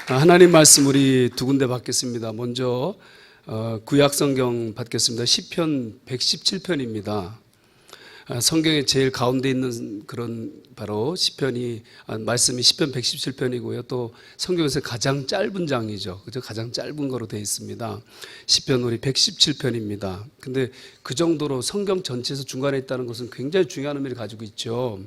하나님 말씀 우리 두 군데 받겠습니다. 먼저 구약 성경 받겠습니다. 시편 117편입니다. 성경의 제일 가운데 있는 그런 바로 시편이 말씀이 시편 117편이고요. 또 성경에서 가장 짧은 장이죠. 그죠? 가장 짧은 거로 되어 있습니다. 시편 우리 117편입니다. 근데 그 정도로 성경 전체에서 중간에 있다는 것은 굉장히 중요한 의미를 가지고 있죠.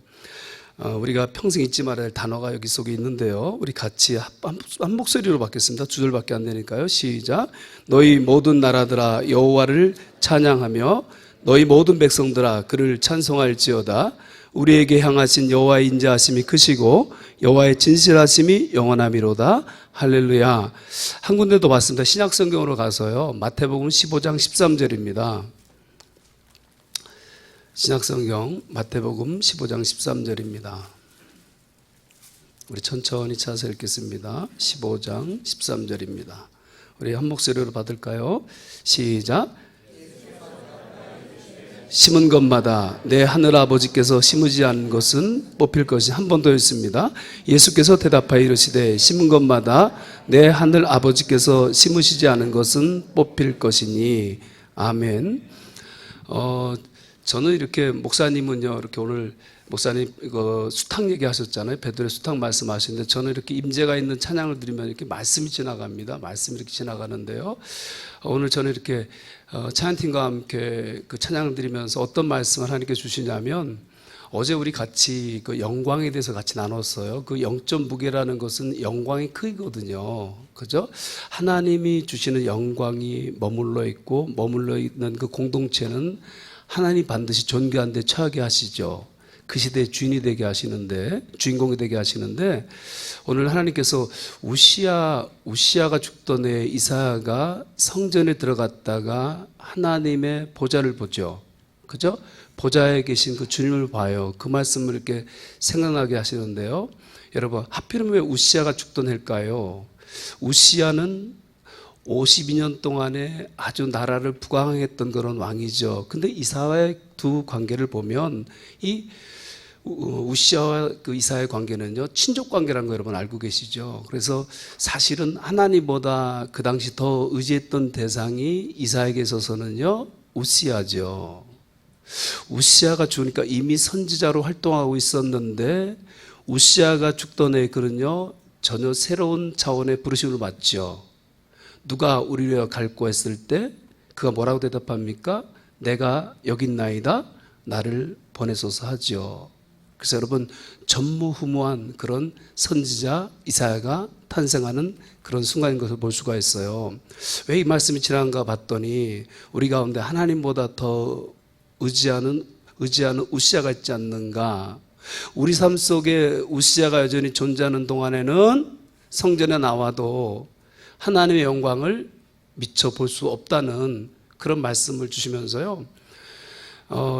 우리가 평생 잊지 말아야 할 단어가 여기 속에 있는데요. 우리 같이 한 목소리로 받겠습니다. 두 절밖에 안 되니까요. 시작. 너희 모든 나라들아 여호와를 찬양하며 너희 모든 백성들아 그를 찬송할지어다. 우리에게 향하신 여호와의 인자하심이 크시고 여호와의 진실하심이 영원하미로다. 할렐루야. 한 군데 더 봤습니다. 신약성경으로 가서요. 마태복음 15장 13절입니다. 신약성경 마태복음 15장 13절입니다. 우리 천천히 찾아서 읽겠습니다. 15장 13절입니다. 우리 한 목소리로 받을까요? 시작. 심은 것마다 내 하늘아버지께서 심으지 않은 것은 뽑힐 것이 한 번 더 읽습니다. 예수께서 대답하여 이르시되 심은 것마다 내 하늘아버지께서 심으시지 않은 것은 뽑힐 것이니 아멘. 저는 이렇게 목사님은요, 이렇게 오늘 목사님 이거 수탁 얘기하셨잖아요. 베드로의 수탁 말씀하시는데 저는 이렇게 임재가 있는 찬양을 드리면 이렇게 말씀이 지나갑니다. 말씀이 이렇게 지나가는데요. 오늘 저는 이렇게 찬양팀과 함께 그 찬양을 드리면서 어떤 말씀을 하나님께 주시냐면 어제 우리 같이 그 영광에 대해서 같이 나눴어요. 그 영적 무게라는 것은 영광이 크거든요. 그죠? 하나님이 주시는 영광이 머물러 있고 머물러 있는 그 공동체는 하나님 반드시 존귀한 데 처하게 하시죠. 그 시대의 주인이 되게 하시는데, 주인공이 되게 하시는데, 오늘 하나님께서 우시야가 죽던 해 이사야가 성전에 들어갔다가 하나님의 보좌를 보죠. 그죠? 보좌에 계신 그 주님을 봐요. 그 말씀을 이렇게 생각나게 하시는데요. 여러분, 하필이면 왜 우시야가 죽던 해일까요? 우시야는 52년 동안에 아주 나라를 부강했던 그런 왕이죠. 근데 이사야의 두 관계를 보면 이 우시야와 그 이사야의 관계는요, 친족 관계라는 거 여러분 알고 계시죠? 그래서 사실은 하나님보다 그 당시 더 의지했던 대상이 이사야에게 있어서는요, 우시야죠. 우시야가 죽으니까 이미 선지자로 활동하고 있었는데 우시야가 죽던 해 그는요, 전혀 새로운 차원의 부르심을 받죠. 누가 우리를 갈고 했을 때 그가 뭐라고 대답합니까? 내가 여기 있나이다 나를 보내소서 하죠. 그래서 여러분 전무후무한 그런 선지자 이사야가 탄생하는 그런 순간인 것을 볼 수가 있어요. 왜 이 말씀이 지나간가 봤더니 우리 가운데 하나님보다 더 의지하는 우시야가 있지 않는가. 우리 삶 속에 우시야가 여전히 존재하는 동안에는 성전에 나와도 하나님의 영광을 미처 볼 수 없다는 그런 말씀을 주시면서요.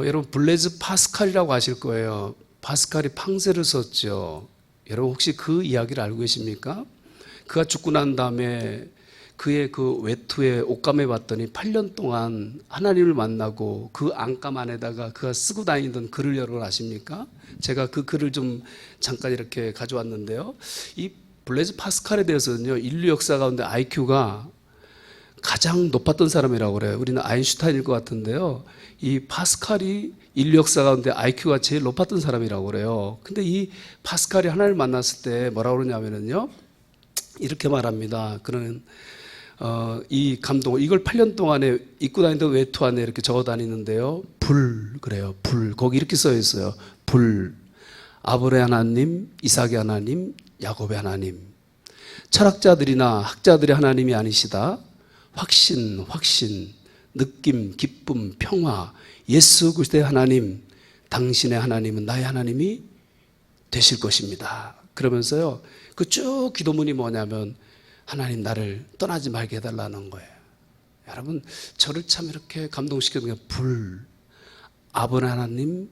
여러분 블레즈 파스칼이라고 아실 거예요. 파스칼이 팡세를 썼죠. 여러분 혹시 그 이야기를 알고 계십니까? 그가 죽고 난 다음에 그의 그 외투에 옷감에 봤더니 8년 동안 하나님을 만나고 그 안감 안에다가 그가 쓰고 다니던 글을 여러분 아십니까? 제가 그 글을 좀 잠깐 이렇게 가져왔는데요. 이 블레즈 파스칼에 대해서는요, 인류 역사 가운데 IQ가 가장 높았던 사람이라고 그래요. 우리는 아인슈타인일 것 같은데요. 이 파스칼이 인류 역사 가운데 IQ가 제일 높았던 사람이라고 그래요. 근데 이 파스칼이 하나님을 만났을 때 뭐라고 그러냐면요, 이렇게 말합니다. 그는 이 감동을 이걸 8년 동안에 입고 다니던 외투 안에 이렇게 적어 다니는데요. 그래요. 거기 이렇게 써 있어요. 아브라함의 하나님, 이삭의 하나님, 야곱의 하나님. 철학자들이나 학자들의 하나님이 아니시다. 확신, 느낌, 기쁨, 평화, 예수 그리스도의 하나님, 당신의 하나님은 나의 하나님이 되실 것입니다. 그러면서요, 그 쭉 기도문이 뭐냐면 하나님 나를 떠나지 말게 해달라는 거예요. 여러분 저를 참 이렇게 감동시키는 게 아브라함 하나님,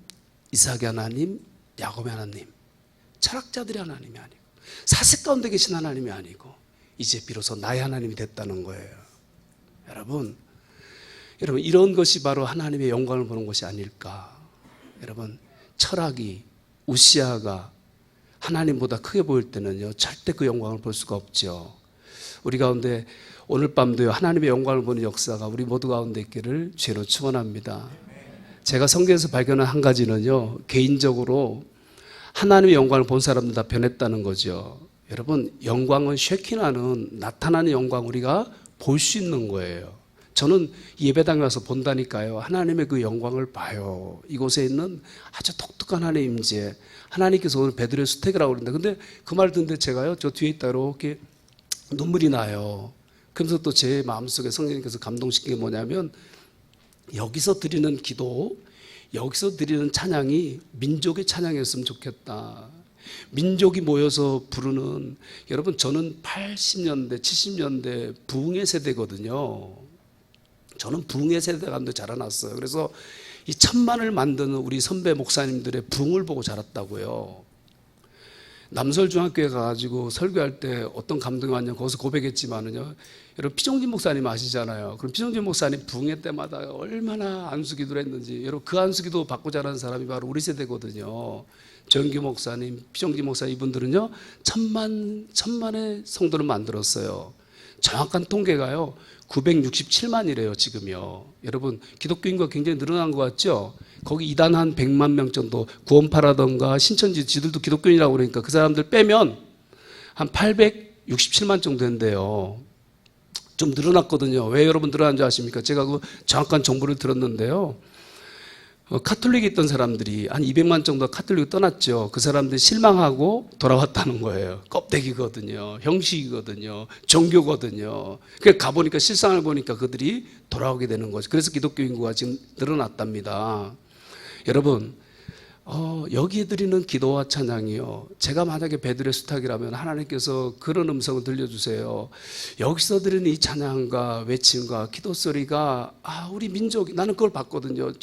이삭의 하나님, 야곱의 하나님. 철학자들의 하나님이 아니고 사색 가운데 계신 하나님이 아니고 이제 비로소 나의 하나님이 됐다는 거예요. 여러분 이런 것이 바로 하나님의 영광을 보는 것이 아닐까. 여러분 철학이 우시야가 하나님보다 크게 보일 때는요, 절대 그 영광을 볼 수가 없죠. 우리 가운데 오늘 밤도요, 하나님의 영광을 보는 역사가 우리 모두 가운데 있기를 죄로 축원합니다. 제가 성경에서 발견한 한 가지는요, 개인적으로 하나님의 영광을 본 사람들 다 변했다는 거죠. 여러분, 영광은 쉐키나는 나타나는 영광 우리가 볼 수 있는 거예요. 저는 예배당에 와서 본다니까요. 하나님의 그 영광을 봐요. 이곳에 있는 아주 독특한 하나님의 임재. 하나님께서 오늘 베드로의 수택이라고 그러는데, 근데 그 말 듣는데 제가요, 저 뒤에 있다 이렇게 눈물이 나요. 그러면서 또 제 마음속에 성령님께서 감동시킨 게 뭐냐면, 여기서 드리는 기도, 여기서 드리는 찬양이 민족의 찬양이었으면 좋겠다. 민족이 모여서 부르는, 여러분 저는 80년대 70년대 부흥의 세대거든요. 저는 부흥의 세대 가운데 자라났어요. 그래서 이 천만을 만드는 우리 선배 목사님들의 부흥을 보고 자랐다고요. 남설중학교에 가가지고 설교할 때 어떤 감동이 왔냐면, 거기서 고백했지만은요, 여러분 피종진 목사님 아시잖아요. 그럼 피종진 목사님 부흥회 때마다 얼마나 안수기도를 했는지, 여러분 그 안수기도 받고 자란 사람이 바로 우리 세대거든요. 정규 목사님, 피종진 목사, 이분들은요 천만의 성도를 만들었어요. 정확한 통계가요 967만이래요 지금요. 여러분 기독교 인구가 굉장히 늘어난 것 같죠? 거기 이단 한 100만 명 정도, 구원파라던가 신천지 지들도 기독교인이라고 그러니까 그 사람들 빼면 한 867만 정도 된대요. 좀 늘어났거든요. 왜 여러분 늘어난 줄 아십니까? 제가 그 정확한 정보를 들었는데요, 카톨릭에 있던 사람들이 한 200만 정도 카톨릭을 떠났죠. 그 사람들이 실망하고 돌아왔다는 거예요. 껍데기거든요. 형식이거든요. 종교거든요. 그래서 가보니까 실상을 보니까 그들이 돌아오게 되는 거죠. 그래서 기독교 인구가 지금 늘어났답니다. 여러분, 여기에 드리는 기도와 찬양이요, 제가 만약에 베드로의 수탁이라면 하나님께서 그런 음성을 들려주세요. 여기서 드리는 이 찬양과 외침과 기도 소리가 우리 민족이, 나는 그걸 봤거든요.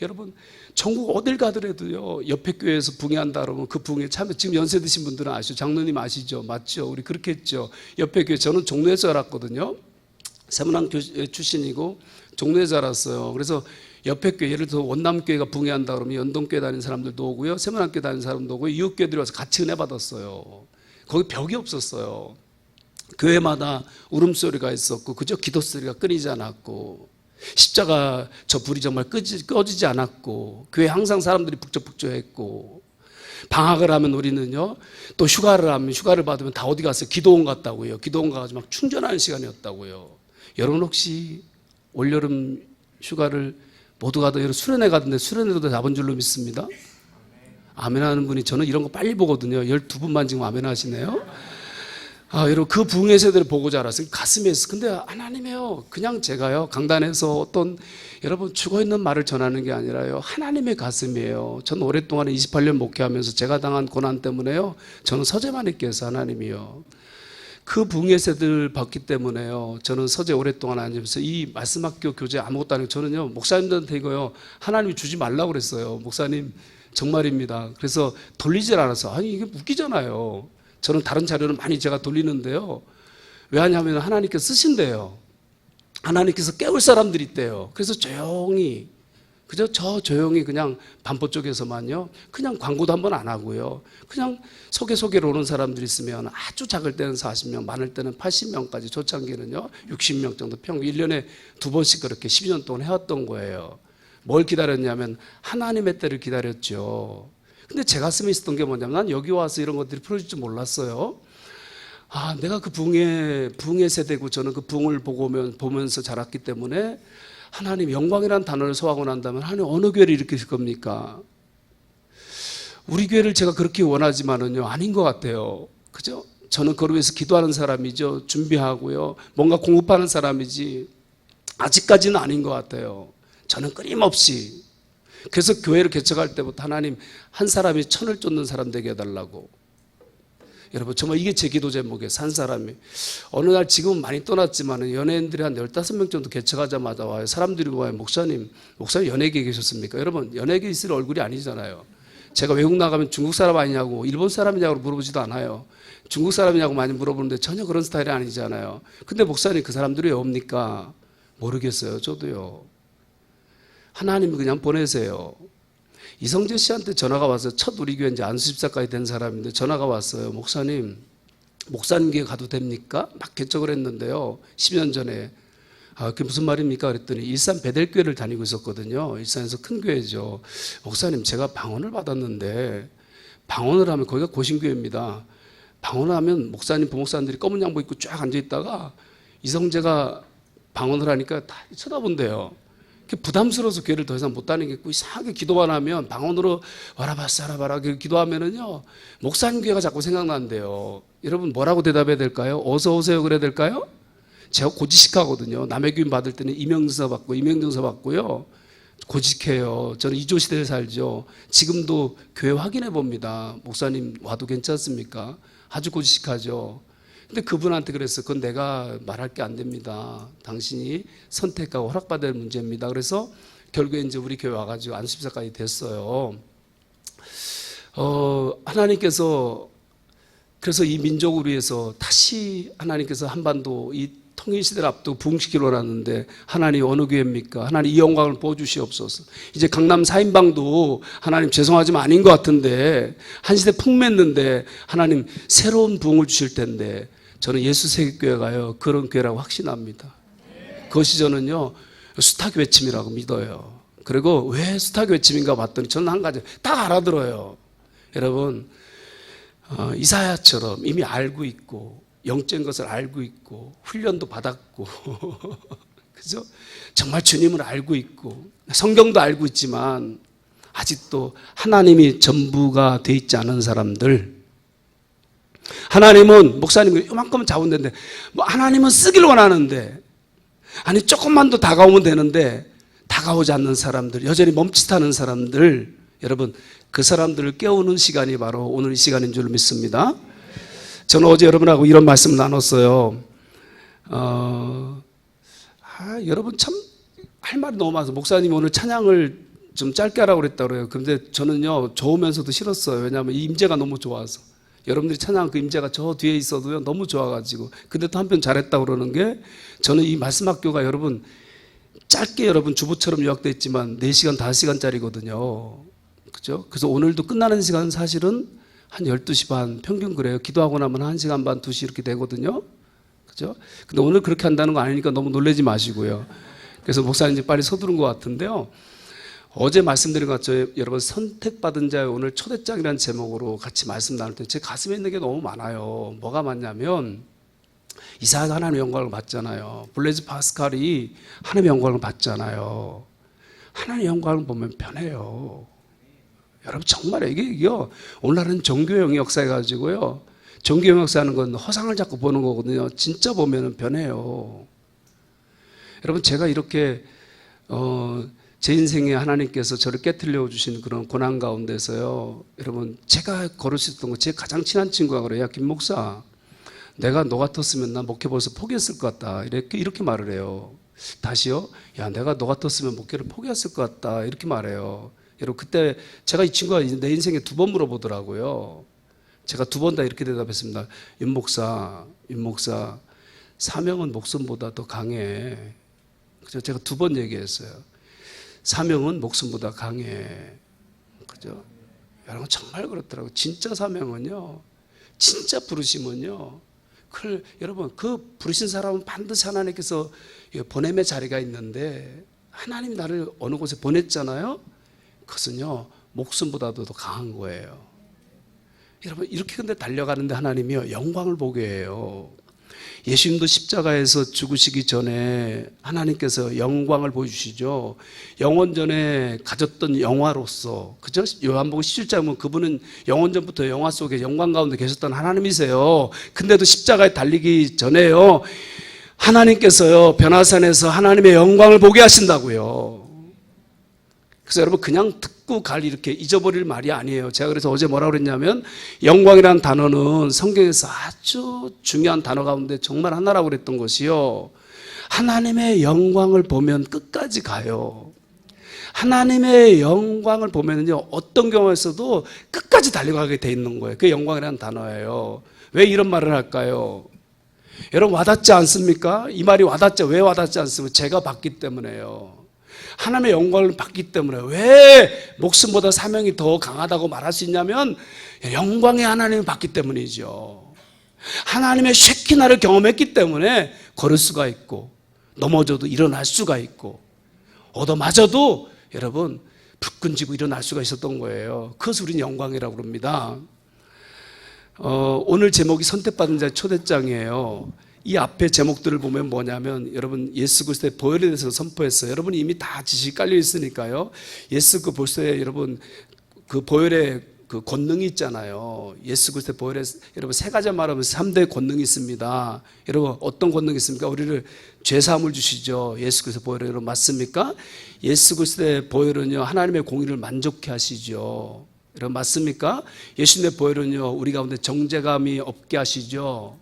여러분 전국 어딜 가더라도요, 옆에 교회에서 붕해한다 그러면 그 붕해 참여, 지금 연세 드신 분들은 아시죠? 장로님 아시죠? 맞죠? 우리 그렇게 했죠. 옆에 교회, 저는 종로에서 자랐거든요. 세문안 출신이고 종로에서 자랐어요. 그래서 옆에 교회, 예를 들어 원남교회가 붕해한다 그러면 연동교회 다니는 사람들도 오고요, 세문안교회 다니는 사람도 오고, 이웃교회들이 와서 같이 은혜 받았어요. 거기 벽이 없었어요. 교회마다 울음소리가 있었고, 그저 기도소리가 끊이지 않았고, 십자가 저 불이 정말 꺼지지 않았고, 교회 항상 사람들이 북적북적했고, 방학을 하면 우리는요, 또 휴가를 하면, 휴가를 받으면 다 어디 갔어요? 기도원 갔다고요. 기도원 가가지고 막 충전하는 시간이었다고요. 여러분 혹시 올여름 휴가를 모두가 다 수련회 가던데, 수련회도 잡은 줄로 믿습니다. 아멘 하는 분이, 저는 이런 거 빨리 보거든요. 12분만 지금 아멘 하시네요. 여러분 그 부흥의 세대를 보고 자랐어요. 가슴에 있어. 근데 하나님이요, 그냥 제가요 강단에서 어떤 여러분 죽어있는 말을 전하는 게 아니라요, 하나님의 가슴이에요. 저는 오랫동안 28년 목회하면서 제가 당한 고난 때문에요, 저는 서재만 있게 해서 하나님이요, 그 부흥의 세대를 봤기 때문에요, 저는 서재 오랫동안 앉으면서 이 말씀학교 교재 아무것도 아니고, 저는요 목사님들한테 이거요 하나님이 주지 말라고 그랬어요. 목사님 정말입니다. 그래서 돌리질 않았어. 아니 이게 웃기잖아요. 저는 다른 자료는 많이 제가 돌리는데요, 왜 하냐면 하나님께서 쓰신대요. 하나님께서 깨울 사람들이 있대요. 그래서 조용히, 그저 저 조용히 그냥 반포 쪽에서만요, 그냥 광고도 한번 안 하고요, 그냥 소개로 오는 사람들이 있으면 아주 작을 때는 40명, 많을 때는 80명까지, 초창기는요 60명 정도 평균 1년에 2번씩 그렇게 12년 동안 해왔던 거예요. 뭘 기다렸냐면 하나님의 때를 기다렸죠. 근데 제 가슴에 있었던 게 뭐냐면, 난 여기 와서 이런 것들이 풀어질 줄 몰랐어요. 내가 그 부흥의 세대고, 저는 그 부흥을 보면서 자랐기 때문에, 하나님 영광이라는 단어를 소화하고 난다면 하나님 어느 교회를 일으키실 겁니까? 우리 교회를 제가 그렇게 원하지만은요 아닌 것 같아요. 그죠? 저는 그걸 위해서 기도하는 사람이죠. 준비하고요, 뭔가 공급하는 사람이지, 아직까지는 아닌 것 같아요. 저는 끊임없이, 그래서 교회를 개척할 때부터 하나님 한 사람이 천을 쫓는 사람 되게 해달라고. 여러분 정말 이게 제 기도 제목이에요. 산 사람이 어느 날, 지금은 많이 떠났지만 연예인들이 한 15명 정도 개척하자마자 와요. 사람들이 와요. 목사님 연예계에 계셨습니까? 여러분 연예계에 있을 얼굴이 아니잖아요. 제가 외국 나가면 중국 사람 아니냐고, 일본 사람이냐고 물어보지도 않아요. 중국 사람이냐고 많이 물어보는데 전혀 그런 스타일이 아니잖아요. 근데 목사님 그 사람들이 왜 옵니까? 모르겠어요. 저도요. 하나님이 그냥 보내세요. 이성재 씨한테 전화가 왔어요. 첫 우리 교회 이제 안수집사까지 된 사람인데 전화가 왔어요. 목사님 교회 가도 됩니까? 막 개척을 했는데요. 10년 전에. 그게 무슨 말입니까? 그랬더니 일산 베델교회를 다니고 있었거든요. 일산에서 큰 교회죠. 목사님 제가 방언을 받았는데 방언을 하면 거기가 고신교회입니다. 방언을 하면 목사님, 부목사님들이 검은 양복 입고 쫙 앉아있다가 이성재가 방언을 하니까 다 쳐다본대요. 부담스러워서 교회를 더 이상 못 다니겠고 이상하게 기도만 하면 방언으로 와라바싸라바라 기도하면은요 목사님 교회가 자꾸 생각난대요. 여러분 뭐라고 대답해야 될까요? 어서 오세요 그래야 될까요? 제가 고지식하거든요. 남의 교인 받을 때는 이명증서 받고 임명증서 받고요. 고지식해요. 저는 이조 시대에 살죠. 지금도 교회 확인해 봅니다. 목사님 와도 괜찮습니까? 아주 고지식하죠. 근데 그분한테 그랬어요. 그건 내가 말할 게 안 됩니다. 당신이 선택하고 허락받을 문제입니다. 그래서 결국에 이제 우리 교회 와가지고 안수집사까지 됐어요. 하나님께서 그래서 이 민족을 위해서 다시 하나님께서 한반도 이 통일시대를 앞두고 부흥시키러 왔는데 하나님 어느 교회입니까? 하나님 이 영광을 보여주시옵소서. 이제 강남 4인방도 하나님 죄송하지만 아닌 것 같은데 한 시대 풍했는데 하나님 새로운 부흥을 주실 텐데 저는 예수 세계교회가요 그런 교회라고 확신합니다. 그것이 저는요 수탁 외침이라고 믿어요. 그리고 왜 수탁 외침인가 봤더니 저는 한 가지 딱 알아들어요. 여러분 이사야처럼 이미 알고 있고 영적인 것을 알고 있고 훈련도 받았고 그죠? 정말 주님을 알고 있고 성경도 알고 있지만 아직도 하나님이 전부가 돼 있지 않은 사람들, 하나님은 목사님이 이만큼은 자원되는데 하나님은 쓰길 원하는데 아니 조금만 더 다가오면 되는데 다가오지 않는 사람들, 여전히 멈칫하는 사람들, 여러분 그 사람들을 깨우는 시간이 바로 오늘 이 시간인 줄 믿습니다. 저는 어제 여러분하고 이런 말씀을 나눴어요. 여러분 참 할 말이 너무 많아서 목사님이 오늘 찬양을 좀 짧게 하라고 그랬다고 그래요. 그런데 저는요 좋으면서도 싫었어요. 왜냐하면 이 임재가 너무 좋아서. 여러분들이 찬양 그 임재가 저 뒤에 있어도요 너무 좋아가지고. 근데 또 한편 잘했다고 그러는 게 저는 이 말씀학교가 여러분 짧게 여러분 주보처럼 요약되어 있지만 4시간 5시간짜리거든요. 그죠? 그래서 오늘도 끝나는 시간은 사실은 한 12시 반 평균 그래요. 기도하고 나면 1시간 반 2시 이렇게 되거든요. 그죠? 근데 오늘 그렇게 한다는 거 아니니까 너무 놀라지 마시고요. 그래서 목사님 이제 빨리 서두른 것 같은데요. 어제 말씀드린 것 같죠. 여러분 선택받은 자의 오늘 초대장이라는 제목으로 같이 말씀 나눌 때 제 가슴에 있는 게 너무 많아요. 뭐가 많냐면 이사야가 하나님의 영광을 받잖아요. 블레즈 파스칼이 하나님의 영광을 받잖아요. 하나님의 영광을 보면 편해요. 여러분 정말 이게요. 오늘날은 종교형 역사해가지고요. 종교형 역사하는 건 허상을 자꾸 보는 거거든요. 진짜 보면 편해요. 여러분 제가 이렇게 제 인생에 하나님께서 저를 깨트려 주신 그런 고난 가운데서요. 여러분 제가 걸을 수 있었던 거 제 가장 친한 친구가 그래요. 야, 김 목사 내가 너 같았으면 나 목회 벌써 포기했을 것 같다. 이렇게 말을 해요. 다시요. 야 내가 너 같았으면 목회를 포기했을 것 같다. 이렇게 말해요. 여러분 그때 제가 이 친구가 내 인생에 2번 물어보더라고요. 제가 2번 다 이렇게 대답했습니다. 윤 목사 사명은 목숨보다 더 강해. 그죠? 제가 2번 얘기했어요. 사명은 목숨보다 강해. 그죠? 여러분 정말 그렇더라고요. 진짜 사명은요, 진짜 부르심은요. 여러분 그 부르신 사람은 반드시 하나님께서 보냄의 자리가 있는데 하나님이 나를 어느 곳에 보냈잖아요. 그것은요 목숨보다도 더 강한 거예요. 여러분 이렇게 근데 달려가는데 하나님이요 영광을 보게 해요. 예수님도 십자가에서 죽으시기 전에 하나님께서 영광을 보여주시죠. 영원전에 가졌던 영화로서, 그죠? 요한복음 17장 보면 그분은 영원전부터 영화 속에 영광 가운데 계셨던 하나님이세요. 근데도 십자가에 달리기 전에요 하나님께서요 변화산에서 하나님의 영광을 보게 하신다고요. 그래서 여러분 그냥 듣고 갈 이렇게 잊어버릴 말이 아니에요. 제가 그래서 어제 뭐라고 그랬냐면 영광이라는 단어는 성경에서 아주 중요한 단어 가운데 정말 하나라고 그랬던 것이요. 하나님의 영광을 보면 끝까지 가요. 하나님의 영광을 보면요 어떤 경우에서도 끝까지 달려가게 돼 있는 거예요. 그게 영광이라는 단어예요. 왜 이런 말을 할까요? 여러분 와닿지 않습니까? 이 말이 와닿죠. 왜 와닿지 않습니까? 제가 봤기 때문에요. 하나님의 영광을 받기 때문에. 왜 목숨보다 사명이 더 강하다고 말할 수 있냐면 영광의 하나님을 받기 때문이죠. 하나님의 쉐키나를 경험했기 때문에 걸을 수가 있고, 넘어져도 일어날 수가 있고, 얻어맞아도 여러분 불끈지고 일어날 수가 있었던 거예요. 그것을 우리는 영광이라고 그럽니다. 오늘 제목이 선택받은 자의 초대장이에요. 이 앞에 제목들을 보면 뭐냐면 여러분 예수 그리스도의 보혈에 대해서 선포했어요. 여러분이 이미 다 지식이 깔려 있으니까요. 예수 그 볼서에 여러분 그 보혈의 그 권능이 있잖아요. 예수 그리스도의 보혈에 여러분 세 가지 말하면 3대 권능이 있습니다. 여러분 어떤 권능이 있습니까? 우리를 죄 사함을 주시죠. 예수 그리스도의 보혈에. 여러분 맞습니까? 예수 그리스도의 보혈은요 하나님의 공의를 만족케 하시죠. 여러분 맞습니까? 예수님의 보혈은요 우리 가운데 정죄감이 없게 하시죠.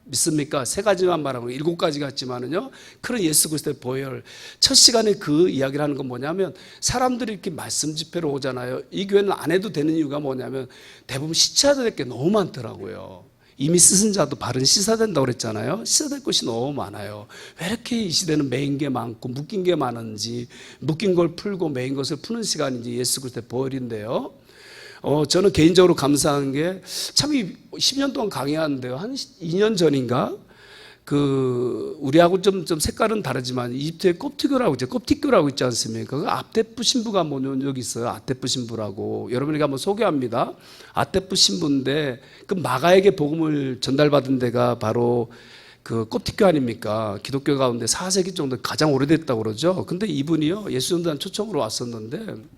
믿습니까? 세 가지만 말하고 7가지 같지만은요 그런 예수 그리스도의 보혈. 첫 시간에 그 이야기를 하는 건 뭐냐면 사람들이 이렇게 말씀 집회로 오잖아요. 이 교회는 안 해도 되는 이유가 뭐냐면 대부분 씻어야 될 게 너무 많더라고요. 이미 씻은 자도 발은 씻어야 된다고 그랬잖아요. 씻어야 될 것이 너무 많아요. 왜 이렇게 이 시대는 매인 게 많고 묶인 게 많은지, 묶인 걸 풀고 매인 것을 푸는 시간인지 예수 그리스도의 보혈인데요. 저는 개인적으로 감사한 게 참 10년 동안 강의하는데요. 한 2년 전인가 우리하고 좀 색깔은 다르지만 이집트에 koptik교라고 있죠. koptik교라고 있지 않습니까? 그 아테프 신부가 모인 적이 있어요. 아테프 신부라고. 여러분에게 한번 소개합니다. 아테프 신부인데 그 마가에게 복음을 전달받은 데가 바로 그 koptik교 아닙니까? 기독교 가운데 4세기 정도 가장 오래됐다고 그러죠. 근데 이분이요 예수전단 초청으로 왔었는데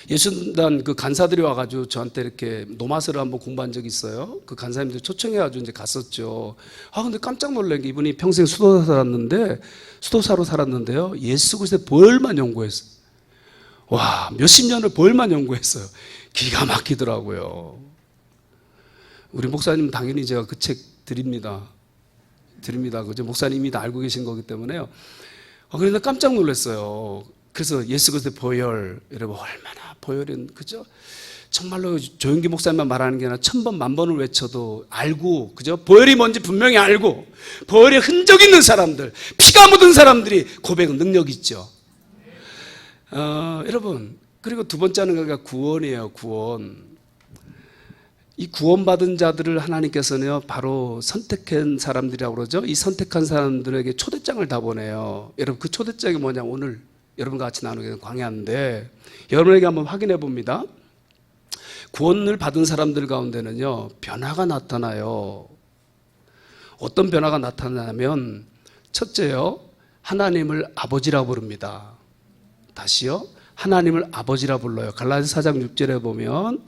예수단 그 간사들이 와가지고 저한테 이렇게 노마스를 한번 공부한 적이 있어요. 그 간사님들 초청해가지고 이제 갔었죠. 근데 깜짝 놀란 게 이분이 평생 수도사로 살았는데요. 예수 그리스도의 보혈만 연구했어요. 와, 몇십 년을 보혈만 연구했어요. 기가 막히더라고요. 우리 목사님 당연히 제가 그 책 드립니다. 그죠? 목사님이 다 알고 계신 거기 때문에요. 그런데 깜짝 놀랐어요. 그래서 예수 그리스도의 보혈, 여러분 얼마나 보혈은 그죠? 정말로 조영기 목사님만 말하는 게 아니라 1000번 만번을 외쳐도 알고, 그죠? 보혈이 뭔지 분명히 알고, 보혈의 흔적 있는 사람들, 피가 묻은 사람들이 고백은 능력 있죠. 여러분 그리고 두 번째는 그러니까 구원이에요. 구원. 이 구원받은 자들을 하나님께서는요 바로 선택한 사람들이라고 그러죠. 이 선택한 사람들에게 초대장을 다 보내요. 여러분 그 초대장이 뭐냐, 오늘 여러분과 같이 나누게 된 광야인데 여러분에게 한번 확인해 봅니다. 구원을 받은 사람들 가운데는요 변화가 나타나요. 어떤 변화가 나타나냐면 첫째요, 하나님을 아버지라고 부릅니다. 다시요, 하나님을 아버지라 불러요. 갈라디아서 4장 6절에 보면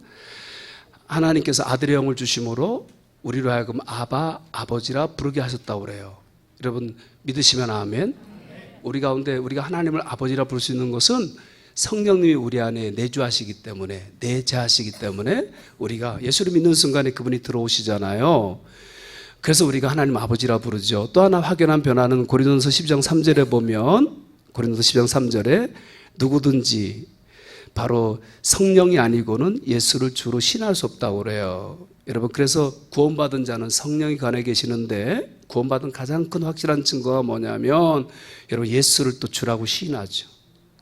하나님께서 아들의 영을 주심으로 우리로 하여금 아바, 아버지라 부르게 하셨다고 그래요. 여러분 믿으시면 아멘. 우리 가운데 우리가 하나님을 아버지라 부를 수 있는 것은 성령님이 우리 안에 내주하시기 때문에, 내재하시기 때문에 우리가 예수를 믿는 순간에 그분이 들어오시잖아요. 그래서 우리가 하나님 아버지라 부르죠. 또 하나 확연한 변화는 고린도서 10장 3절에 보면, 고린도서 10장 3절에 누구든지 바로 성령이 아니고는 예수를 주로 신할 수 없다고 그래요. 여러분 그래서 구원받은 자는 성령이 관해 계시는데 구원받은 가장 큰 확실한 증거가 뭐냐면 여러분 예수를 또 주라고 시인하죠.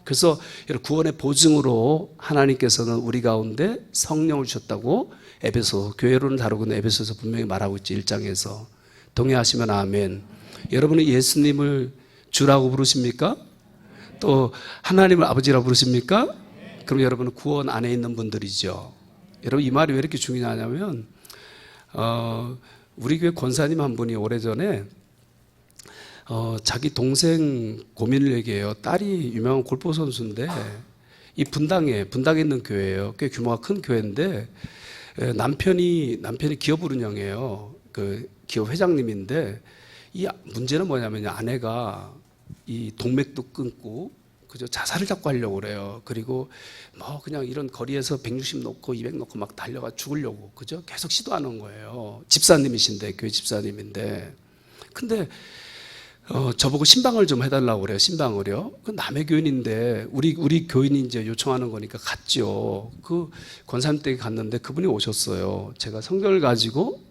그래서 여러분 구원의 보증으로 하나님께서는 우리 가운데 성령을 주셨다고 에베소, 교회로는 다루고는 에베소에서 분명히 말하고 있죠. 1장에서. 동의하시면 아멘. 여러분은 예수님을 주라고 부르십니까? 또 하나님을 아버지라고 부르십니까? 그럼 여러분은 구원 안에 있는 분들이죠. 여러분 이 말이 왜 이렇게 중요하냐면 우리 교회 권사님 한 분이 오래전에 자기 동생 고민을 얘기해요. 딸이 유명한 골프 선수인데 이 분당에 있는 교회예요. 꽤 규모가 큰 교회인데 남편이 기업을 운영해요. 그 기업 회장님인데 이 문제는 뭐냐면 아내가 이 동맥도 끊고 그저 자살을 자꾸 하려고 그래요. 그리고 뭐 그냥 이런 거리에서 160 놓고 200 놓고 막 달려가 죽으려고 그죠? 계속 시도하는 거예요. 집사님이신데, 교회 집사님인데. 근데 저보고 신방을 좀 해달라고 그래요. 신방을요. 그 남의 교인인데 우리 교인이 이제 요청하는 거니까 갔죠. 그 권사님 댁에 갔는데 그분이 오셨어요. 제가 성경을 가지고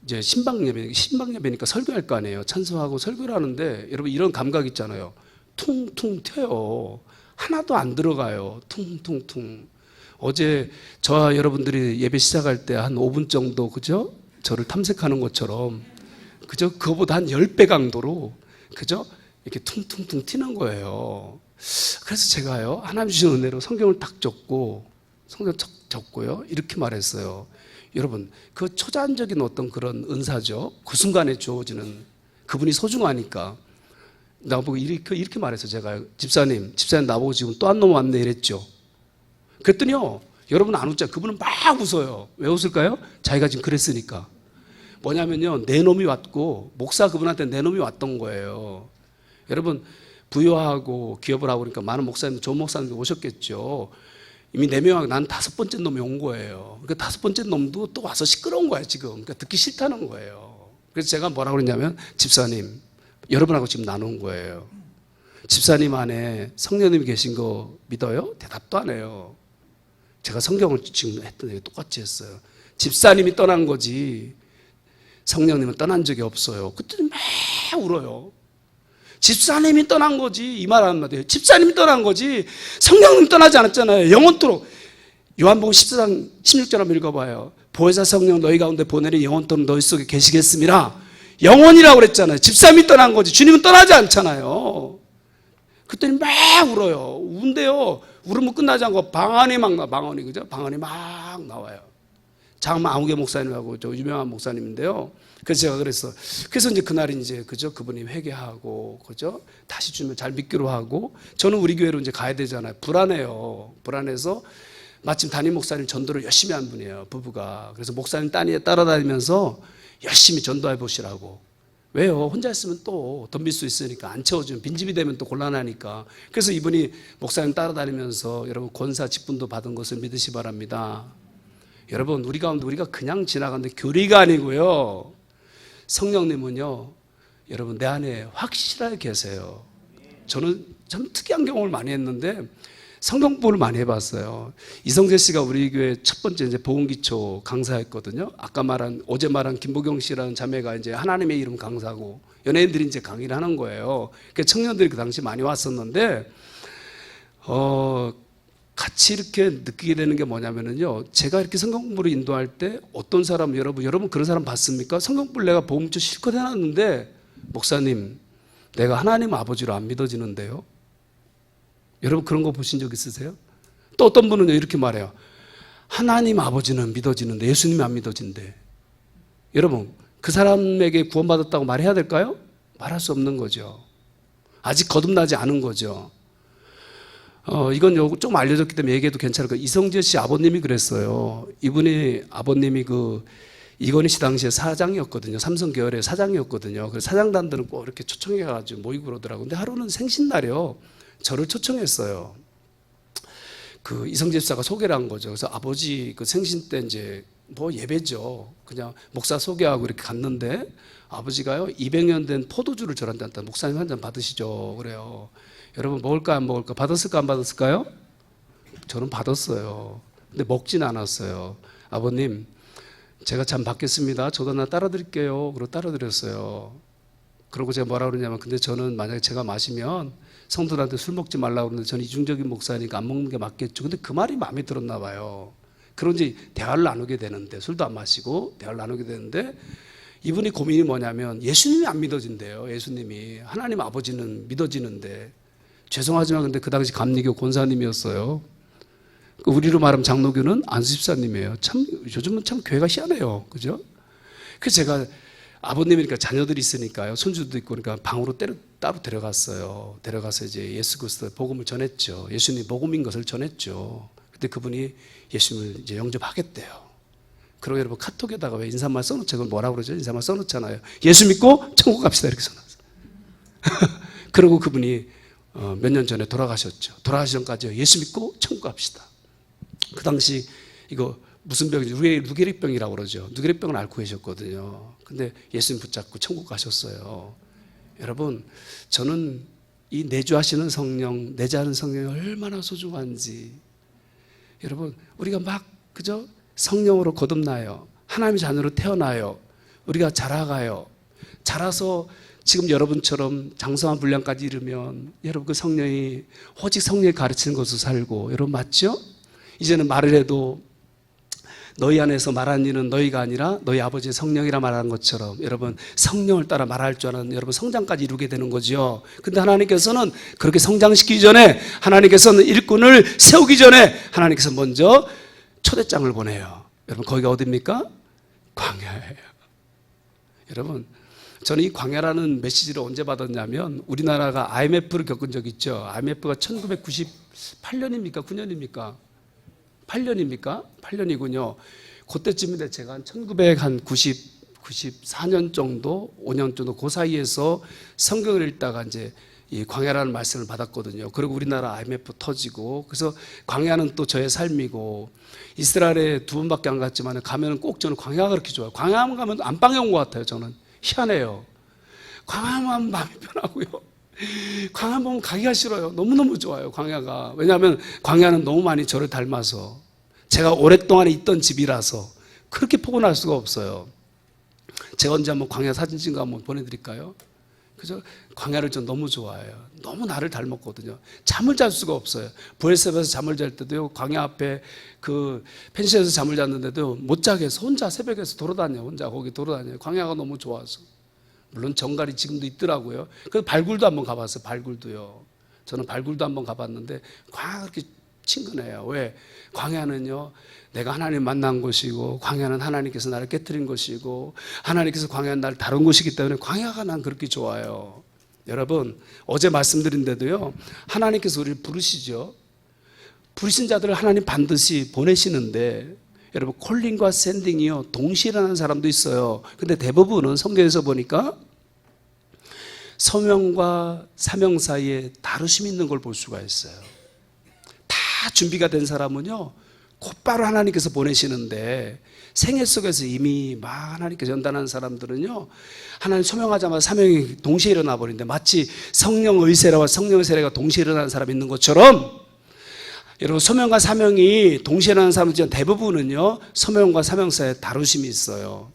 이제 신방 예배니까 설교할 거 아니에요. 찬송하고 설교를 하는데 여러분 이런 감각 있잖아요. 퉁퉁 튀어요. 하나도 안 들어가요. 퉁퉁퉁. 어제 저와 여러분들이 예배 시작할 때 한 5분 정도, 그죠? 저를 탐색하는 것처럼, 그죠? 그거보다 한 10배 강도로, 그죠? 이렇게 퉁퉁퉁 튀는 거예요. 그래서 제가요, 하나님 주신 은혜로 성경을 딱 성경 적고요, 이렇게 말했어요. 여러분, 그 초자연적인 어떤 그런 은사죠. 그 순간에 주어지는, 그분이 소중하니까. 나보고 이렇게 말했어요. 제가 집사님 나보고 지금 또 한 놈 왔네 이랬죠. 그랬더니요, 여러분 안 웃죠. 그분은 막 웃어요. 왜 웃을까요? 자기가 지금 그랬으니까. 뭐냐면요, 내 놈이 왔고, 목사 그분한테 내 놈이 왔던 거예요. 여러분, 부여하고 기업을 하고 그러니까 많은 목사님, 좋은 목사님들 오셨겠죠. 이미 4명하고 난 5번째 놈이 온 거예요. 그 5번째 놈도 또 와서 시끄러운 거야, 지금. 그러니까 듣기 싫다는 거예요. 그래서 제가 뭐라고 그랬냐면, 집사님, 여러분하고 지금 나눈 거예요. 집사님 안에 성령님이 계신 거 믿어요? 대답도 안 해요. 제가 성경을 지금 했던 얘기 똑같이 했어요. 집사님이 떠난 거지 성령님은 떠난 적이 없어요. 그랬더니 막 울어요. 집사님이 떠난 거지, 이 말 한마디예요. 집사님이 떠난 거지 성령님 떠나지 않았잖아요. 영원토록. 요한복음 14장 16절 한번 읽어봐요. 보혜사 성령 너희 가운데 보내니 영원토록 너희 속에 계시겠습니다. 영원이라고 그랬잖아요. 집사님이 떠난 거지 주님은 떠나지 않잖아요. 그랬더니 막 울어요. 운대요. 울으면 끝나지 않고 방언이 막 나와. 방언이, 그죠? 방언이 막 나와요. 장마아무개 목사님하고 저 유명한 목사님인데요. 그래서 제가 그랬어. 그래서 이제 그날 이제, 그죠? 그분이 회개하고, 그죠? 다시 주님을 잘 믿기로 하고, 저는 우리 교회로 이제 가야 되잖아요. 불안해요. 불안해서 마침 담임 목사님 전도를 열심히 한 분이에요. 부부가. 그래서 목사님 따라다니면서 열심히 전도해 보시라고. 왜요? 혼자 있으면 또 덤빌 수 있으니까 안 채워주면 빈집이 되면 또 곤란하니까. 그래서 이분이 목사님 따라다니면서 여러분 권사 직분도 받은 것을 믿으시 바랍니다. 여러분 우리 가운데 우리가 그냥 지나가는데 교리가 아니고요. 성령님은요, 여러분 내 안에 확실하게 계세요. 저는 참 특이한 경험을 많이 했는데 성경 공부를 많이 해봤어요. 이성재 씨가 우리 교회 첫 번째 이제 보훈기초 강사였거든요. 어제 말한 김보경 씨라는 자매가 이제 하나님의 이름 강사고 연예인들이 이제 강의를 하는 거예요. 그러니까 청년들이 그 당시 많이 왔었는데, 같이 이렇게 느끼게 되는 게 뭐냐면요. 제가 이렇게 성경 공부를 인도할 때 어떤 사람, 여러분 그런 사람 봤습니까? 성경 공부를 내가 보험처 실컷 해놨는데, 목사님, 내가 하나님 아버지로 안 믿어지는데요. 여러분 그런 거 보신 적 있으세요? 또 어떤 분은 이렇게 말해요. 하나님 아버지는 믿어지는데 예수님이 안 믿어진대. 여러분 그 사람에게 구원받았다고 말해야 될까요? 말할 수 없는 거죠. 아직 거듭나지 않은 거죠. 이건 좀 알려졌기 때문에 얘기해도 괜찮을 거예요. 이성재 씨 아버님이 그랬어요. 아버님이 이건희 씨 당시에 사장이었거든요. 삼성 계열의 사장이었거든요. 그래서 사장단들은 꼭 이렇게 초청해가지고 모이고 그러더라고요. 근데 하루는 생신날이요. 저를 초청했어요. 그 이성재 집사가 소개를 한 거죠. 그래서 아버지 그 생신 때 이제 뭐 예배죠. 그냥 목사 소개하고 이렇게 갔는데 아버지가요 200년 된 포도주를 저한테 목사님 한 잔 받으시죠. 그래요. 여러분 먹을까 안 먹을까? 받았을까 안 받았을까요? 저는 받았어요. 근데 먹진 않았어요. 아버님 제가 참 받겠습니다. 저도 하나 따라 드릴게요. 그러고 따라 드렸어요. 그러고 제가 뭐라 그러냐면, 근데 저는 만약에 제가 마시면 성도들한테 술 먹지 말라고 그러는데 저는 이중적인 목사니까 안 먹는 게 맞겠죠. 근데 그 말이 마음에 들었나 봐요. 그런 이제 대화를 나누게 되는데, 술도 안 마시고 대화를 나누게 되는데, 이분이 고민이 뭐냐면 예수님이 안 믿어진대요. 예수님이. 하나님 아버지는 믿어지는데. 죄송하지만 근데 그 당시 감리교 권사님이었어요. 우리로 말하면 장로교는 안수집사님이에요. 참 요즘은 참 교회가 희한해요. 그죠? 그래서 제가 아버님이니까 자녀들이 있으니까요. 손주도 있고 그러니까 방으로 따로 데려갔어요. 데려가서 이제 예수 그리스도의 복음을 전했죠. 예수님이 복음인 것을 전했죠. 그때 그분이 예수님을 이제 영접하겠대요. 그리고 여러분 카톡에다가 왜 인사말 써놓죠? 그걸 뭐라고 그러죠? 인사말 써놓잖아요. 예수 믿고 천국 갑시다 이렇게 써놨어요. 그리고 그분이 몇 년 전에 돌아가셨죠. 돌아가시 전까지 예수 믿고 천국 갑시다. 그 당시 이거 무슨 병이죠? 루게릭병이라고 그러죠. 루게릭병을 앓고 계셨거든요. 근데 예수님 붙잡고 천국 가셨어요. 여러분 저는 이 내주하시는 성령, 내자하는 성령이 얼마나 소중한지. 여러분 우리가 막 그죠? 성령으로 거듭나요. 하나님의 자녀로 태어나요. 우리가 자라가요. 자라서 지금 여러분처럼 장성한 분량까지 이르면 여러분 그 성령이 오직 성령이 가르치는 것으로 살고, 여러분 맞죠? 이제는 말을 해도 너희 안에서 말하는 이는 너희가 아니라 너희 아버지의 성령이라 말하는 것처럼 여러분 성령을 따라 말할 줄 아는 여러분 성장까지 이루게 되는 거죠. 근데 하나님께서는 그렇게 성장시키기 전에, 하나님께서는 일꾼을 세우기 전에 하나님께서 먼저 초대장을 보내요. 여러분 거기가 어디입니까? 광야예요. 여러분 저는 이 광야라는 메시지를 언제 받았냐면, 우리나라가 IMF를 겪은 적 있죠. IMF가 1998년입니까? 9년입니까? 8년입니까? 8년이군요. 그때쯤인데 제가 한 1994년 정도, 5년 정도 그 사이에서 성경을 읽다가 이제 이 광야라는 말씀을 받았거든요. 그리고 우리나라 IMF 터지고, 그래서 광야는 또 저의 삶이고, 이스라엘에 2번밖에 안 갔지만 가면 꼭 저는 광야가 그렇게 좋아요. 광야만 가면 안방에 온 것 같아요. 저는 희한해요. 광야만 마음이 편하고요. 광야 보면 가기가 싫어요. 너무너무 좋아요, 광야가. 왜냐하면 광야는 너무 많이 저를 닮아서, 제가 오랫동안 있던 집이라서 그렇게 포근할 수가 없어요. 제가 언제 한번 광야 사진 찍은 거 한번 보내드릴까요? 그죠? 광야를 전 너무 좋아해요. 너무 나를 닮았거든요. 잠을 잘 수가 없어요. 부엘세바에서 잠을 잘 때도요, 광야 앞에 그 펜션에서 잠을 잤는데도 못 자게 해서 혼자 새벽에서 돌아다녀요. 혼자 거기 돌아다녀요. 광야가 너무 좋아서. 물론 정갈이 지금도 있더라고요. 그래서 발굴도 한번 가봤어요. 발굴도요. 저는 발굴도 한번 가봤는데 광야가 그렇게 친근해요. 왜? 광야는요, 내가 하나님 만난 곳이고, 광야는 하나님께서 나를 깨트린 곳이고, 하나님께서 광야는 나를 다룬 곳이기 때문에 광야가 난 그렇게 좋아요. 여러분 어제 말씀드린 데도요, 하나님께서 우리를 부르시죠. 부르신 자들을 하나님 반드시 보내시는데, 여러분 콜링과 샌딩이요 동시에 일어나는 사람도 있어요. 근데 대부분은 성경에서 보니까 소명과 사명 사이에 다루심이 있는 걸 볼 수가 있어요. 다 준비가 된 사람은요 곧바로 하나님께서 보내시는데, 생애 속에서 이미 막 하나님께서 연단하는 사람들은요, 하나님 소명하자마자 사명이 동시에 일어나 버리는데, 마치 성령의 세례와 성령의 세례가 동시에 일어나는 사람이 있는 것처럼, 여러분 소명과 사명이 동시에 일어나는 사람들 중 대부분은요 소명과 사명 사이에 다루심이 있어요.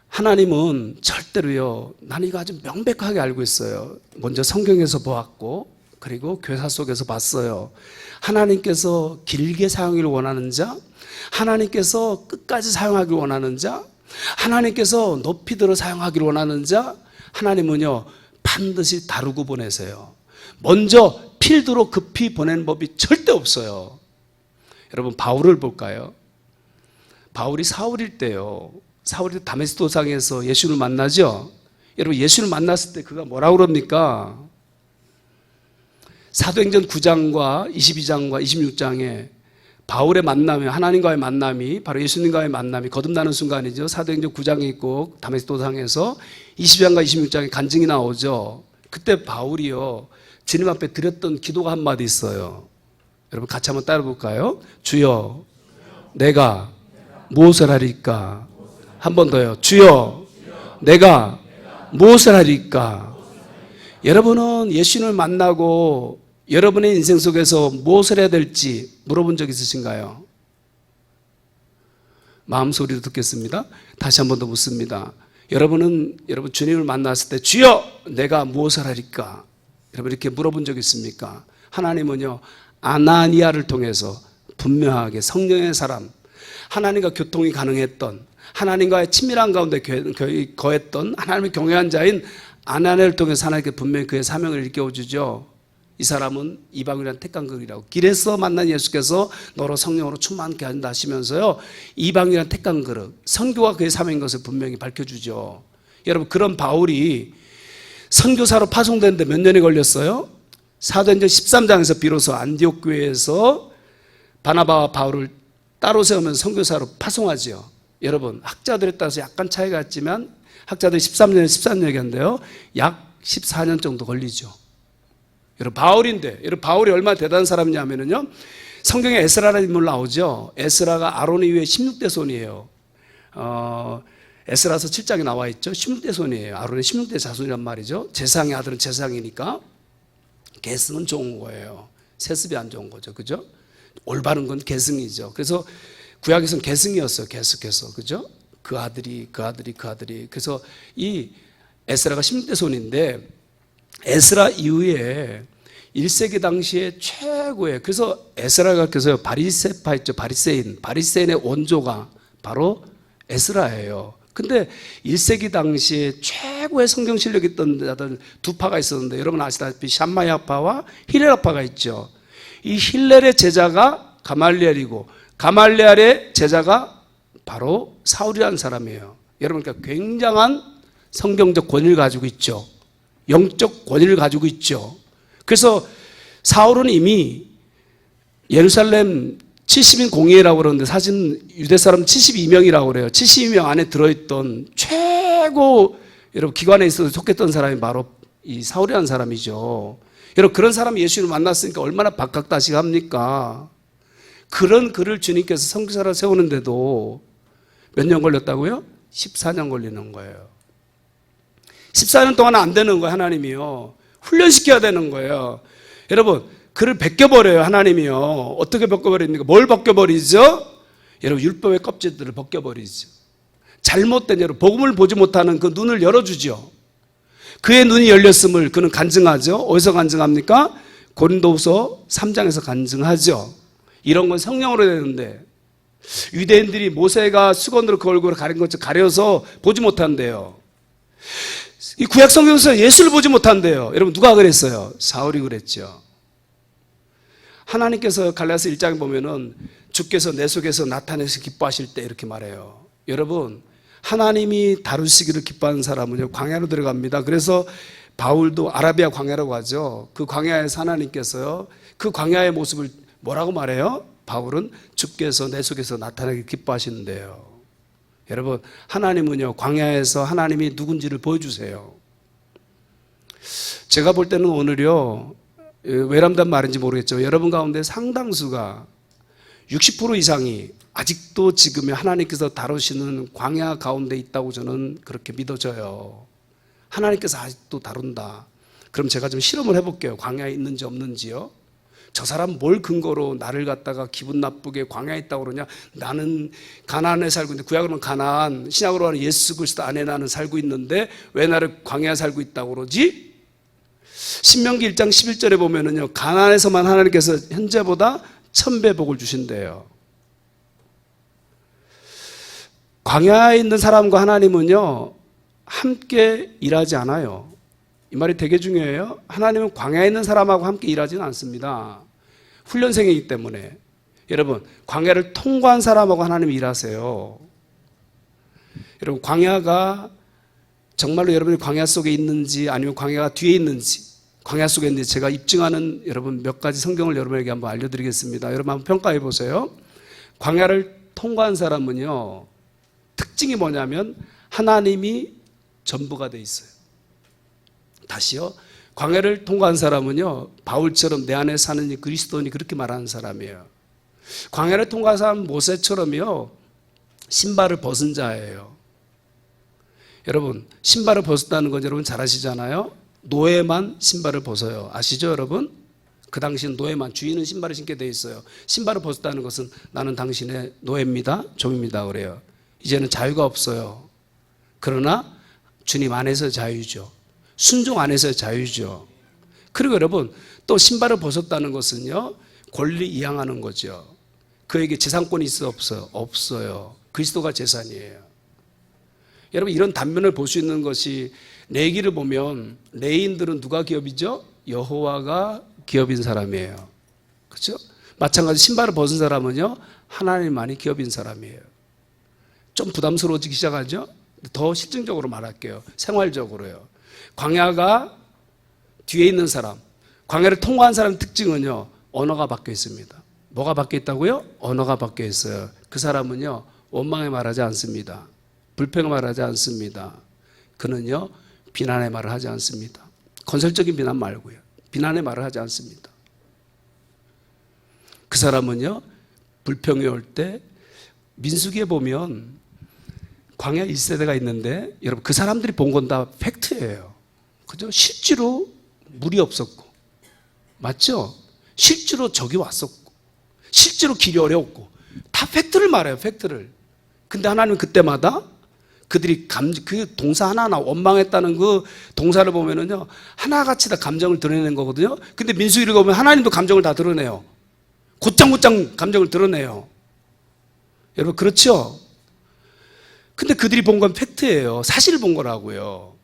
하나님은 절대로요, 나는 이거 아주 명백하게 알고 있어요. 먼저 성경에서 보았고, 그리고 교사 속에서 봤어요. 하나님께서 길게 사용하기를 원하는 자, 하나님께서 끝까지 사용하기를 원하는 자, 하나님께서 높이 들어 사용하기를 원하는 자, 하나님은요 반드시 다루고 보내세요. 먼저 필드로 급히 보내는 법이 절대 없어요. 여러분 바울을 볼까요? 바울이 사울일 때요, 사울이 다메섹 도상에서 예수를 만나죠. 여러분 예수를 만났을 때 그가 뭐라고 그럽니까? 사도행전 9장과 22장과 26장에 바울의 만남이, 하나님과의 만남이 바로 예수님과의 만남이 거듭나는 순간이죠. 사도행전 9장에 있고 다메섹 도상에서 20장과 26장에 간증이 나오죠. 그때 바울이요 주님 앞에 드렸던 기도가 한마디 있어요. 여러분 같이 한번 따라 볼까요? 주여 내가 무엇을 하리까? 한 번 더요. 주여 내가 무엇을 하리까? 여러분은 예수님을 만나고 여러분의 인생 속에서 무엇을 해야 될지 물어본 적 있으신가요? 마음소리로 듣겠습니다. 다시 한 번 더 묻습니다. 여러분 주님을 만났을 때 주여 내가 무엇을 하리까? 여러분 이렇게 물어본 적 있습니까? 하나님은요 아나니아를 통해서 분명하게 성령의 사람, 하나님과 교통이 가능했던, 하나님과의 친밀한 가운데 거했던 하나님의 경외한 자인 아나니아를 통해서 하나님께 분명히 그의 사명을 일깨워주죠. 이 사람은 이방인이란 택한 그릇이라고, 길에서 만난 예수께서 너로 성령으로 충만케 한다 하시면서요 이방인이란 택한 그릇, 선교가 그의 사명인 것을 분명히 밝혀주죠. 여러분 그런 바울이 선교사로 파송되는데 몇 년이 걸렸어요? 사도행전 13장에서 비로소 안디옥 교회에서 바나바와 바울을 따로 세우면서 선교사로 파송하죠. 여러분 학자들에 따라서 약간 차이가 있지만 학자들이 13년, 14년 얘기하는데요 약 14년 정도 걸리죠. 여러분 바울인데, 여러분 바울이 얼마나 대단한 사람이냐면요, 성경에 에스라라는 인물 나오죠. 에스라가 아론 이후에 16대 손이에요. 에스라서 7장에 나와 있죠. 16대 손이에요. 아론의 16대 자손이란 말이죠. 제사장의 아들은 제사장이니까 계승은 좋은 거예요. 세습이 안 좋은 거죠. 그죠? 올바른 건 계승이죠. 그래서 구약에서는 계승이었어요. 계속해서. 그죠? 그 아들이. 그래서 이 에스라가 10대 손인데 에스라 이후에 1세기 당시에 최고의, 그래서 에스라가 그래서 바리새파 있죠. 바리새인의 원조가 바로 에스라예요. 근데 1세기 당시에 최고의 성경 실력이 있던 자들 두 파가 있었는데 여러분 아시다시피 샴마야파와 힐렐파가 있죠. 이 힐렐의 제자가 가말리엘이고 가말리엘의 제자가 바로 사울이라는 사람이에요. 여러분 그러니까 굉장한 성경적 권위를 가지고 있죠. 영적 권위를 가지고 있죠. 그래서 사울은 이미 예루살렘 70인 공회라고 그러는데 사실 유대 사람 72명이라고 그래요. 72명 안에 들어있던 최고 여러분 기관에 있어서 속했던 사람이 바로 이 사울이라는 사람이죠. 여러분 그런 사람이 예수님을 만났으니까 얼마나 박학다식합니까? 그런 그를 주님께서 선교사로 세우는데도 몇 년 걸렸다고요? 14년 걸리는 거예요. 14년 동안 안 되는 거예요. 하나님이요. 훈련시켜야 되는 거예요. 여러분 그를 벗겨버려요. 하나님이요. 어떻게 벗겨버립니까? 뭘 벗겨버리죠? 여러분 율법의 껍질들을 벗겨버리죠. 잘못된 여러분 복음을 보지 못하는 그 눈을 열어주죠. 그의 눈이 열렸음을 그는 간증하죠. 어디서 간증합니까? 고린도후서 3장에서 간증하죠. 이런 건 성령으로 되는데 유대인들이 모세가 수건으로 그 얼굴을 가린 것처럼 가려서 보지 못한대요. 이 구약 성경에서 예수를 보지 못한대요. 여러분 누가 그랬어요? 사울이 그랬죠. 하나님께서 갈라디아서 1장에 보면은 주께서 내 속에서 나타내서 기뻐하실 때 이렇게 말해요. 여러분 하나님이 다루시기를 기뻐하는 사람은요 광야로 들어갑니다. 그래서 바울도 아라비아 광야라고 하죠. 그 광야에서 하나님께서요 그 광야의 모습을 뭐라고 말해요? 바울은 주께서 내 속에서 나타나기 기뻐하시는데요. 여러분 하나님은요 광야에서 하나님이 누군지를 보여주세요. 제가 볼 때는 오늘요 외람된 말인지 모르겠죠. 여러분 가운데 상당수가 60% 이상이 아직도 지금 하나님께서 다루시는 광야 가운데 있다고 저는 그렇게 믿어져요. 하나님께서 아직도 다룬다. 그럼 제가 좀 실험을 해볼게요. 광야에 있는지 없는지요. 저 사람 뭘 근거로 나를 갖다가 기분 나쁘게 광야에 있다고 그러냐. 나는 가나안에 살고 있는데 구약으로는 가나안, 신약으로는 예수 그리스도 안에 나는 살고 있는데 왜 나를 광야에 살고 있다고 그러지? 신명기 1장 11절에 보면은요 가나안에서만 하나님께서 현재보다 1000배 복을 주신대요. 광야에 있는 사람과 하나님은요 함께 일하지 않아요. 이 말이 되게 중요해요. 하나님은 광야에 있는 사람하고 함께 일하지는 않습니다. 훈련생이기 때문에. 여러분 광야를 통과한 사람하고 하나님이 일하세요. 여러분 광야가 정말로 여러분이 광야 속에 있는지 아니면 광야가 뒤에 있는지, 광야 속에 있는지 제가 입증하는 여러분 몇 가지 성경을 여러분에게 한번 알려드리겠습니다. 여러분 한번 평가해 보세요. 광야를 통과한 사람은요 특징이 뭐냐면 하나님이 전부가 돼 있어요. 다시요. 광야를 통과한 사람은요 바울처럼 내 안에 사는 이 그리스도니 그렇게 말하는 사람이에요. 광야를 통과한 사람은 모세처럼요 신발을 벗은 자예요. 여러분 신발을 벗었다는 건 여러분 잘 아시잖아요. 노예만 신발을 벗어요. 아시죠 여러분? 그 당시는 노예만, 주인은 신발을 신게 돼 있어요. 신발을 벗었다는 것은 나는 당신의 노예입니다, 종입니다 그래요. 이제는 자유가 없어요. 그러나 주님 안에서 자유죠. 순종 안에서의 자유죠. 그리고 여러분 또 신발을 벗었다는 것은요 권리 이양하는 거죠. 그에게 재산권이 있어 없어요? 없어요. 그리스도가 재산이에요. 여러분 이런 단면을 볼 수 있는 것이 레위기를 보면 레위인들은 누가 기업이죠? 여호와가 기업인 사람이에요. 그렇죠? 마찬가지 신발을 벗은 사람은요 하나님만이 기업인 사람이에요. 좀 부담스러워지기 시작하죠? 더 실증적으로 말할게요. 생활적으로요. 광야가 뒤에 있는 사람, 광야를 통과한 사람의 특징은요 언어가 바뀌어 있습니다. 뭐가 바뀌어 있다고요? 언어가 바뀌어 있어요. 그 사람은요 원망의 말하지 않습니다. 불평의 말하지 않습니다. 그는요 비난의 말을 하지 않습니다. 건설적인 비난 말고요. 비난의 말을 하지 않습니다. 그 사람은요 불평이 올 때 민수기에 보면 광야 1세대가 있는데 여러분 그 사람들이 본 건 다 팩트예요. 그죠? 실제로 물이 없었고 맞죠? 실제로 적이 왔었고 실제로 길이 어려웠고 다 팩트를 말해요. 팩트를. 근데 하나님은 그때마다 그들이 그 동사 하나하나 원망했다는 그 동사를 보면은요, 하나같이 다 감정을 드러내는 거거든요. 근데 민수기를 보면 하나님도 감정을 다 드러내요. 곧장 감정을 드러내요. 여러분, 그렇죠? 근데 그들이 본 건 팩트예요. 사실을 본 거라고요.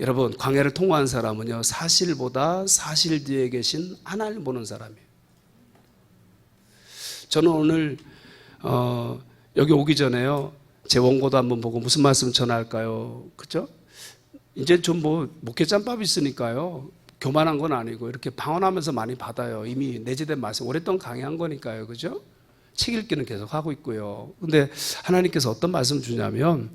여러분, 광야를 통과한 사람은요, 사실보다 사실 뒤에 계신 하나님 보는 사람이에요. 저는 오늘 여기 오기 전에요, 제 원고도 한번 보고 무슨 말씀 전할까요? 그죠? 이제 좀 목회 짬밥이 있으니까요, 교만한 건 아니고 이렇게 방언하면서 많이 받아요. 이미 내재된 말씀 오랫동안 강의한 거니까요. 그죠? 책 읽기는 계속 하고 있고요. 근데 하나님께서 어떤 말씀을 주냐면,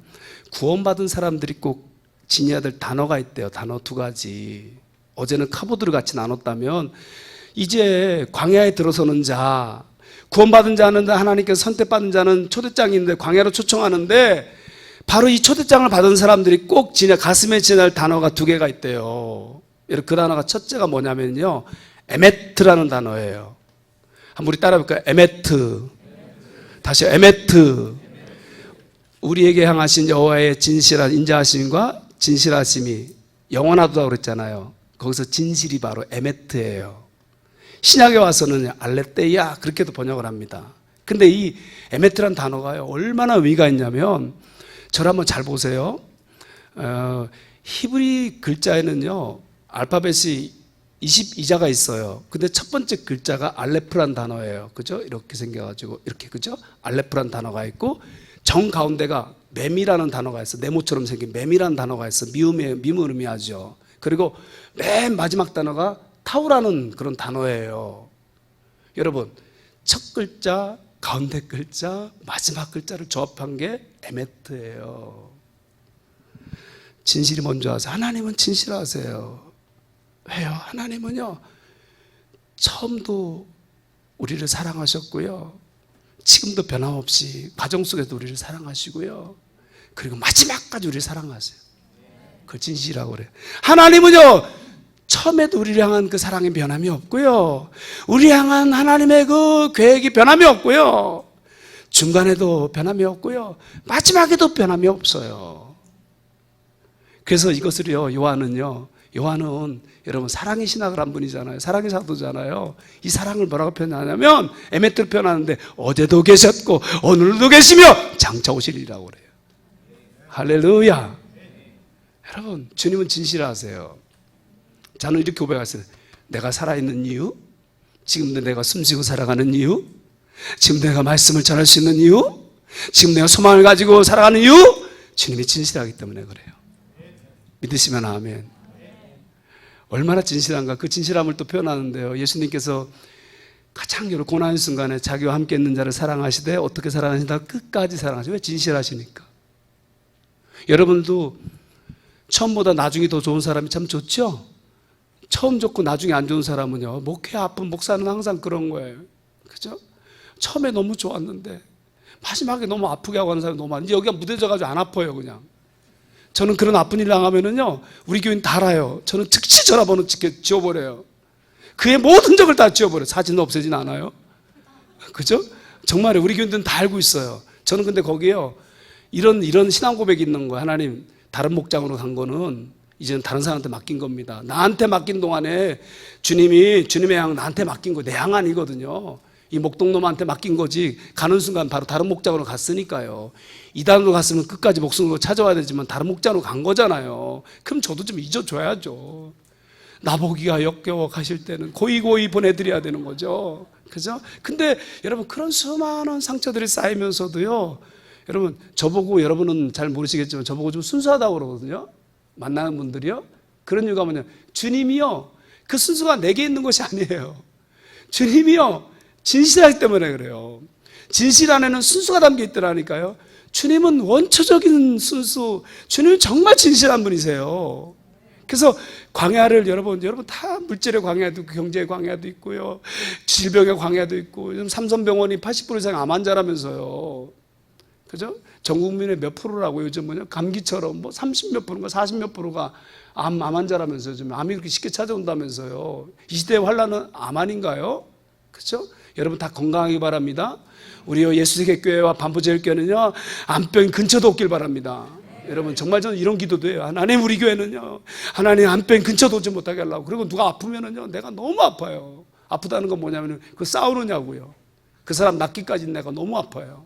구원받은 사람들이 꼭 지녀야 될 단어가 있대요. 단어 2가지. 어제는 카보드를 같이 나눴다면, 이제 광야에 들어서는 자, 구원받은 자는 하나님께서 선택받은 자는 초대장인데 광야로 초청하는데, 바로 이 초대장을 받은 사람들이 꼭 가슴에 지날 단어가 2개가 있대요. 그 단어가 첫째가 뭐냐면요, 에메트라는 단어예요. 한번 우리 따라 해볼까요? 에메트. 다시 에메트. 우리에게 향하신 여호와의 진실한 인자하심과 진실하심이 영원하다고 그랬잖아요. 거기서 진실이 바로 에메트예요. 신약에 와서는 알레테이아 그렇게도 번역을 합니다. 근데 이 에메트란 단어가요, 얼마나 의미가 있냐면, 저를 한번 잘 보세요. 히브리 글자에는요, 알파벳이 22자가 있어요. 근데 첫 번째 글자가 알레프란 단어예요. 그죠? 이렇게 생겨가지고, 이렇게, 그죠? 알레프란 단어가 있고, 정 가운데가 맴이라는 단어가 있어. 네모처럼 생긴 맴이라는 단어가 있어. 미음을 의미하죠. 그리고 맨 마지막 단어가 타우라는 그런 단어예요. 여러분, 첫 글자, 가운데 글자, 마지막 글자를 조합한 게 에메트예요. 진실이 먼저 하세요. 하나님은 진실하세요. 왜요? 하나님은요, 처음도 우리를 사랑하셨고요, 지금도 변함없이 과정 속에도 우리를 사랑하시고요, 그리고 마지막까지 우리를 사랑하세요. 그걸 진실이라고 그래요. 하나님은요, 처음에도 우리를 향한 그 사랑의 변함이 없고요, 우리 향한 하나님의 그 계획이 변함이 없고요, 중간에도 변함이 없고요, 마지막에도 변함이 없어요. 그래서 이것을요, 요한은 여러분 사랑의 신학을 한 분이잖아요. 사랑의 사도잖아요. 이 사랑을 뭐라고 표현하냐면, 에메트로 표현하는데, 어제도 계셨고 오늘도 계시며 장차 오시리라고 그래요. 할렐루야. 여러분, 주님은 진실하세요. 저는 이렇게 고백했어요. 내가 살아있는 이유, 지금도 내가 숨쉬고 살아가는 이유, 지금 내가 말씀을 전할 수 있는 이유, 지금 내가 소망을 가지고 살아가는 이유, 주님이 진실하기 때문에 그래요. 믿으시면 아멘. 얼마나 진실한가. 그 진실함을 또 표현하는데요, 예수님께서 가장 고난의 순간에 자기와 함께 있는 자를 사랑하시되, 어떻게 사랑하신다? 끝까지 사랑하시고. 왜? 진실하시니까. 여러분도 처음보다 나중이 더 좋은 사람이 참 좋죠? 처음 좋고 나중에 안 좋은 사람은요, 목회 아픈 목사는 항상 그런 거예요. 그죠? 처음에 너무 좋았는데 마지막에 너무 아프게 하고 하는 사람이 너무 많아요. 여기가 무뎌져가지고 안 아파요, 그냥. 저는 그런 아픈 일 당하면은요, 우리 교인 다 알아요. 저는 즉시 전화번호 지워버려요. 그의 모든 적을 다 지워버려요. 사진도 없애진 않아요. 그죠? 정말요. 우리 교인들은 다 알고 있어요. 저는 근데 거기에요, 이런 신앙 고백이 있는 거예요. 하나님, 다른 목장으로 간 거는 이제는 다른 사람한테 맡긴 겁니다. 나한테 맡긴 동안에 주님의 양 나한테 맡긴 거, 내 양 아니거든요. 이 목동놈한테 맡긴 거지, 가는 순간 바로 다른 목장으로 갔으니까요. 이단으로 갔으면 끝까지 목숨으로 찾아와야 되지만 다른 목장으로 간 거잖아요. 그럼 저도 좀 잊어줘야죠. 나보기가 역겨워 가실 때는 고이고이 보내드려야 되는 거죠. 그죠? 근데 여러분, 그런 수많은 상처들이 쌓이면서도요, 여러분, 저보고, 여러분은 잘 모르시겠지만 저보고 좀 순수하다고 그러거든요. 만나는 분들이요. 그런 이유가 뭐냐, 주님이요, 그 순수가 내게 있는 것이 아니에요. 주님이요, 진실하기 때문에 그래요. 진실 안에는 순수가 담겨 있더라니까요. 주님은 원초적인 순수, 주님은 정말 진실한 분이세요. 그래서 광야를 여러분 다 물질의 광야도 있고, 경제의 광야도 있고요, 질병의 광야도 있고, 요즘 삼성병원이 80% 이상 암 환자라면서요. 그죠? 전 국민의 몇 프로라고, 요즘 감기처럼 30몇 프로인가 40몇 프로가 암 환자라면서요. 요즘 암이 그렇게 쉽게 찾아온다면서요. 이 시대의 환란은 암 아닌가요? 그죠? 여러분 다 건강하기 바랍니다. 우리 예수세계교회와 반포제일교회는요, 암병 근처도 없길 바랍니다. 여러분 정말 저는 이런 기도도 해요. 하나님, 우리 교회는요, 하나님 암병 근처도 오지 못하게 하려고. 그리고 누가 아프면은요, 내가 너무 아파요. 아프다는 건 뭐냐면 그 싸우느냐고요. 그 사람 낫기까지 내가 너무 아파요.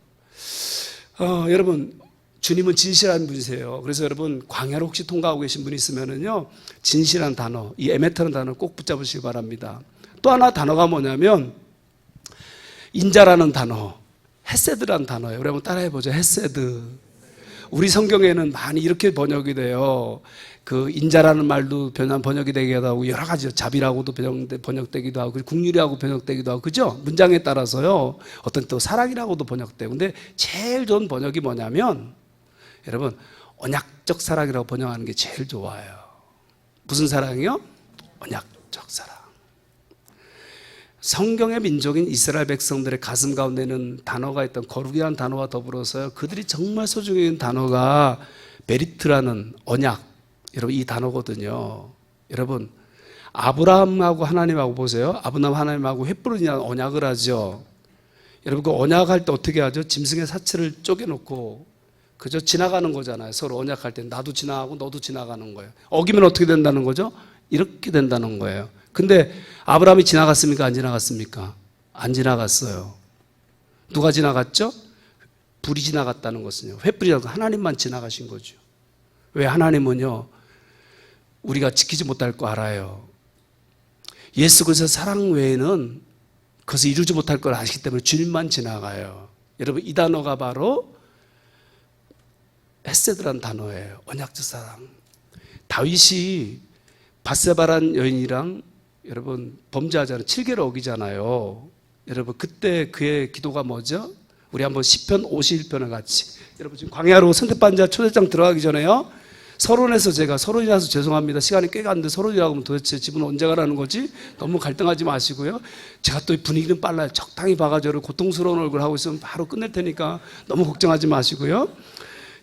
여러분, 주님은 진실한 분이세요. 그래서 여러분, 광야를 혹시 통과하고 계신 분이 있으면은요, 진실한 단어, 이 에메트라는 단어를 꼭 붙잡으시기 바랍니다. 또 하나 단어가 뭐냐면 인자라는 단어, 헤세드라는 단어예요. 여러분 따라해보죠. 헤세드. 우리 성경에는 많이 이렇게 번역이 돼요. 그 인자라는 말도 번역이 되기도 하고, 여러 가지 자비라고도 번역되기도 하고, 국률이라고 번역되기도 하고, 그죠? 문장에 따라서요. 어떤 또 사랑이라고도 번역되고. 근데 제일 좋은 번역이 뭐냐면, 여러분, 언약적 사랑이라고 번역하는 게 제일 좋아요. 무슨 사랑이요? 언약적 사랑. 성경의 민족인 이스라엘 백성들의 가슴 가운데는 단어가 있던 거룩이라는 단어와 더불어서요, 그들이 정말 소중히 여긴 단어가 메리트라는 언약, 여러분 이 단어거든요. 여러분, 아브라함하고 하나님하고 보세요. 아브라함 하나님하고 횃불이라는 언약을 하죠. 여러분 그 언약할 때 어떻게 하죠? 짐승의 사체를 쪼개놓고 그저 지나가는 거잖아요. 서로 언약할 때 나도 지나가고 너도 지나가는 거예요. 어기면 어떻게 된다는 거죠? 이렇게 된다는 거예요. 근데 아브라함이 지나갔습니까? 안 지나갔습니까? 안 지나갔어요. 누가 지나갔죠? 불이 지나갔다는 것은요, 횃불이라고 하나님만 지나가신 거죠. 왜? 하나님은요, 우리가 지키지 못할 거 알아요. 예수 그리스도의 사랑 외에는 그것을 이루지 못할 걸 아시기 때문에 주님만 지나가요. 여러분 이 단어가 바로 헤세드라는 단어예요. 언약적 사랑. 다윗이 밧세바란 여인이랑 여러분 범죄하잖아요. 7계를 어기잖아요. 여러분 그때 그의 기도가 뭐죠? 우리 한번 시편 51편을 같이, 여러분 지금 광야로 선택받은 자 초대장 들어가기 전에요, 서론이라서 죄송합니다. 시간이 꽤 갔는데 서론이라고 하면 도대체 집은 언제 가라는 거지? 너무 갈등하지 마시고요. 제가 또 분위기는 빨라요. 적당히 봐가지고 고통스러운 얼굴 하고 있으면 바로 끝낼 테니까 너무 걱정하지 마시고요.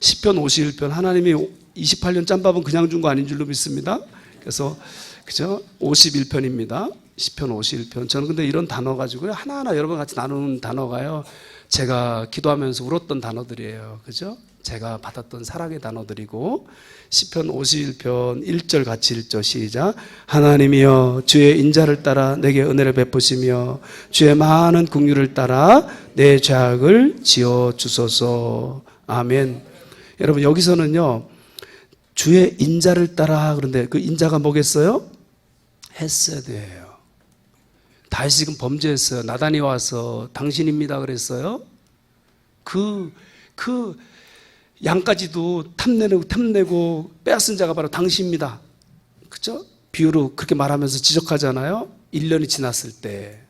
시편 51편, 하나님이 28년 짬밥은 그냥 준 거 아닌 줄로 믿습니다. 그래서 그죠? 51편입니다. 시편 51편. 저는 근데 이런 단어 가지고요, 하나하나 여러분 같이 나누는 단어가요, 제가 기도하면서 울었던 단어들이에요. 그죠? 제가 받았던 사랑의 단어들이고, 시편 51편 1절 같이 읽죠. 시작. 하나님이여 주의 인자를 따라 내게 은혜를 베푸시며 주의 많은 긍휼을 따라 내 죄악을 지어 주소서. 아멘. 여러분 여기서는요, 주의 인자를 따라, 그런데 그 인자가 뭐겠어요? 헤세드예요. 다윗이 지금 범죄했어요. 나단이 와서 당신입니다 그랬어요. 그 양까지도 탐내고 빼앗은 자가 바로 당신입니다. 그죠? 비유로 그렇게 말하면서 지적하잖아요. 1년이 지났을 때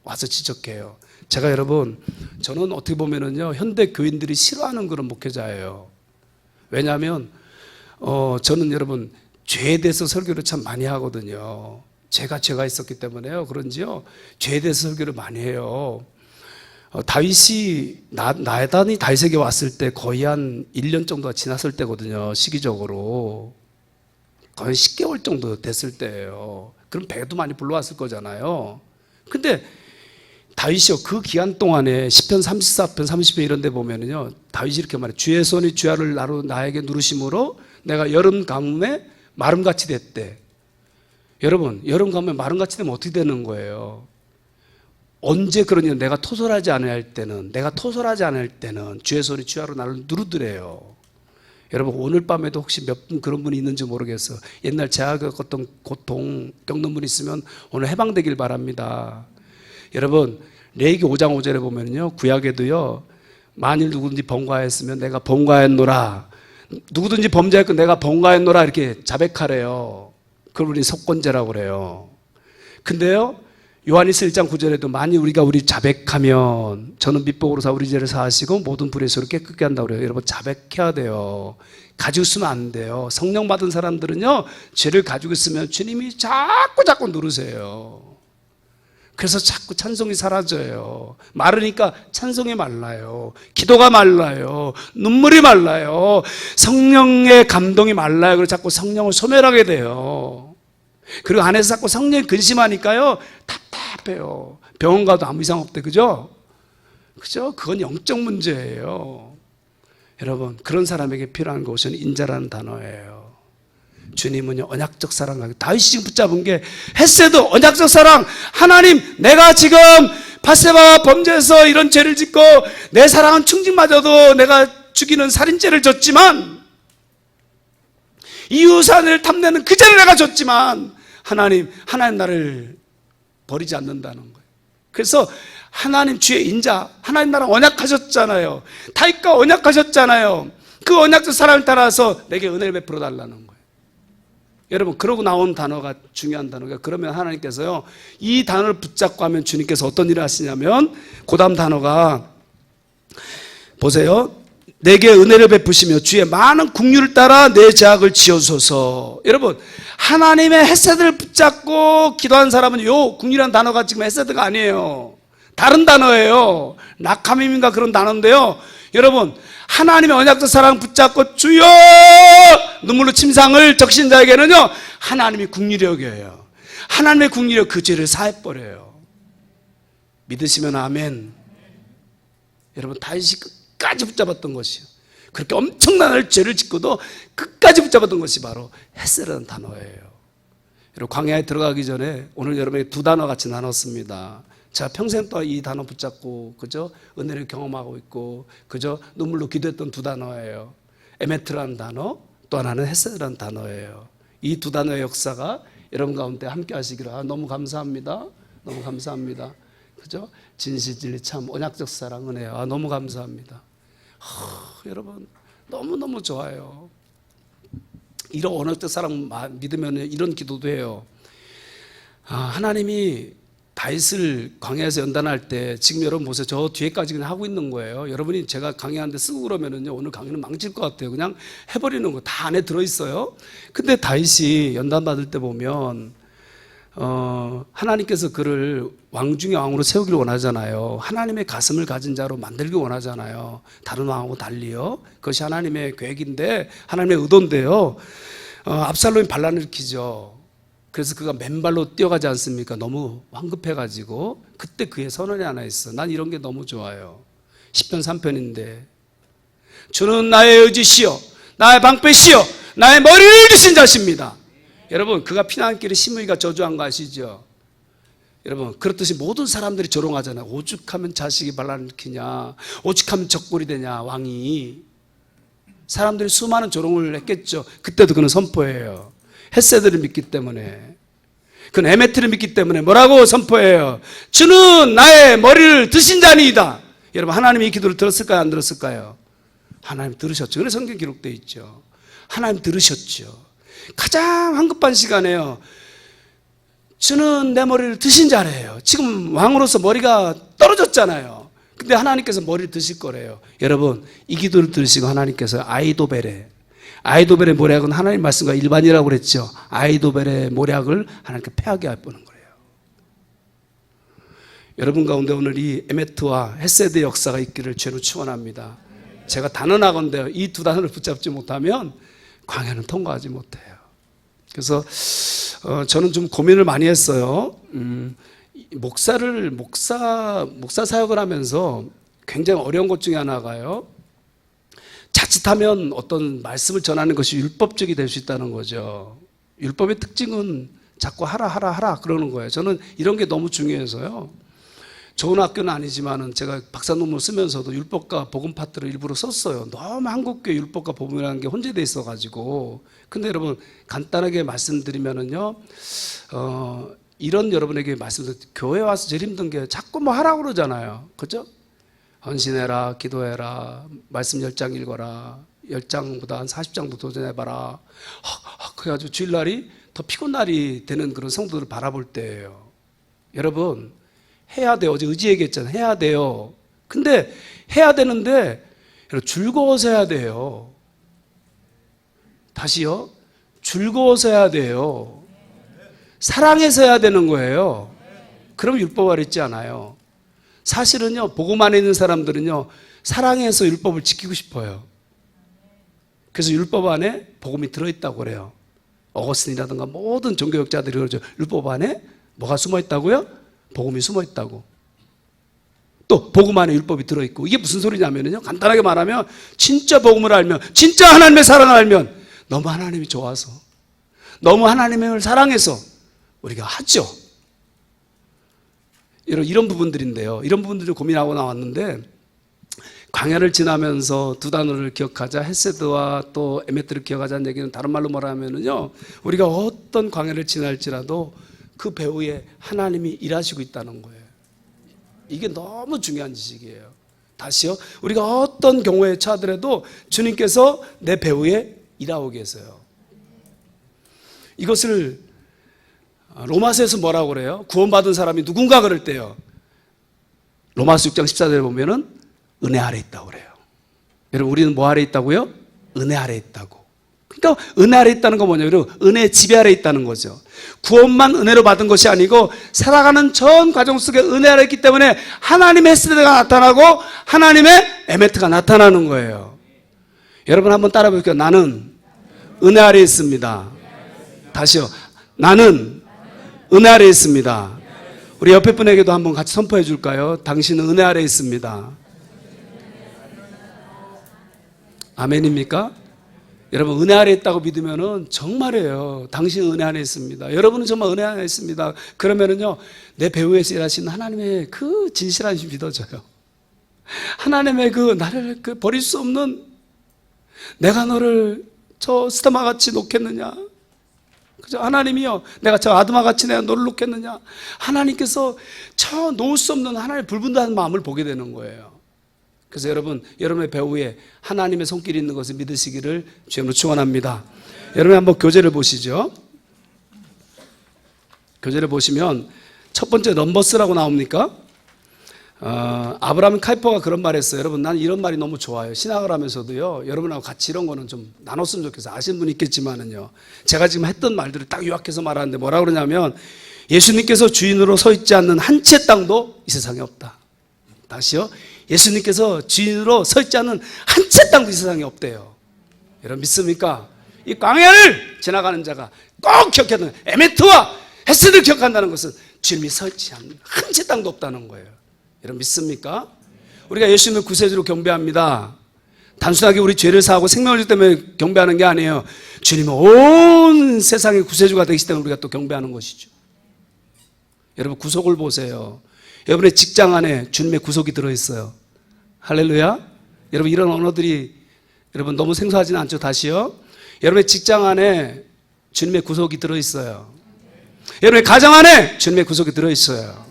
와서 지적해요. 제가 여러분, 저는 어떻게 보면은요, 현대 교인들이 싫어하는 그런 목회자예요. 왜냐하면 저는 여러분 죄에 대해서 설교를 참 많이 하거든요. 죄가 있었기 때문에요. 그런지요, 죄에 대해서 설교를 많이 해요. 다윗이 나단이 다윗에게 왔을 때 거의 한 1년 정도가 지났을 때거든요. 시기적으로 거의 10개월 정도 됐을 때예요. 그럼 배도 많이 불러왔을 거잖아요. 근데 다윗이요, 그 기간 동안에 시편 34편 30편 이런 데 보면은요, 다윗이 이렇게 말해요. 주의 손이 주야를 나에게 누르심으로 내가 여름 가뭄에 마름같이 됐대. 여러분, 여름 가뭄에 마름같이 되면 어떻게 되는 거예요? 언제 그러냐? 내가 토설하지 않을 때는 주의 손이 주야로 나를 누르더래요. 여러분 오늘 밤에도 혹시 몇 분 그런 분이 있는지 모르겠어. 옛날 제가 겪었던 고통 겪는 분 있으면 오늘 해방되길 바랍니다. 여러분 레위기 5장 5절에 보면요, 구약에도요, 만일 누구든지 번과했으면 내가 번과했노라, 누구든지 범죄했고 내가 번과했노라 이렇게 자백하래요. 그걸 우리 속건제라고 그래요. 근데요, 요한일서 1장 9절에도 만일 우리 자백하면 저는 밑복으로 사 우리 죄를 사하시고 모든 불의 소를 깨끗게 한다고 그래요. 여러분 자백해야 돼요. 가지고 있으면 안 돼요. 성령 받은 사람들은요, 죄를 가지고 있으면 주님이 자꾸 누르세요. 그래서 자꾸 찬송이 사라져요. 마르니까 찬송이 말라요. 기도가 말라요. 눈물이 말라요. 성령의 감동이 말라요. 그래서 자꾸 성령을 소멸하게 돼요. 그리고 안에서 자꾸 성령이 근심하니까요, 답답해요. 병원 가도 아무 이상 없대. 그죠? 그죠? 그건 영적 문제예요. 여러분, 그런 사람에게 필요한 것은 인자라는 단어예요. 주님은요, 언약적 사랑을, 다윗이 지금 붙잡은 게 헤세드, 언약적 사랑. 하나님, 내가 지금 바세바와 범죄해서 이런 죄를 짓고 내 사랑은 충직마저도 내가 죽이는 살인죄를 졌지만, 이웃사람을 탐내는 그 죄를 내가 졌지만, 하나님 나를 버리지 않는다는 거예요. 그래서 하나님 주의 인자, 하나님 나랑 언약하셨잖아요. 다윗과 언약하셨잖아요. 그 언약적 사랑을 따라서 내게 은혜를 베풀어 달라는 거예요. 여러분, 그러고 나온 단어가 중요한 단어가, 그러면 하나님께서요, 이 단어를 붙잡고 하면 주님께서 어떤 일을 하시냐면, 그 다음 단어가 보세요. 내게 은혜를 베푸시며 주의 많은 국률을 따라 내 죄악을 지어소서. 여러분, 하나님의 헤세드를 붙잡고 기도한 사람은 요 국률이라는 단어가 지금 헤세드가 아니에요. 다른 단어예요. 라카밈인가 그런 단어인데요. 여러분, 하나님의 언약적 사랑 붙잡고 주여 눈물로 침상을 적신 자에게는요, 하나님이 국률이 여겨요. 하나님의 국률이 그 죄를 사해버려요. 믿으시면 아멘. 여러분, 다윗이 끝까지 붙잡았던 것이요, 그렇게 엄청난 죄를 짓고도 끝까지 붙잡았던 것이 바로 헤세드라는 단어예요. 여러분, 광야에 들어가기 전에 오늘 여러분에게 두 단어 같이 나눴습니다. 제가 평생 또 이 단어 붙잡고, 그죠? 은혜를 경험하고 있고, 그죠? 눈물로 기도했던 두 단어예요. 에메트라는 단어, 또 하나는 헤세드라는 단어예요. 이 두 단어의 역사가 여러분 가운데 함께 하시기를 너무 감사합니다. 너무 감사합니다. 그죠? 진실, 진리, 참, 언약적 사랑, 은혜. 너무 감사합니다. 여러분, 너무너무 좋아요. 이런 언약적 사랑 믿으면 이런 기도도 해요. 하나님이 다윗을 광야에서 연단할 때, 지금 여러분 보세요. 저 뒤에까지 그냥 하고 있는 거예요. 여러분이 제가 강의하는데 쓰고 그러면은요, 오늘 강의는 망칠 것 같아요. 그냥 해버리는 거 다 안에 들어있어요. 근데 다윗이 연단받을 때 보면, 하나님께서 그를 왕 중의 왕으로 세우기를 원하잖아요. 하나님의 가슴을 가진 자로 만들기 원하잖아요. 다른 왕하고 달리요. 그것이 하나님의 계획인데, 하나님의 의도인데요. 압살롬이 반란을 일으키죠. 그래서 그가 맨발로 뛰어가지 않습니까? 너무 황급해가지고. 그때 그의 선언이 하나 있어. 난 이런 게 너무 좋아요. 10편 3편인데, 주는 나의 의지시여, 나의 방패시여, 나의 머리를 드신 자십니다. 여러분, 그가 피난길에 시므이가 저주한 거 아시죠? 여러분, 그렇듯이 모든 사람들이 조롱하잖아요. 오죽하면 자식이 반란을 일으키냐, 오죽하면 적골이 되냐, 왕이. 사람들이 수많은 조롱을 했겠죠. 그때도 그는 선포해요. 헤세드를 믿기 때문에, 그는 에메트를 믿기 때문에 뭐라고 선포해요? 주는 나의 머리를 드신 자니이다. 여러분, 하나님이 이 기도를 들었을까요? 안 들었을까요? 하나님 들으셨죠. 그래서 성경에 기록되어 있죠. 하나님 들으셨죠. 가장 황급한 시간에요, 주는 내 머리를 드신 자래요. 지금 왕으로서 머리가 떨어졌잖아요. 근데 하나님께서 머리를 드실 거래요. 여러분, 이 기도를 들으시고 하나님께서 아이도벨의 모략은 하나님 말씀과 일반이라고 그랬죠. 아이도벨의 모략을 하나님께 패하게 해보는 거예요. 여러분 가운데 오늘 이 에메트와 헤세드의 역사가 있기를 주로 축원합니다. 제가 단언하건대요, 이 두 단어를 붙잡지 못하면 광야는 통과하지 못해요. 그래서 저는 좀 고민을 많이 했어요. 목사 사역을 하면서 굉장히 어려운 것 중에 하나가요, 자칫하면 어떤 말씀을 전하는 것이 율법적이 될 수 있다는 거죠. 율법의 특징은 자꾸 하라 그러는 거예요. 저는 이런 게 너무 중요해서요, 좋은 학교는 아니지만은 제가 박사 논문 쓰면서도 율법과 복음 파트를 일부러 썼어요. 너무 한국교회 율법과 복음이라는 게 혼재되어 있어가지고. 근데 여러분, 간단하게 말씀드리면은요, 이런 여러분에게 말씀드릴 때, 교회 와서 제일 힘든 게 자꾸 뭐 하라고 그러잖아요. 그죠? 헌신해라, 기도해라, 말씀 10장 읽어라, 10장보다 한 40장도 도전해봐라. 그래가지고 주일날이 더 피곤 날이 되는 그런 성도들을 바라볼 때예요. 여러분, 해야 돼요. 어제 의지 얘기했잖아요. 해야 돼요. 근데 해야 되는데 즐거워서 해야 돼요. 다시요. 즐거워서 해야 돼요. 사랑해서 해야 되는 거예요. 그럼 율법 아래 있지 않아요. 사실은요, 복음 안에 있는 사람들은요, 사랑해서 율법을 지키고 싶어요. 그래서 율법 안에 복음이 들어있다고 그래요. 어거스틴이라든가 모든 종교학자들이 그러죠. 율법 안에 뭐가 숨어 있다고요? 복음이 숨어 있다고. 또 복음 안에 율법이 들어있고. 이게 무슨 소리냐면요, 간단하게 말하면 진짜 복음을 알면, 진짜 하나님의 사랑을 알면 너무 하나님이 좋아서, 너무 하나님을 사랑해서 우리가 하죠. 이런 부분들인데요, 이런 부분들을 고민하고 나왔는데, 광야를 지나면서 두 단어를 기억하자, 헤세드와 또 에메트를 기억하자는 얘기는 다른 말로 말하면은요, 우리가 어떤 광야를 지날지라도 그 배후에 하나님이 일하시고 있다는 거예요. 이게 너무 중요한 지식이에요. 다시요, 우리가 어떤 경우에 처하더라도 주님께서 내 배후에 일하고 계세요. 이것을 로마서에서 뭐라고 그래요? 구원받은 사람이 누군가 그럴 때요, 로마서 6장 14절에 보면은 은혜 아래 있다고 그래요. 여러분, 우리는 뭐 아래 있다고요? 은혜 아래 있다고. 그러니까 은혜 아래 있다는 건 뭐냐면 여러분, 은혜의 지배 아래 있다는 거죠. 구원만 은혜로 받은 것이 아니고 살아가는 전 과정 속에 은혜 아래 있기 때문에 하나님의 헤세드가 나타나고 하나님의 에메트가 나타나는 거예요. 여러분 한번 따라 볼게요. 나는 은혜 아래 있습니다. 다시요, 나는 은혜 아래 있습니다. 우리 옆에 분에게도 한번 같이 선포해 줄까요? 당신은 은혜 아래 있습니다. 아멘입니까? 여러분, 은혜 아래 있다고 믿으면은 정말이에요. 당신은 은혜 안에 있습니다. 여러분은 정말 은혜 안에 있습니다. 그러면은요, 내 배후에서 일하시는 하나님의 그 진실한 힘이 믿어져요. 하나님의 나를 버릴 수 없는, 내가 너를 저 스테마 같이 놓겠느냐? 그죠? 하나님이요, 내가 저 아드마 같이 내가 너를 놓겠느냐? 하나님께서 저 놓을 수 없는 하나님의 불분다한 마음을 보게 되는 거예요. 그래서 여러분, 여러분의 배후에 하나님의 손길이 있는 것을 믿으시기를 주님으로 축원합니다. 여러분 한번 교재를 보시죠. 교재를 보시면 첫 번째 넘버스라고 나옵니까? 아브라함 카이퍼가 그런 말 했어요. 여러분, 난 이런 말이 너무 좋아요. 신학을 하면서도요, 여러분하고 같이 이런 거는 좀 나눴으면 좋겠어요. 아시는 분이 있겠지만은요, 제가 지금 했던 말들을 딱 요약해서 말하는데 뭐라고 그러냐면, 예수님께서 주인으로 서 있지 않는 한 채 땅도 이 세상에 없다. 다시요, 예수님께서 주인으로 서 있지 않는 한 채 땅도 이 세상에 없대요. 여러분 믿습니까? 이 광야를 지나가는 자가 꼭 기억해야 되는, 에메트와 헤세드를 기억한다는 것은 주님이 서 있지 않는 한 채 땅도 없다는 거예요. 여러분 믿습니까? 우리가 예수님을 구세주로 경배합니다. 단순하게 우리 죄를 사하고 생명을 주기 때문에 경배하는 게 아니에요. 주님은 온 세상의 구세주가 되시기 때문에 우리가 또 경배하는 것이죠. 여러분 구속을 보세요. 여러분의 직장 안에 주님의 구속이 들어있어요. 할렐루야. 여러분 이런 언어들이 여러분 너무 생소하지는 않죠? 다시요, 여러분의 직장 안에 주님의 구속이 들어있어요. 여러분의 가정 안에 주님의 구속이 들어있어요.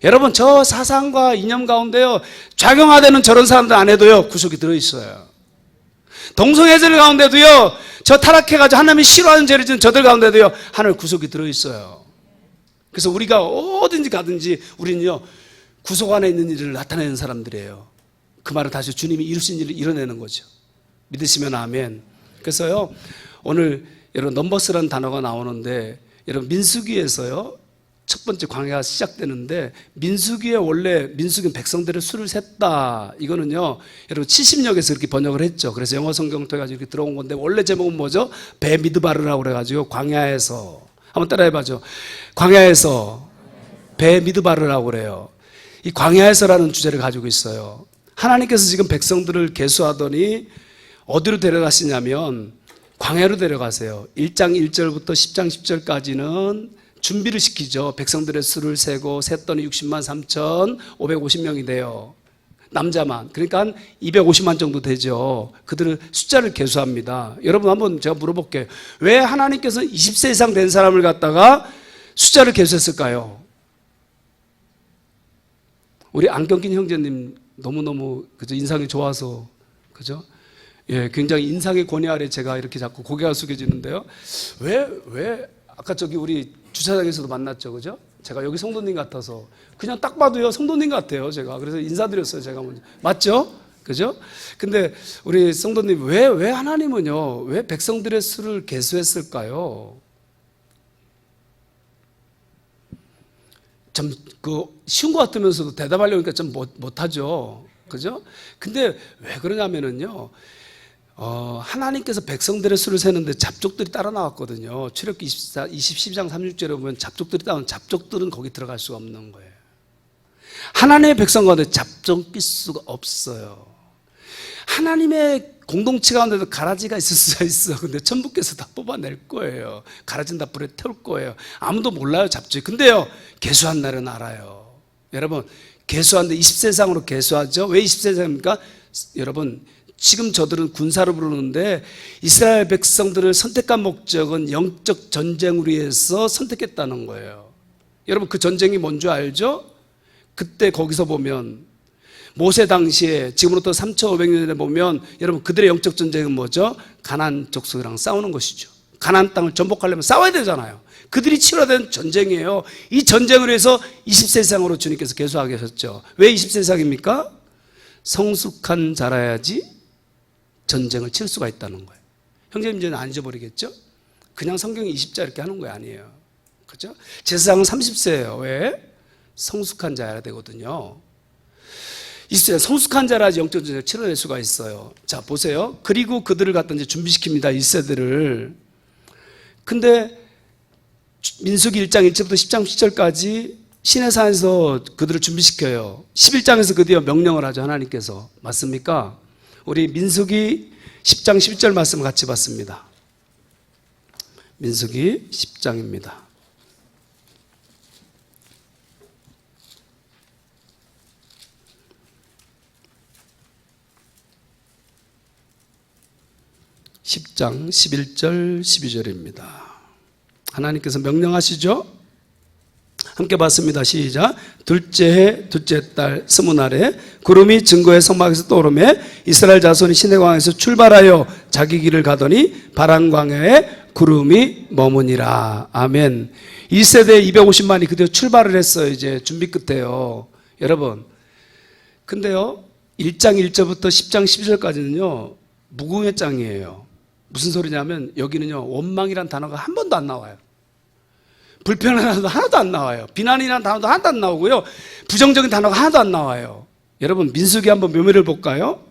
여러분 저 사상과 이념 가운데요, 작용화되는 저런 사람들 안에도요 구속이 들어있어요. 동성애자들 가운데도요, 저 타락해가지고 하나님이 싫어하는 죄를 지은 저들 가운데도요 하나님의 구속이 들어있어요. 그래서 우리가 어딘지 가든지 우리는요 구속 안에 있는 일을 나타내는 사람들이에요. 그 말은 다시 주님이 이루신 일을 이뤄내는 거죠. 믿으시면 아멘. 그래서요 오늘 여러분 넘버스라는 단어가 나오는데, 여러분 민수기에서요 첫 번째 광야가 시작되는데, 민수기에 원래 민수기는 백성들의 수를 셌다, 이거는요 여러분 70역에서 그렇게 번역을 했죠. 그래서 영어 성경 통해가지고 이렇게 들어온 건데, 원래 제목은 뭐죠? 베미드바르라고 그래가지고 광야에서, 한번 따라해봐죠. 광야에서 베미드바르라고 그래요. 이 광야에서라는 주제를 가지고 있어요. 하나님께서 지금 백성들을 계수하더니 어디로 데려가시냐면 광야로 데려가세요. 1장 1절부터 10장 10절까지는 준비를 시키죠. 백성들의 수를 세고 셌더니 60만 3,550명이 돼요. 남자만. 그러니까 한 250만 정도 되죠. 그들은 숫자를 계수합니다. 여러분 한번 제가 물어볼게요. 왜 하나님께서 20세 이상 된 사람을 갖다가 숫자를 계수했을까요? 우리 안경 낀 형제님 너무너무 그죠? 인상이 좋아서, 그죠? 예, 굉장히 인상의 권위 아래 제가 이렇게 자꾸 고개가 숙여지는데요. 왜 아까 저기 우리 주차장에서도 만났죠, 그죠? 제가 여기 성도님 같아서 그냥 딱 봐도요 성도님 같아요, 제가. 그래서 인사드렸어요, 제가 먼저. 맞죠? 그죠? 근데 우리 성도님, 왜 하나님은요 왜 백성들의 수를 계수했을까요? 좀 쉬운 것 같으면서도 대답하려니까 좀 못하죠, 그죠? 근데 왜 그러냐면은요, 하나님께서 백성들의 수를 세는데 잡족들이 따라 나왔거든요. 출애굽기 12장 36절에 보면 잡족들이 따온 잡족들은 거기 들어갈 수가 없는 거예요. 하나님의 백성 가운데 잡종 낄 수가 없어요. 하나님의 공동체 가운데도 가라지가 있을 수가 있어. 근데 천부께서 다 뽑아낼 거예요. 가라지는 다 불에 태울 거예요. 아무도 몰라요, 잡지. 근데요, 계수한 날은 알아요. 여러분, 계수한데 20세상으로 계수하죠. 왜 20세상입니까? 여러분, 지금 저들은 군사로 부르는데 이스라엘 백성들을 선택한 목적은 영적 전쟁을 위해서 선택했다는 거예요. 여러분, 그 전쟁이 뭔지 알죠? 그때 거기서 보면 모세 당시에 지금으로부터 3,500년 전에 보면 여러분, 그들의 영적 전쟁은 뭐죠? 가나안 족속이랑 싸우는 것이죠. 가나안 땅을 정복하려면 싸워야 되잖아야. 그들이 치러야 되는 전쟁이에요. 이 전쟁을 위해서 20세상으로 주님께서 계수하게 하셨죠. 왜 20세상입니까? 성숙한 자라야지 전쟁을 칠 수가 있다는 거예요. 형제님, 이제는 안 잊어버리겠죠? 그냥 성경이 20자 이렇게 하는 거 아니에요. 그렇죠? 제사장은 30세예요. 왜? 성숙한 자여야 되거든요. 있어요. 성숙한 자라야지 영적 전쟁을 치러낼 수가 있어요. 자, 보세요. 그리고 그들을 갖다 이제 준비시킵니다. 1세들을. 근데 민수기 1장 1절부터 10장 10절까지 시내산에서 그들을 준비시켜요. 11장에서 드디어 명령을 하죠. 하나님께서. 맞습니까? 우리 민수기 10장 11절 말씀을 같이 봤습니다. 민수기 10장입니다. (10장) 11절 12절입니다. 하나님께서 명령하시죠. 함께 봤습니다. 시작. 둘째 해 둘째 달 스무 날에 구름이 증거의 성막에서 떠오르매 이스라엘 자손이 시내광에서 출발하여 자기 길을 가더니 바람 광야에 구름이 머무니라. 아멘. 1세대 250만이 그대로 출발을 했어요. 이제 준비 끝에요. 여러분, 근데요 1장 1절부터 10장 12절까지는요 무궁의 장이에요. 무슨 소리냐면 여기는요 원망이란 단어가 한 번도 안 나와요. 불편한 단어도 하나도 안 나와요. 비난이라는 단어도 하나도 안 나오고요. 부정적인 단어가 하나도 안 나와요. 여러분, 민수기 한번 묘미를 볼까요?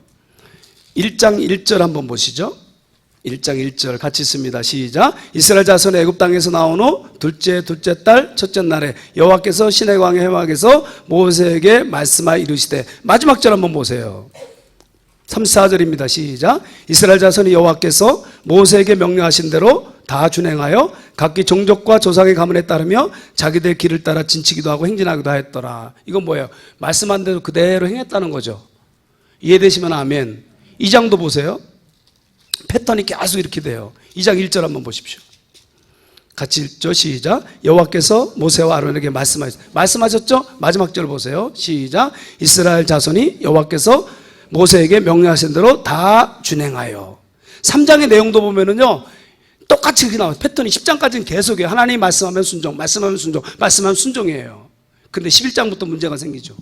1장 1절 한번 보시죠. 1장 1절 같이 있습니다. 시작. 이스라엘 자손의 애굽 땅에서 나온 후 둘째 달 첫째 날에 여호와께서 시내광야 해막에서 모세에게 말씀하여 이르시되. 마지막 절 한번 보세요. 34절입니다. 시작. 이스라엘 자손이 여호와께서 모세에게 명령하신 대로 다 준행하여 각기 종족과 조상의 가문에 따르며 자기들 길을 따라 진치기도 하고 행진하기도 하였더라. 이건 뭐예요? 말씀한 대로 그대로 행했다는 거죠. 이해되시면 아멘. 2장도 보세요. 패턴이 계속 이렇게 돼요. 2장 1절 한번 보십시오. 같이 읽죠. 시작. 여호와께서 모세와 아론에게 말씀하셨죠? 마지막 절 보세요. 시작. 이스라엘 자손이 여호와께서 모세에게 명령하신 대로 다 준행하여. 3장의 내용도 보면은요 똑같이 그렇게 나와요. 패턴이 10장까지는 계속해요. 하나님이 말씀하면 순종, 말씀하면 순종, 말씀하면 순종이에요. 근데 11장부터 문제가 생기죠.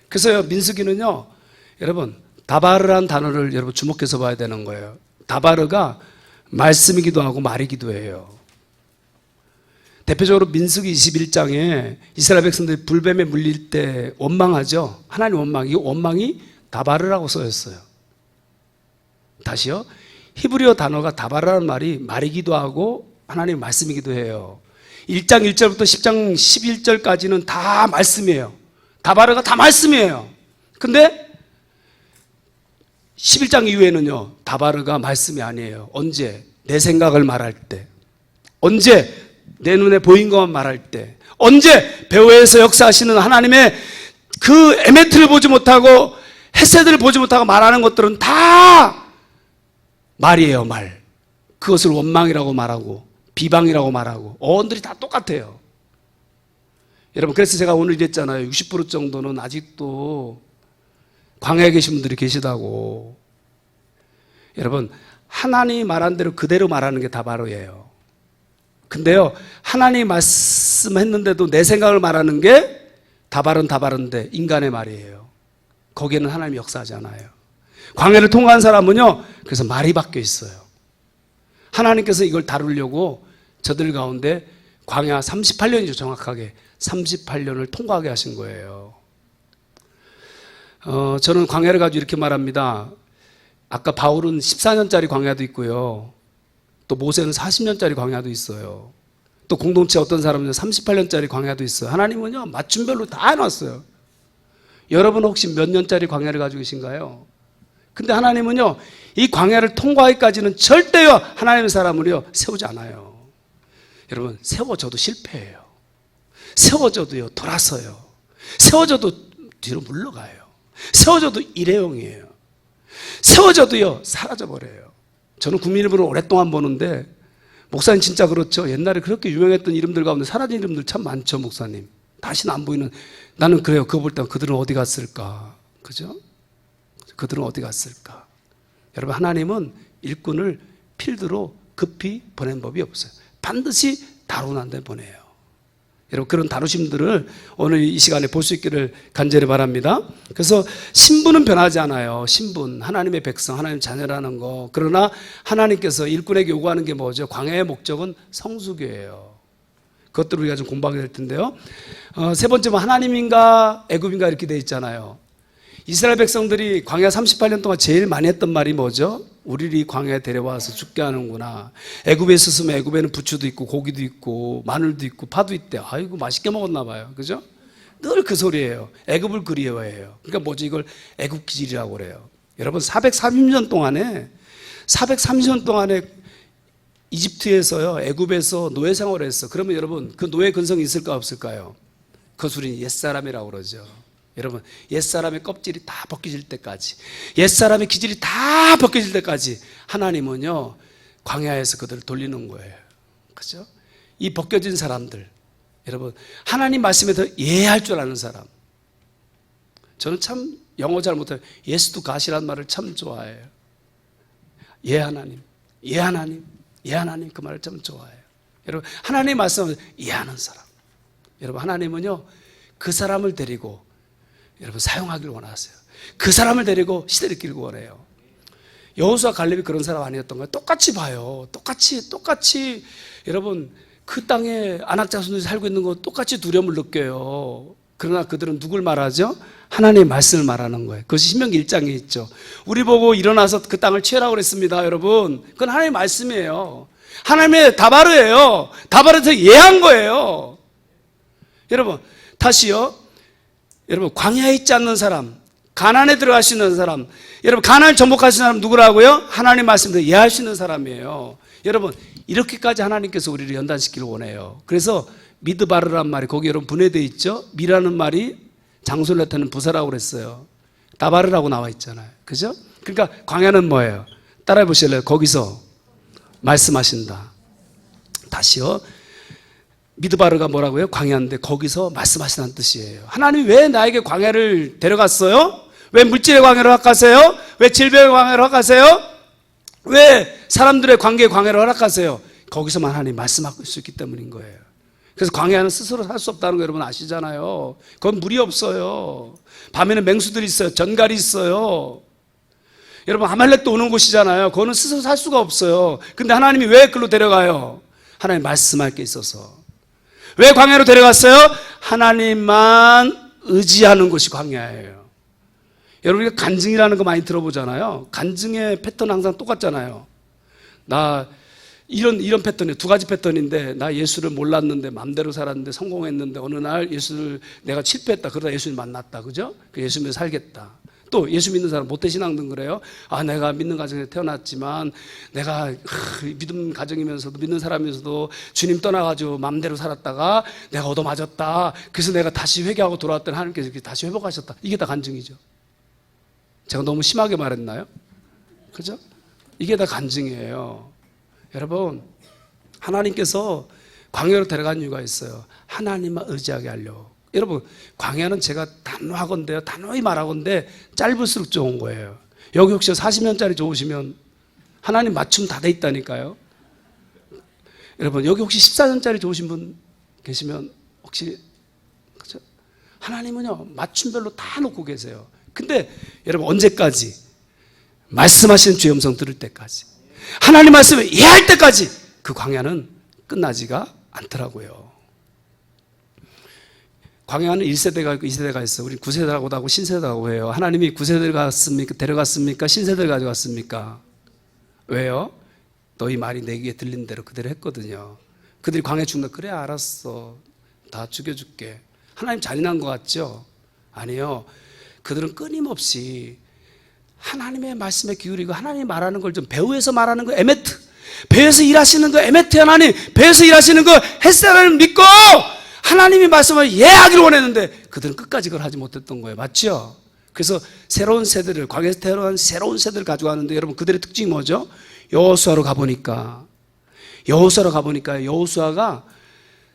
그래서 민수기는요 여러분 다바르라는 단어를 여러분 주목해서 봐야 되는 거예요. 다바르가 말씀이기도 하고 말이기도 해요. 대표적으로 민수기 21장에 이스라엘 백성들이 불뱀에 물릴 때 원망하죠. 하나님 원망. 이 원망이 다바르라고 써였어요. 다시요. 히브리어 단어가 다바르라는 말이 말이기도 하고 하나님의 말씀이기도 해요. 1장 1절부터 10장 11절까지는 다 말씀이에요. 다바르가 다 말씀이에요. 근데 11장 이후에는요 다바르가 말씀이 아니에요. 언제? 내 생각을 말할 때. 언제? 내 눈에 보인 것만 말할 때. 언제? 배후에서 역사하시는 하나님의 그 에메트를 보지 못하고 헤세드를 보지 못하고 말하는 것들은 다 말이에요. 말. 그것을 원망이라고 말하고 비방이라고 말하고 어원들이 다 똑같아요. 여러분, 그래서 제가 오늘 이랬잖아요. 60% 정도는 아직도 광야에 계신 분들이 계시다고. 여러분, 하나님이 말한 대로 그대로 말하는 게 다바르예요. 근데요 하나님이 말씀했는데도 내 생각을 말하는 게 다바른데 인간의 말이에요. 거기에는 하나님이 역사하지 않아요. 광야를 통과한 사람은요 그래서 말이 바뀌어 있어요. 하나님께서 이걸 다루려고 저들 가운데 광야 38년이죠. 정확하게 38년을 통과하게 하신 거예요. 저는 광야를 가지고 이렇게 말합니다. 아까 바울은 14년짜리 광야도 있고요. 또 모세는 40년짜리 광야도 있어요. 또 공동체 어떤 사람은 38년짜리 광야도 있어요. 하나님은요, 맞춤별로 다 해놨어요. 여러분 혹시 몇 년짜리 광야를 가지고 계신가요? 근데 하나님은요, 이 광야를 통과하기까지는 절대요, 하나님의 사람을요, 세우지 않아요. 여러분, 세워져도 실패해요. 세워져도요, 돌아서요. 세워져도 뒤로 물러가요. 세워져도 일회용이에요. 세워져도요, 사라져버려요. 저는 국민일보를 오랫동안 보는데, 목사님 진짜 그렇죠. 옛날에 그렇게 유명했던 이름들 가운데 사라진 이름들 참 많죠, 목사님. 다시는 안 보이는. 나는 그래요. 그거 볼 때 그들은 어디 갔을까? 그죠? 그들은 어디 갔을까? 여러분, 하나님은 일꾼을 필드로 급히 보낸 법이 없어요. 반드시 다루는 한 대 보내요. 여러분, 그런 다루심들을 오늘 이 시간에 볼 수 있기를 간절히 바랍니다. 그래서 신분은 변하지 않아요. 신분, 하나님의 백성, 하나님 자녀라는 거. 그러나 하나님께서 일꾼에게 요구하는 게 뭐죠? 광야의 목적은 성수교예요. 그것들을 우리가 좀 공부하게 될 텐데요. 세 번째는 하나님인가 애굽인가 이렇게 돼 있잖아요. 이스라엘 백성들이 광야 38년 동안 제일 많이 했던 말이 뭐죠? 우리를 이 광야에 데려와서 죽게 하는구나. 애굽에 있었으면 애굽에는 부추도 있고 고기도 있고 마늘도 있고 파도 있대. 아이고 맛있게 먹었나 봐요. 그죠? 늘 그 소리예요. 애굽을 그리워해요. 그러니까 뭐지? 이걸 애굽 기질이라고 그래요. 여러분 430년 동안에 이집트에서요, 애굽에서 노예 생활을 했어. 그러면 여러분 그 노예 근성이 있을까 없을까요? 그것을 우리는 옛사람이라고 그러죠. 여러분, 옛사람의 껍질이 다 벗겨질 때까지, 옛사람의 기질이 다 벗겨질 때까지 하나님은요, 광야에서 그들을 돌리는 거예요. 그죠? 이 벗겨진 사람들, 여러분, 하나님 말씀에 더 예할 줄 아는 사람. 저는 참 영어 잘 못해요. Yes to God이라는 말을 참 좋아해요. 예 하나님, 예 하나님, 예 하나님, 그 말을 참 좋아해요. 여러분, 하나님 말씀을 이해하는 사람. 여러분, 하나님은요, 그 사람을 데리고 여러분 사용하길 원하세요. 그 사람을 데리고 시대를 이끌고 원해요. 여호수아 갈렙이 그런 사람 아니었던가요? 똑같이 봐요. 똑같이 여러분 그 땅에 안악자손들이 살고 있는 거 똑같이 두려움을 느껴요. 그러나 그들은 누굴 말하죠? 하나님의 말씀을 말하는 거예요. 그것이 신명기 1장에 있죠. 우리 보고 일어나서 그 땅을 취하라고 그랬습니다. 여러분, 그건 하나님의 말씀이에요. 하나님의 다바르예요. 다바르에서 예한 거예요. 여러분, 다시요. 여러분, 광야에 있지 않는 사람, 가나안에 들어갈 수 있는 사람, 여러분 가나안을 정복할 수 있는 사람 누구라고요? 하나님 말씀대로 이해할 수 있는 사람이에요. 여러분, 이렇게까지 하나님께서 우리를 연단시키길 원해요. 그래서 미드바르란 말이 거기 여러분 분해되어 있죠. 미라는 말이 장소를 나타내는 부사라고 그랬어요. 다바르라고 나와 있잖아요. 그죠? 그러니까 광야는 뭐예요? 따라해 보실래요? 거기서 말씀하신다. 다시요. 미드바르가 뭐라고요? 광야인데 거기서 말씀하신다는 뜻이에요. 하나님이 왜 나에게 광야를 데려갔어요? 왜 물질의 광야를 허락하세요? 왜 질병의 광야를 허락하세요? 왜 사람들의 관계의 광야를 허락하세요? 거기서만 하나님 말씀할 수 있기 때문인 거예요. 그래서 광야는 스스로 살 수 없다는 거 여러분 아시잖아요. 그건 물이 없어요. 밤에는 맹수들이 있어요. 전갈이 있어요. 여러분 아말렉도 오는 곳이잖아요. 그거는 스스로 살 수가 없어요. 근데 하나님이 왜 그걸로 데려가요? 하나님 말씀할 게 있어서. 왜 광야로 데려갔어요? 하나님만 의지하는 것이 광야예요. 여러분, 우리가 간증이라는 거 많이 들어보잖아요. 간증의 패턴 항상 똑같잖아요. 나 이런 패턴이에요. 두 가지 패턴인데, 나 예수를 몰랐는데 마음대로 살았는데 성공했는데 어느 날 예수를 내가 실패했다. 그러다 예수님 만났다. 그죠? 그 예수 믿어 살겠다. 또 예수 믿는 사람 모태신앙등 그래요. 아, 내가 믿는 가정에 태어났지만 내가 믿음 가정이면서도 믿는 사람이면서도 주님 떠나가지고 마음대로 살았다가 내가 얻어맞았다. 그래서 내가 다시 회개하고 돌아왔더니 하나님께서 다시 회복하셨다. 이게 다 간증이죠. 제가 너무 심하게 말했나요? 그죠? 이게 다 간증이에요. 여러분, 하나님께서 광야로 데려간 이유가 있어요. 하나님만 의지하게 하려고. 여러분, 광야는 제가 단호하건대요. 단호히 말하건대 짧을수록 좋은 거예요. 여기 혹시 40년짜리 좋으시면 하나님 맞춤 다 돼 있다니까요. 여러분, 여기 혹시 14년짜리 좋으신 분 계시면 혹시 그죠? 하나님은요 맞춤별로 다 놓고 계세요. 근데 여러분 언제까지? 말씀하시는 주의 음성 들을 때까지, 하나님 말씀을 이해할 때까지 그 광야는 끝나지가 않더라고요. 광야는 1세대가 있고 2세대가 있어. 우리 9세대라고도 하고 신세대라고 해요. 하나님이 9세대를 데려갔습니까? 신세대를 가져갔습니까? 왜요? 너희 말이 내 귀에 들린 대로 그대로 했거든요. 그들이 광야에 죽는다. 그래 알았어. 다 죽여줄게. 하나님 잔인한 것 같죠? 아니요. 그들은 끊임없이 하나님의 말씀에 기울이고 하나님이 말하는 걸 좀 배후에서 말하는 거 에메트, 배에서 일하시는 거 에메트 하나님, 배에서 일하시는 거 햇살 하나님 믿고 하나님이 말씀을 예하기를 원했는데 그들은 끝까지 그걸 하지 못했던 거예요. 맞죠? 그래서 새로운 세대를, 광야에서 태어난 새로운 세대를 가져가는데 여러분 그들의 특징이 뭐죠? 여호수아로 가보니까 여호수아가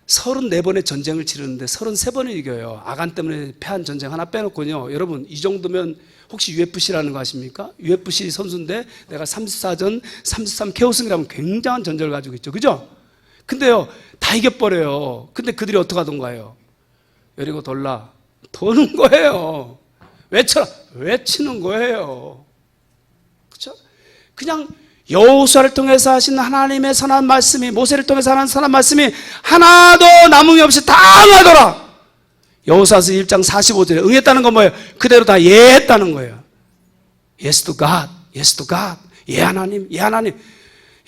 34번의 전쟁을 치르는데 33번을 이겨요. 아간 때문에 패한 전쟁 하나 빼놓고요. 여러분 이 정도면 혹시 UFC라는 거 아십니까? UFC 선수인데 내가 34전 33 KO승이라면 굉장한 전적을 가지고 있죠. 그죠? 근데요 다 이겨버려요. 근데 그들이 어떻게 하던가요? 여리고 돌라 도는 거예요. 외쳐라 외치는 거예요. 그렇죠? 그냥 여호수아를 통해서 하신 하나님의 선한 말씀이, 모세를 통해서 하는 선한 말씀이 하나도 남음이 없이 다 응하더라. 여호수아서 1장 45절에 응했다는 건 뭐예요? 그대로 다 예했다는 거예요. Yes to God, yes to God. 예 하나님, 예 하나님.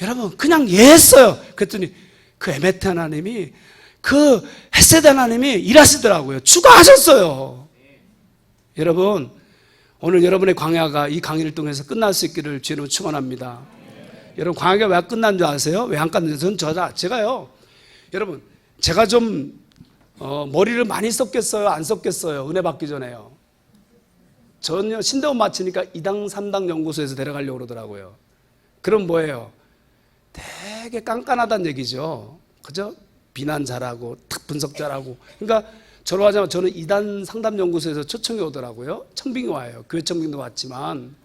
여러분 그냥 예했어요. 그랬더니 그 에메트 하나님이, 그 헷세드 하나님이 일하시더라고요. 추가하셨어요. 여러분 오늘 여러분의 광야가 이 강의를 통해서 끝날 수 있기를 주님으로 축원합니다. 여러분 광야가 왜 끝난 줄 아세요? 왜 안 끝났는지 제가요. 여러분 제가 좀 머리를 많이 썼겠어요? 안 썼겠어요? 은혜 받기 전에요. 저는요 신대원 마치니까 2당 3당 연구소에서 데려가려고 그러더라고요. 그럼 뭐예요? 되게 깐깐하다는 얘기죠. 그죠? 비난 잘하고 탁 분석 잘하고. 그러니까 졸업하자마자 저는 2단 상담연구소에서 초청이 오더라고요. 청빙이 와요. 교회 청빙도 왔지만.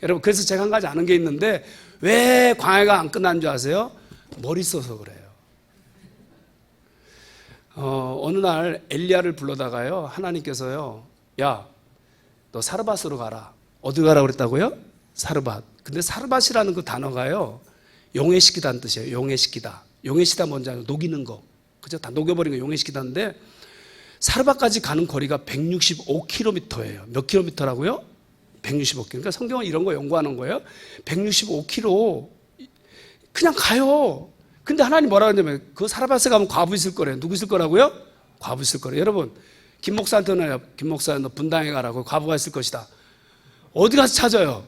여러분 그래서 제가 한 가지 아는 게 있는데 왜 광야가 안 끝난 줄 아세요? 머리 써서 그래요. 어느 날 엘리야를 불러다가요 하나님께서요, 야 너 사르밧으로 가라. 어디 가라고 그랬다고요? 사르밧. 근데 사르밧이라는 그 단어가요 용해시키다는 뜻이에요. 용해시키다. 용해시키다 뭔지 알아요? 녹이는 거. 그죠? 다 녹여버린 거 용해시키다인데 사르밧까지 가는 거리가 165km예요. 몇 킬로미터라고요? 165km. 그러니까 성경은 이런 거 연구하는 거예요. 165km 그냥 가요. 근데 하나님 뭐라 그러냐면 그 사르밧에 가면 과부 있을 거래요. 누구 있을 거라고요? 과부 있을 거래요. 여러분 김 목사한테는 김 목사 너 분당에 가라고. 과부가 있을 것이다. 어디 가서 찾아요?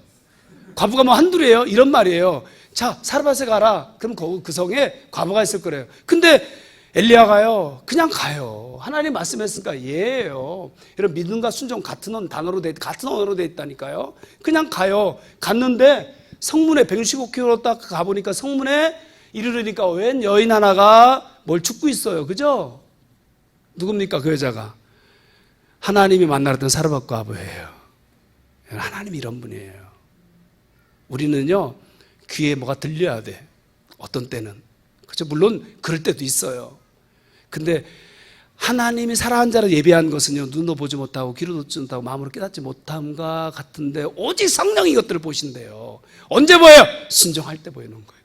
과부가 뭐 한둘이에요? 이런 말이에요. 자 사르밧에 가라. 그럼 그 성에 과부가 있을 거래요. 근데 엘리야가요 그냥 가요. 하나님 말씀했으니까 예예요. 여러분 믿음과 순종 같은 언어로 돼 있다니까요. 그냥 가요. 갔는데 성문에 165km 딱 가보니까 성문에 이르르니까 웬 여인 하나가 뭘 춥고 있어요. 그죠? 누굽니까 그 여자가? 하나님이 만나랬던 사르밧 과부예요. 하나님이 이런 분이에요. 우리는요 귀에 뭐가 들려야 돼. 어떤 때는. 그렇죠? 물론 그럴 때도 있어요. 근데 하나님이 살아난 자를 예비한 것은요 눈도 보지 못하고 귀로 듣지 못하고 마음으로 깨닫지 못함과 같은데 오직 성령이 이것들을 보신대요. 언제 보여요? 순종할 때 보이는 거예요.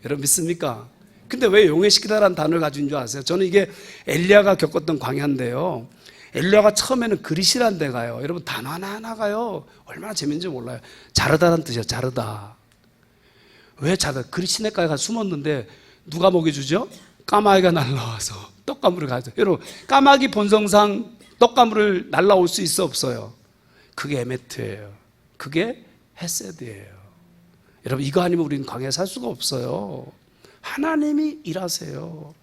여러분 믿습니까? 근데 왜 용해시키다라는 단어를 가진 줄 아세요? 저는 이게 엘리야가 겪었던 광야인데요, 엘리야가 처음에는 그릿이라는 데 가요. 여러분 단어 하나하나가요 얼마나 재밌는지 몰라요. 자르다라는 뜻이에요. 자르다. 왜 자르다? 그릿 시내가에 가서 숨었는데 누가 먹여주죠? 까마귀가 날라와서 떡가물을 가져. 여러분 까마귀 본성상 떡가물을 날라올 수 있어 없어요? 그게 에메트예요. 그게 헤세드예요. 여러분 이거 아니면 우리는 광야에 살 수가 없어요. 하나님이 일하세요.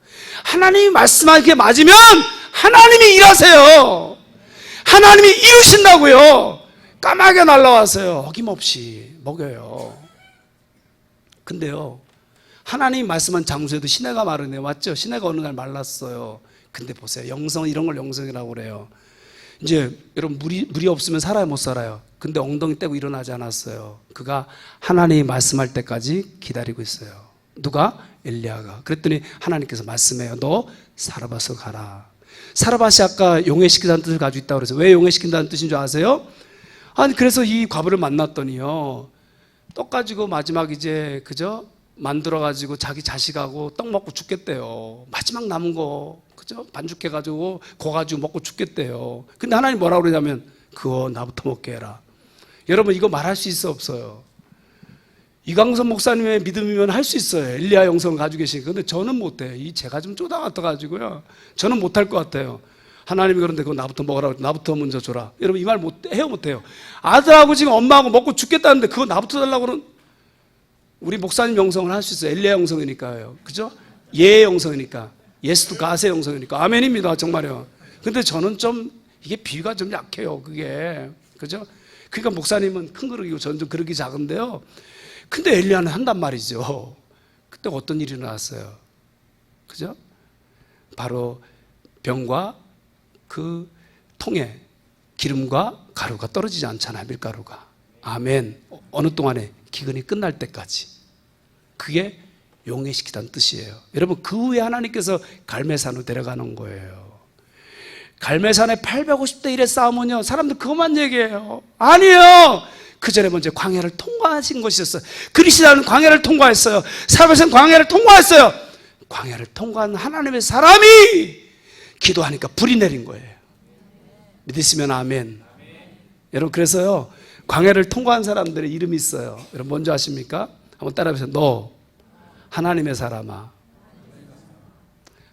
하나님이 말씀하기에 맞으면 하나님이 일하세요. 하나님이 이루신다고요. 까마귀가 날라와서요 어김없이 먹여요. 근데요 하나님이 말씀한 장소에도 시내가 마르네요. 맞죠? 시내가 어느 날 말랐어요. 근데 보세요. 영성, 이런 걸 영성이라고 그래요. 이제 여러분 물이 없으면 살아야 못 살아요. 근데 엉덩이 떼고 일어나지 않았어요. 그가 하나님이 말씀할 때까지 기다리고 있어요. 누가? 엘리야가. 그랬더니 하나님께서 말씀해요. 너 사르밧으로 가라. 사르밧이 아까 용해시킨다는 뜻을 가지고 있다고 그래서 왜 용해시킨다는 뜻인 줄 아세요? 아니 그래서 이 과부를 만났더니요 떡 가지고 마지막 이제 그죠? 만들어가지고 자기 자식하고 떡 먹고 죽겠대요. 마지막 남은 거, 그죠? 반죽해가지고 고 가지고 먹고 죽겠대요. 근데 하나님 뭐라고 그러냐면 그거 나부터 먹게 해라. 여러분 이거 말할 수 있어 없어요? 이광선 목사님의 믿음이면 할 수 있어요. 엘리야 영성을 가지고 계시니까. 근데 저는 못해요. 이 제가 좀 쪼다 같아가지고요. 저는 못할 것 같아요. 하나님이 그런데 그거 나부터 먹으라고, 나부터 먼저 줘라. 여러분 이 말 해요 못해요? 아들하고 지금 엄마하고 먹고 죽겠다는데 그거 나부터 달라고 그러는, 우리 목사님 영성을 할 수 있어요. 엘리야 영성이니까요. 그죠? 예의 영성이니까. 예스도 가세 영성이니까. 아멘입니다. 정말요. 근데 저는 좀 이게 비유가 좀 약해요. 그게. 그죠? 그러니까 목사님은 큰 그릇이고 저는 좀 그릇이 작은데요. 근데 엘리야는 한단 말이죠. 그때 어떤 일이 일어났어요? 그죠? 바로 병과 그 통에 기름과 가루가 떨어지지 않잖아요. 밀가루가. 아멘. 어느 동안에 기근이 끝날 때까지. 그게 용해시키다는 뜻이에요. 여러분 그 후에 하나님께서 갈매산으로 데려가는 거예요. 갈매산에 850대 1의 싸움은요, 사람들 그것만 얘기해요. 아니에요. 그 전에 먼저 광야를 통과하신 것이었어요. 그리스도는 광야를 통과했어요. 사람에서는 광야를 통과했어요. 광야를 통과한 하나님의 사람이 기도하니까 불이 내린 거예요. 믿으시면 아멘. 여러분 그래서요, 광야를 통과한 사람들의 이름이 있어요. 여러분 뭔지 아십니까? 한번 따라해보세요. 너 하나님의 사람아.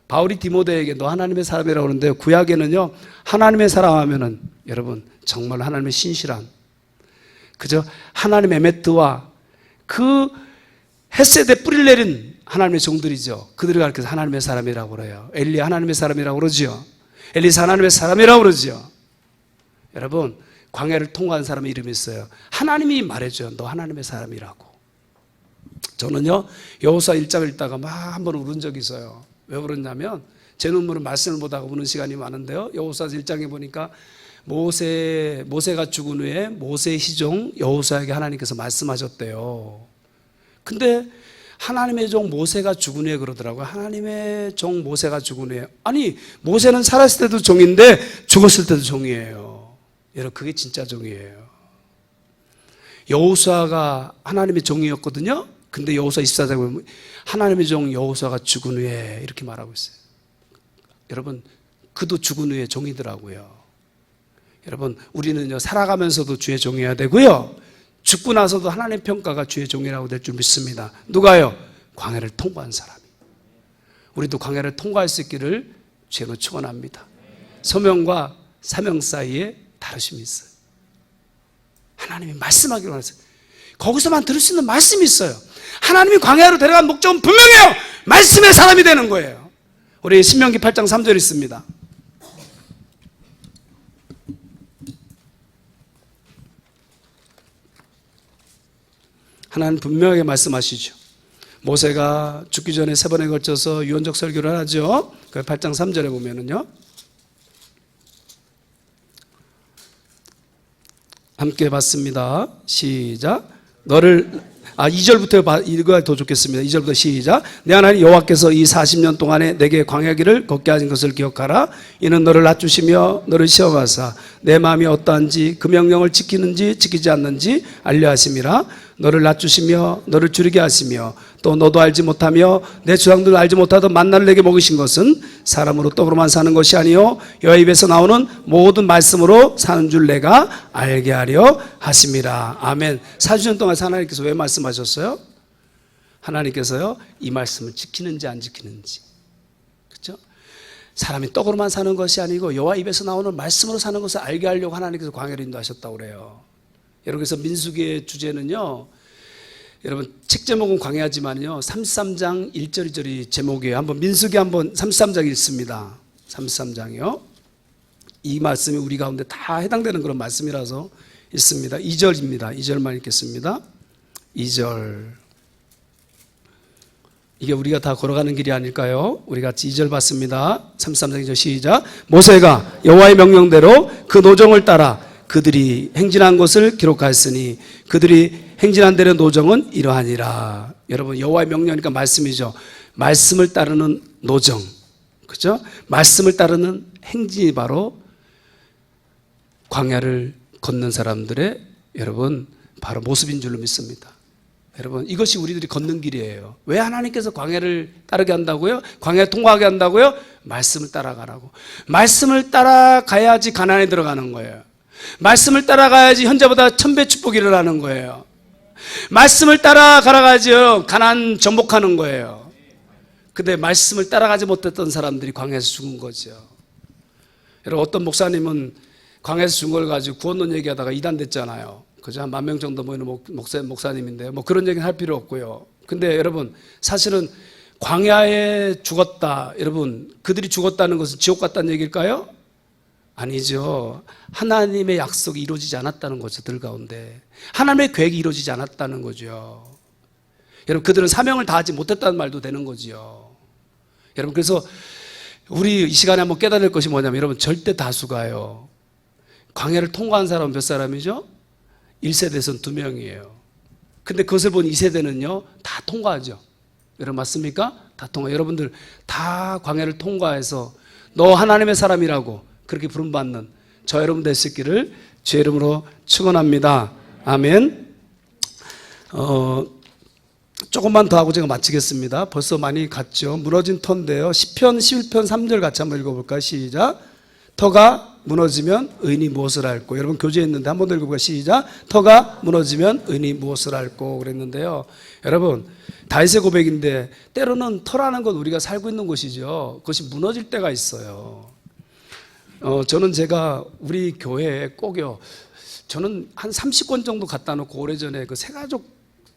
바울이 디모데에게 너 하나님의 사람이라고 그러는데요, 구약에는요 하나님의 사람 하면은 여러분 정말 하나님의 신실한, 그죠? 하나님의 메트와 그 헷세대 뿌리를 내린 하나님의 종들이죠. 그들을 가리켜서 하나님의 사람이라고 그래요. 엘리야 하나님의 사람이라고 그러죠. 엘리사 하나님의 사람이라고 그러죠. 여러분 광야를 통과한 사람의 이름이 있어요. 하나님이 말해줘요. 너 하나님의 사람이라고. 저는요 여호수아 1장을 읽다가 막 한번 울은 적이 있어요. 왜 그러냐면 제 눈물은 말씀을 보다가 우는 시간이 많은데요, 여호수아 1장에 보니까 모세가 죽은 후에 모세의 시종 여호수아에게 하나님께서 말씀하셨대요. 근데 하나님의 종 모세가 죽은 후에 그러더라고요. 하나님의 종 모세가 죽은 후에. 아니 모세는 살았을 때도 종인데 죽었을 때도 종이에요. 여러분 그게 진짜 종이에요. 여호수아가 하나님의 종이었거든요. 근데 여호수아 24장에 보면 하나님의 종 여호수아가 죽은 후에 이렇게 말하고 있어요. 여러분 그도 죽은 후에 종이더라고요. 여러분 우리는요 살아가면서도 주의 종이어야 되고요, 죽고 나서도 하나님의 평가가 주의 종이라고 될 줄 믿습니다. 누가요? 광야를 통과한 사람이. 우리도 광야를 통과할 수 있기를 주님으로 축원합니다. 소명과 사명 사이에 다르심이 있어요. 하나님이 말씀하기로 하셨어요. 거기서만 들을 수 있는 말씀이 있어요. 하나님이 광야로 데려간 목적은 분명해요. 말씀의 사람이 되는 거예요. 우리 신명기 8장 3절 있습니다. 하나님 분명하게 말씀하시죠. 모세가 죽기 전에 3번에 걸쳐서 유언적 설교를 하죠. 그 8장 3절에 보면은요, 함께 봤습니다. 시작. 2절부터 읽어야 더 좋겠습니다. 2절부터 시작. 내 하나님 여호와께서 이 40년 동안에 내게 광야길을 걷게 하신 것을 기억하라. 이는 너를 낮추시며 너를 시험하사 내 마음이 어떠한지 그 명령을 지키는지 지키지 않는지 알려 하심이라. 너를 낮추시며 너를 줄이게 하시며 또 너도 알지 못하며 내 조상들도 알지 못하던 만나를 내게 먹이신 것은 사람으로 떡으로만 사는 것이 아니요 여호와 입에서 나오는 모든 말씀으로 사는 줄 내가 알게 하려 하심이라. 아멘. 40년 동안 하나님께서 왜 말씀하셨어요? 하나님께서요 이 말씀을 지키는지 안 지키는지, 그렇죠? 사람이 떡으로만 사는 것이 아니고 여호와 입에서 나오는 말씀으로 사는 것을 알게 하려고 하나님께서 광야를 인도하셨다고 그래요. 여러분 그래서 민수기의 주제는요, 여러분 책 제목은 광야지만요 33장 1절 2절이 제목이에요. 한번 민수기 한번 33장 읽습니다. 33장이요. 이 말씀이 우리 가운데 다 해당되는 그런 말씀이라서 읽습니다. 2절입니다. 2절만 읽겠습니다. 2절. 이게 우리가 다 걸어가는 길이 아닐까요? 우리 같이 2절 봤습니다. 33장 2절 시작. 모세가 여호와의 명령대로 그 노정을 따라 그들이 행진한 것을 기록하였으니 그들이 행진한 대로 노정은 이러하니라. 여러분 여호와의 명령이니까 말씀이죠. 말씀을 따르는 노정, 그죠? 말씀을 따르는 행진이 바로 광야를 걷는 사람들의 여러분 바로 모습인 줄로 믿습니다. 여러분, 이것이 우리들이 걷는 길이에요. 왜 하나님께서 광야를 따르게 한다고요? 광야에 통과하게 한다고요? 말씀을 따라가라고. 말씀을 따라가야지 가나안에 들어가는 거예요. 말씀을 따라가야지 현재보다 1000배 축복이 일어나는 거예요. 말씀을 따라가야지요 가나안 정복하는 거예요. 근데 말씀을 따라가지 못했던 사람들이 광야에서 죽은 거죠. 여러분, 어떤 목사님은 광야에서 죽은 걸 가지고 구원론 얘기하다가 이단됐잖아요. 그죠? 한 10,000명 정도 모이는 목사님인데 뭐 그런 얘기는 할 필요 없고요. 근데 여러분, 사실은 광야에 죽었다, 여러분, 그들이 죽었다는 것은 지옥 갔다는 얘기일까요? 아니죠. 하나님의 약속이 이루어지지 않았다는 거죠. 들 가운데 하나님의 계획이 이루어지지 않았다는 거죠. 여러분, 그들은 사명을 다하지 못했다는 말도 되는 거죠. 여러분, 그래서 우리 이 시간에 한번 깨달을 것이 뭐냐면, 여러분, 절대 다수가요, 광야를 통과한 사람은 몇 사람이죠? 1세대에서는 2명이에요. 근데 그것을 본 2세대는요 다 통과하죠. 여러분, 맞습니까? 다 통과. 여러분들 다 광야를 통과해서 너 하나님의 사람이라고 그렇게 부름받는 저 여러분 될 수 있기를 주의 이름으로 축원합니다. 아멘. 조금만 더 하고 제가 마치겠습니다. 벌써 많이 갔죠. 무너진 터인데요. 시편 11편 3절 같이 한번 읽어볼까요? 시작. 터가 무너지면 의인이 무엇을 할꼬. 여러분, 교제했는데 한번 더 읽어볼까요? 시작. 터가 무너지면 의인이 무엇을 할꼬 그랬는데요. 여러분, 다윗의 고백인데 때로는 터라는 건 우리가 살고 있는 곳이죠. 그것이 무너질 때가 있어요. 저는 제가 우리 교회에 꼭요, 저는 한 30권 정도 갖다 놓고 오래전에 그 새가족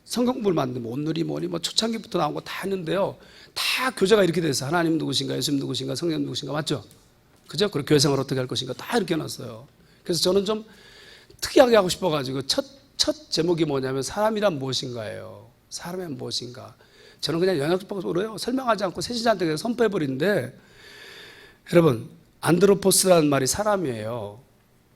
성경불 만들면 온누리 뭐니 뭐 초창기부터 나온 거 다 했는데요, 다 교재가 이렇게 돼 있어요. 하나님 누구신가, 예수님 누구신가, 성령 누구신가, 맞죠? 그죠? 그리고 교회 생활 어떻게 할 것인가 다 이렇게 해놨어요. 그래서 저는 좀 특이하게 하고 싶어가지고 첫 제목이 뭐냐면 사람이란 무엇인가예요. 사람이란 무엇인가. 저는 그냥 영역적으로 설명하지 않고 세신자한테 그냥 선포해버리는데, 여러분, 안드로포스라는 말이 사람이에요.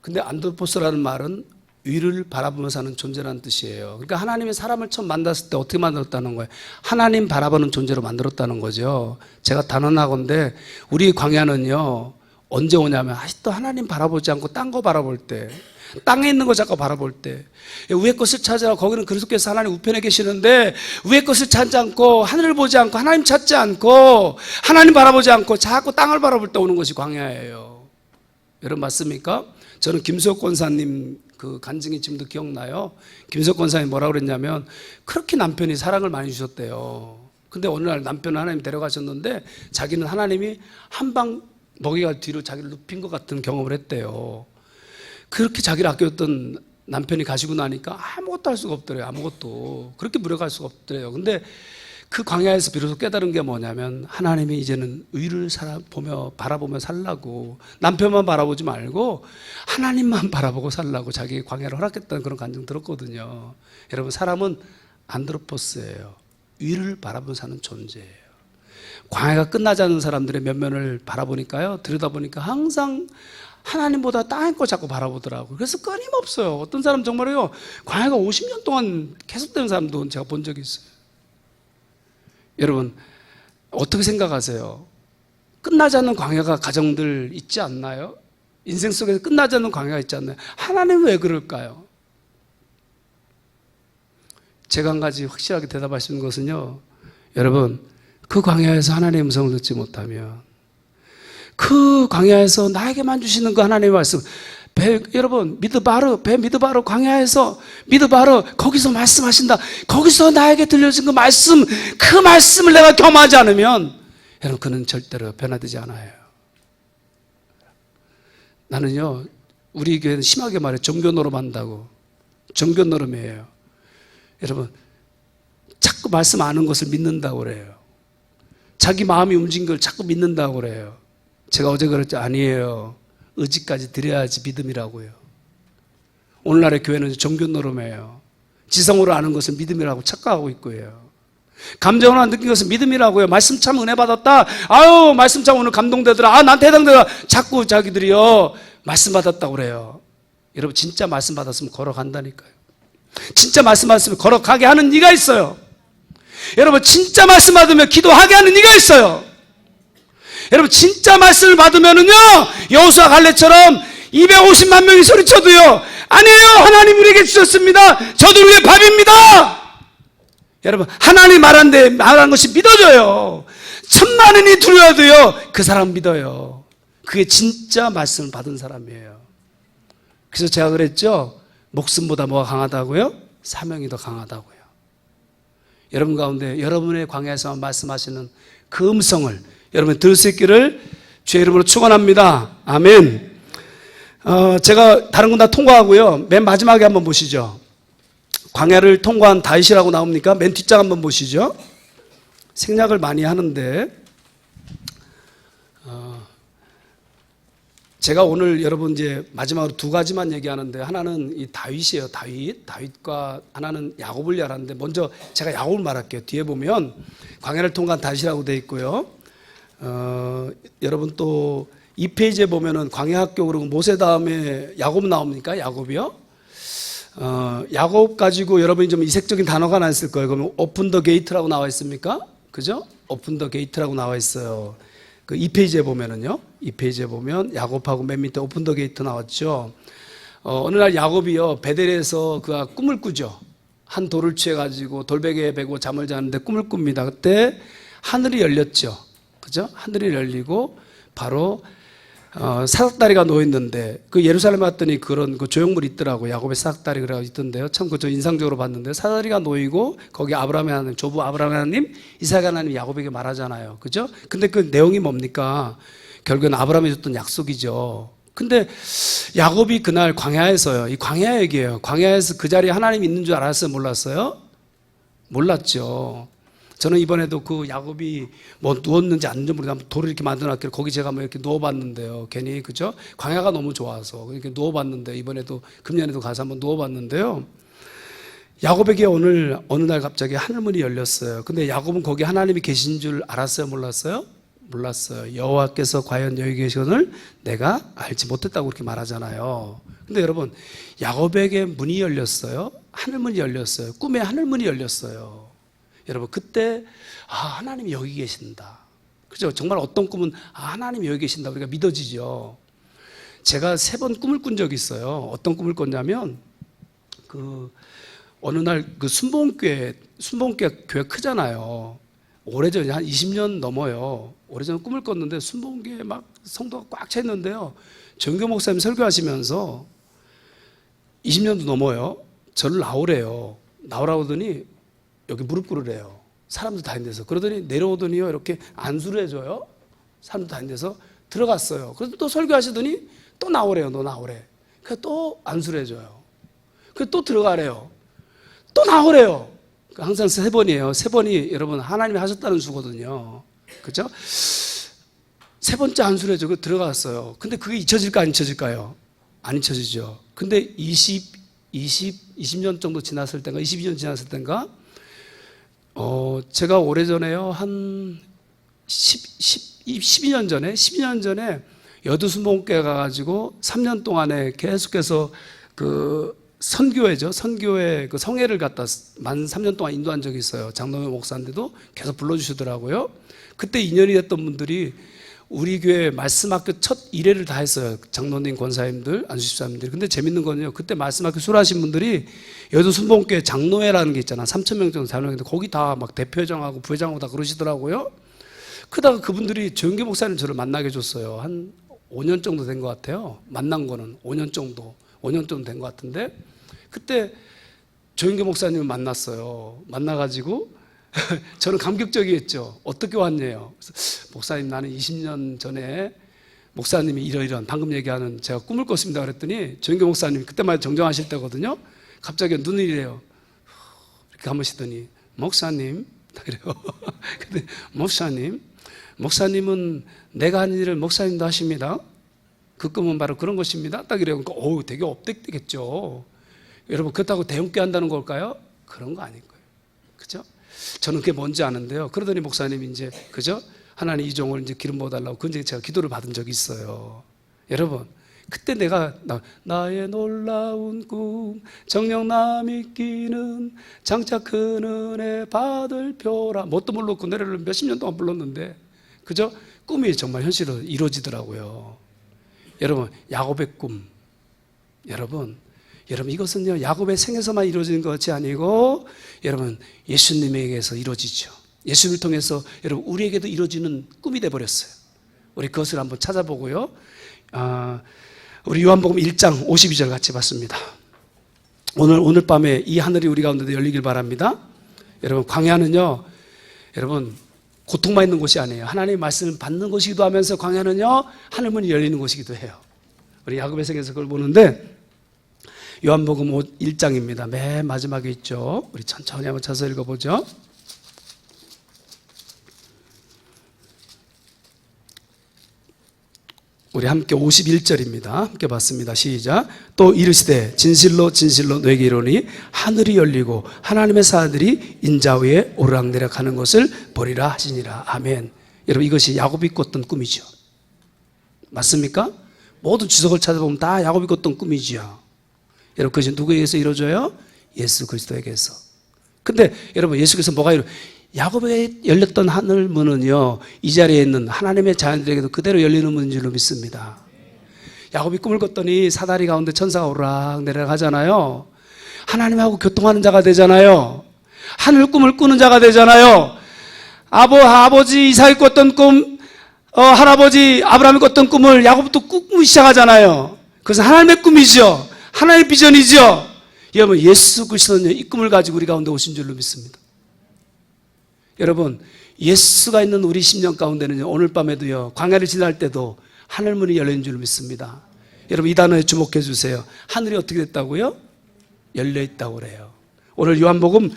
근데 안드로포스라는 말은 위를 바라보며 사는 존재라는 뜻이에요. 그러니까 하나님이 사람을 처음 만났을 때 어떻게 만들었다는 거예요? 하나님 바라보는 존재로 만들었다는 거죠. 제가 단언하건대 우리 광야는요 언제 오냐면 아직도 하나님 바라보지 않고 딴 거 바라볼 때, 땅에 있는 거 자꾸 바라볼 때, 위의 것을 찾아, 거기는 그리스도께서 하나님 우편에 계시는데 위의 것을 찾지 않고 하늘을 보지 않고 하나님 찾지 않고 하나님 바라보지 않고 자꾸 땅을 바라볼 때 오는 것이 광야예요. 여러분, 맞습니까? 저는 김수혁 권사님 그 간증이 지금도 기억나요. 김수혁 권사님 뭐라고 그랬냐면, 그렇게 남편이 사랑을 많이 주셨대요. 근데 어느 날 남편을 하나님 데려가셨는데 자기는 하나님이 한방 먹이가 뒤로 자기를 눕힌 것 같은 경험을 했대요. 그렇게 자기를 아꼈던 남편이 가시고 나니까 아무것도 할 수가 없더래요. 아무것도. 그렇게 무력할 수가 없더래요. 근데 그 광야에서 비로소 깨달은 게 뭐냐면, 하나님이 이제는 의를 바라보며 살라고, 남편만 바라보지 말고 하나님만 바라보고 살라고 자기 광야를 허락했다는 그런 감정 들었거든요. 여러분, 사람은 안드로포스예요. 의를 바라보며 사는 존재예요. 광야가 끝나지 않는 사람들의 면면을 바라보니까요, 들여다보니까 항상 하나님보다 땅의 거 자꾸 바라보더라고요. 그래서 끊임없어요. 어떤 사람 정말요, 광야가 50년 동안 계속되는 사람도 제가 본 적이 있어요. 여러분, 어떻게 생각하세요? 끝나지 않는 광야가 가정들 있지 않나요? 인생 속에서 끝나지 않는 광야가 있지 않나요? 하나님은 왜 그럴까요? 제가 한 가지 확실하게 대답할 수 있는 것은요, 여러분, 그 광야에서 하나님의 음성을 듣지 못하면, 그 광야에서 나에게만 주시는 그 하나님의 말씀, 여러분, 미드바르, 미드바르 광야에서 미드바르 거기서 말씀하신다. 거기서 나에게 들려진 그 말씀, 그 말씀을 내가 겸하지 않으면, 여러분, 그는 절대로 변화되지 않아요. 나는요, 우리 교회는 심하게 말해 종교 노름한다고. 종교 노름이에요. 여러분, 자꾸 말씀 아는 것을 믿는다고 그래요. 자기 마음이 움직인 걸 자꾸 믿는다고 그래요. 제가 어제 그랬죠. 아니에요. 의지까지 드려야지 믿음이라고요. 오늘날의 교회는 종교 노름이에요. 지성으로 아는 것은 믿음이라고 착각하고 있고요. 감정으로 느낀 것은 믿음이라고요. 말씀 참 은혜 받았다. 아유, 말씀 참 오늘 감동되더라. 아, 나한테 해당되더라. 자꾸 자기들이요, 말씀 받았다고 그래요. 여러분, 진짜 말씀 받았으면 걸어간다니까요. 진짜 말씀 받았으면 걸어가게 하는 이가 있어요. 여러분, 진짜 말씀 받으면 기도하게 하는 이가 있어요. 여러분, 진짜 말씀을 받으면은요, 여호수아 갈렙처럼 250만 명이 소리쳐도요, 아니에요, 하나님 우리에게 주셨습니다. 저들 위해 밥입니다. 여러분, 하나님 말한 것이 믿어져요. 천만인이 두려워도요, 그 사람 믿어요. 그게 진짜 말씀을 받은 사람이에요. 그래서 제가 그랬죠. 목숨보다 뭐가 강하다고요? 사명이 더 강하다고요. 여러분 가운데 여러분의 광야에서 말씀하시는 그 음성을 여러분 들을 수 있기를 주의 이름으로 축원합니다. 아멘. 제가 다른 건 다 통과하고요. 맨 마지막에 한번 보시죠. 광야를 통과한 다윗이라고 나옵니까? 맨 뒷장 한번 보시죠. 생략을 많이 하는데 제가 오늘 여러분 이제 마지막으로 두 가지만 얘기하는데 하나는 이 다윗이에요. 다윗과 하나는 야곱을 얘기하는데 먼저 제가 야곱을 말할게요. 뒤에 보면 광야를 통과한 다윗이라고 되어 있고요. 여러분 또 2페이지에 보면은 광야 학교 그리고 모세 다음에 야곱 나옵니까? 야곱이요. 야곱 가지고 여러분이 좀 이색적인 단어가 하나 있을 거예요. 그러면 오픈 더 게이트라고 나와 있습니까? 그죠? 오픈 더 게이트라고 나와 있어요. 그 2페이지에 보면은요. 2페이지에 보면 야곱하고 맨 밑에 오픈 더 게이트 나왔죠. 어느 날 야곱이요. 베델에서 그가 꿈을 꾸죠. 한 돌을 취해 가지고 돌베개에 베고 잠을 자는데 꿈을 꿉니다. 그때 하늘이 열렸죠. 그죠? 하늘이 열리고 바로 사닥다리가 놓여 있는데 그 예루살렘에 왔더니 그런 그 조형물이 있더라고. 야곱의 사닥다리 그래가 있던데요. 참 그저 인상적으로 봤는데 사닥다리가 놓이고 거기 아브라함의 하나님, 조부 아브라함의 하나님, 이삭의 하나님 야곱에게 말하잖아요. 그죠? 근데 그 내용이 뭡니까? 결국엔 아브라함이 줬던 약속이죠. 근데 야곱이 그날 광야에서요. 이 광야 얘기예요. 광야에서 그 자리에 하나님이 있는 줄 알았어요? 몰랐어요? 몰랐죠. 저는 이번에도 그 야곱이 뭐 누웠는지 앉는지 모르겠는데 돌을 이렇게 만들어놨길래 거기 제가 뭐 이렇게 누워봤는데요. 괜히 그죠? 광야가 너무 좋아서 이렇게 누워봤는데 이번에도 금년에도 가서 한번 누워봤는데요. 야곱에게 어느 날 갑자기 하늘문이 열렸어요. 근데 야곱은 거기 하나님이 계신 줄 알았어요? 몰랐어요? 몰랐어요. 여호와께서 과연 여기 계시거늘 내가 알지 못했다고 그렇게 말하잖아요. 근데 여러분 야곱에게 문이 열렸어요. 하늘문이 열렸어요. 꿈에 하늘문이 열렸어요. 여러분 그때 하나님이 여기 계신다. 그죠? 정말 어떤 꿈은 하나님이 여기 계신다 우리가 믿어지죠. 제가 3번 꿈을 꾼 적이 있어요. 어떤 꿈을 꿨냐면 어느 날 그 순복음교회 교회 크잖아요. 오래전에 한 20년 넘어요. 오래전에 꿈을 꿨는데 순복음교회 막 성도가 꽉 차 있는데요. 정교 목사님 설교하시면서 20년도 넘어요. 저를 나오래요. 나오라고 하더니 여기 무릎 꿇으래요. 사람들 다 있는 데서. 그러더니 내려오더니요. 이렇게 안수를 해줘요. 사람들 다 있는 데서 들어갔어요. 그래서 또 설교하시더니 또 나오래요. 너 나오래. 그래서 또 안수를 해줘요. 그래서 또 들어가래요. 또 나오래요. 항상 3번이에요. 3번이 여러분 하나님이 하셨다는 수거든요. 그죠? 3번째 안수를 해주고 들어갔어요. 근데 그게 잊혀질까 안 잊혀질까요? 안 잊혀지죠. 근데 20년 정도 지났을 때인가 22년 지났을 때인가 제가 오래전에요 한 12년 전에 여두순복음교회 가가지고 3년 동안에 계속해서 그 선교회 그 성회를 갖다 만 3년 동안 인도한 적이 있어요. 장로회 목사인데도 계속 불러주시더라고요. 그때 인연이 됐던 분들이 우리 교회 말씀학교 첫 1회를 다 했어요. 장로님, 권사님들, 안수집사님들이. 근데 재밌는 건요. 그때 말씀학교 수료하신 분들이 여두순복음교회 장로회라는 게 있잖아. 3,000명 정도 장로회인데 거기 다 막 대표회장하고 부회장하고 다 그러시더라고요. 그러다가 그분들이 조영기 목사님 저를 만나게 해줬어요. 한 5년 정도 된 것 같아요. 만난 거는 5년 정도 된 것 같은데 그때 조영기 목사님을 만났어요. 만나가지고 저는 감격적이었죠. 어떻게 왔냐요. 그래서 목사님 나는 20년 전에 목사님이 이러이러한 방금 얘기하는 제가 꿈을 꿨습니다 그랬더니 조영기 목사님이 그때만 해도 정정하실 때거든요. 갑자기 눈을 이래요. 이렇게 감으시더니 목사님 그래요. 근데 목사님은 내가 한 일을 목사님도 하십니다. 그 꿈은 바로 그런 것입니다. 딱 이래요. 그러니까 되게 업되겠죠. 여러분 그렇다고 대형께 한다는 걸까요? 그런 거 아닐 거예요. 그죠? 저는 그게 뭔지 아는데요. 그러더니 목사님이 이제 그죠? 하나님 이 종을 이제 기름 부어달라고 그런데 제가 기도를 받은 적이 있어요. 여러분 그때 내가 나의 놀라운 꿈 정녕 남이 끼는 장차 큰 은혜 받을 표라 뭣도 모르고 노래를 몇십 년 동안 불렀는데 그죠? 꿈이 정말 현실로 이루어지더라고요. 여러분 야곱의 꿈 여러분 여러분 이것은요 야곱의 생에서만 이루어지는 것이 아니고 여러분 예수님에게서 이루어지죠. 예수님을 통해서 여러분 우리에게도 이루어지는 꿈이 되어버렸어요. 우리 그것을 한번 찾아보고요. 우리 요한복음 1장 52절 같이 봤습니다. 오늘 밤에 이 하늘이 우리 가운데도 열리길 바랍니다. 여러분 광야는요 여러분 고통만 있는 곳이 아니에요. 하나님의 말씀을 받는 곳이기도 하면서 광야는요 하늘문이 열리는 곳이기도 해요. 우리 야곱의 생에서 그걸 보는데 요한복음 1장입니다. 맨 마지막에 있죠. 우리 천천히 한번 찾아서 읽어보죠. 우리 함께 51절입니다. 함께 봤습니다. 시작. 또 이르시되 진실로 진실로 너에게 이르노니 하늘이 열리고 하나님의 사람들이 인자 위에 오르락내리락 하는 것을 보리라 하시니라. 아멘. 여러분 이것이 야곱이 꿨던 꿈이죠. 맞습니까? 모든 주석을 찾아보면 다 야곱이 꿨던 꿈이지요. 여러분 그것이 누구에게서 이루어져요? 예수 그리스도에게서. 근데 여러분 예수께서 뭐가 야곱에게 열렸던 하늘문은요 이 자리에 있는 하나님의 자녀들에게도 그대로 열리는 문인 줄로 믿습니다. 야곱이 꿈을 꿨더니 사다리 가운데 천사가 오르락 내리락 하잖아요. 하나님하고 교통하는 자가 되잖아요. 하늘 꿈을 꾸는 자가 되잖아요. 아버지 이삭이 꿨던 꿈, 할아버지 아브라함이 꿨던 꿈을 야곱도 꾸기 시작하잖아요. 그것은 하나님의 꿈이죠. 하나님의 비전이죠. 여러분 예수 그리스도는 이 꿈을 가지고 우리 가운데 오신 줄로 믿습니다. 여러분 예수가 있는 우리 심령 가운데는요 오늘 밤에도요 광야를 지날 때도 하늘문이 열린 줄 믿습니다. 여러분 이 단어에 주목해 주세요. 하늘이 어떻게 됐다고요? 열려 있다고 그래요. 오늘 요한복음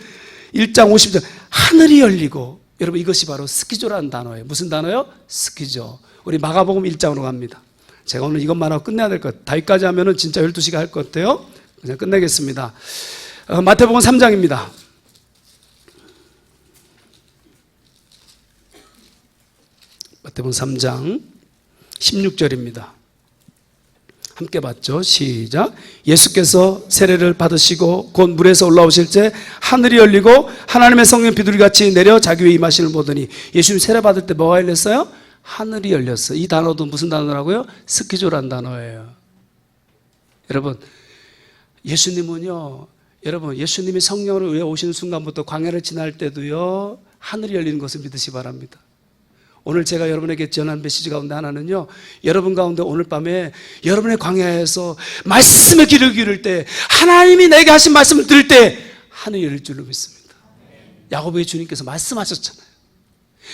1장 50절 하늘이 열리고 여러분 이것이 바로 스키조라는 단어예요. 무슨 단어요? 스키조. 우리 마가복음 1장으로 갑니다. 제가 오늘 이것만 하고 끝내야 될 것 같아요. 다윗까지 하면은 진짜 12시간 할 것 같아요. 그냥 끝내겠습니다. 마태복음 3장입니다. 마태복음 3장 16절입니다. 함께 봤죠? 시작. 예수께서 세례를 받으시고 곧 물에서 올라오실 때 하늘이 열리고 하나님의 성령 비둘기같이 내려 자기 위에 임하시는 보더니 예수님 세례 받을 때 뭐가 열렸어요? 하늘이 열렸어요. 이 단어도 무슨 단어라고요? 스키조라는 단어예요. 여러분 예수님은요 여러분 예수님이 성령으로 위에 오시는 순간부터 광야를 지날 때도요 하늘이 열리는 것을 믿으시 바랍니다. 오늘 제가 여러분에게 전한 메시지 가운데 하나는요 여러분 가운데 오늘 밤에 여러분의 광야에서 말씀의 귀를 기울일 때 하나님이 내게 하신 말씀을 들을 때 하늘이 열릴 줄로 믿습니다. 야곱에게 주님께서 말씀하셨잖아요.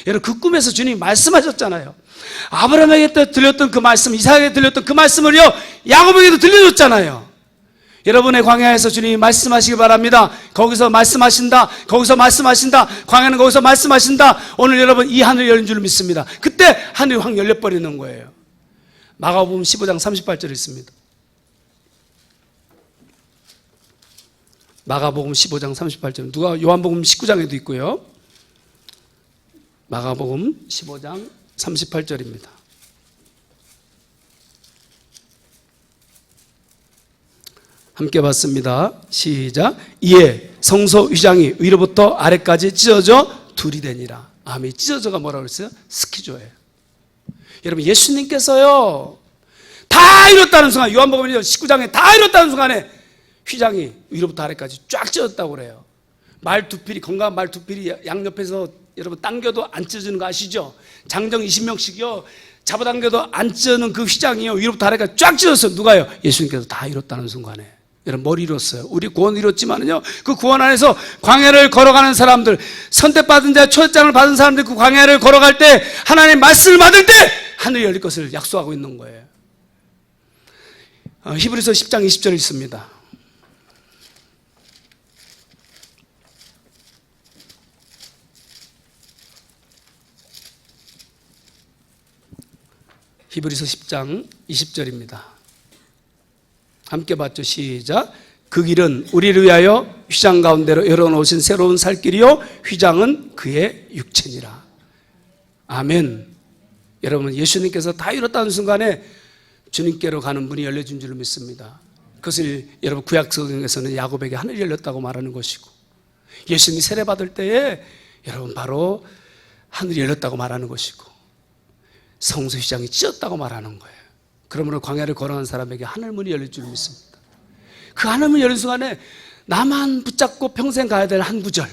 여러분 그 꿈에서 주님이 말씀하셨잖아요. 아브라함에게 들렸던 그 말씀, 이삭에게 들렸던 그 말씀을요 야곱에게도 들려줬잖아요. 여러분의 광야에서 주님이 말씀하시기 바랍니다. 거기서 말씀하신다, 거기서 말씀하신다, 광야는 거기서 말씀하신다. 오늘 여러분 이 하늘이 열린 줄 믿습니다. 그때 하늘이 확 열려버리는 거예요. 마가복음 15장 38절에 있습니다. 마가복음 15장 38절. 누가 요한복음 19장에도 있고요. 마가복음 15장 38절입니다. 함께 봤습니다. 시작. 이에 성소 휘장이 위로부터 아래까지 찢어져 둘이 되니라. 아멘. 찢어져가 뭐라고 그랬어요? 스키조예요. 여러분 예수님께서요 다 이뤘다는 순간 요한복음 19장에 다 이뤘다는 순간에 휘장이 위로부터 아래까지 쫙 찢어졌다고 그래요. 말두필이 건강한 말두필이 양옆에서 여러분 당겨도 안 찢어지는 거 아시죠? 장정 20명씩이요 잡아당겨도 안 찢어지는 그 휘장이요 위로부터 아래까지 쫙 찢어졌어요. 누가요? 예수님께서 다 이뤘다는 순간에. 여러분 뭘 이뤘어요? 우리 구원 이뤘지만은요 그 구원 안에서 광야를 걸어가는 사람들, 선택받은 자 초장을 받은 사람들 그 광야를 걸어갈 때 하나님의 말씀을 받을 때 하늘이 열릴 것을 약속하고 있는 거예요. 히브리서 10장 20절 있습니다. 히브리서 10장 20절입니다. 함께 봤죠? 시작. 그 길은 우리를 위하여 휘장 가운데로 열어놓으신 새로운 살 길이요 휘장은 그의 육체니라. 아멘. 여러분 예수님께서 다 이뤘다는 순간에 주님께로 가는 문이 열려진 줄로 믿습니다. 그것을 여러분 구약성경에서는 야곱에게 하늘이 열렸다고 말하는 것이고 예수님이 세례 받을 때에 여러분 바로 하늘이 열렸다고 말하는 것이고 성소 휘장이 찢었다고 말하는 거예요. 그러므로 광야를 걸어간 사람에게 하늘문이 열릴 줄 믿습니다. 그 하늘문 열린 순간에 나만 붙잡고 평생 가야 될 한 구절,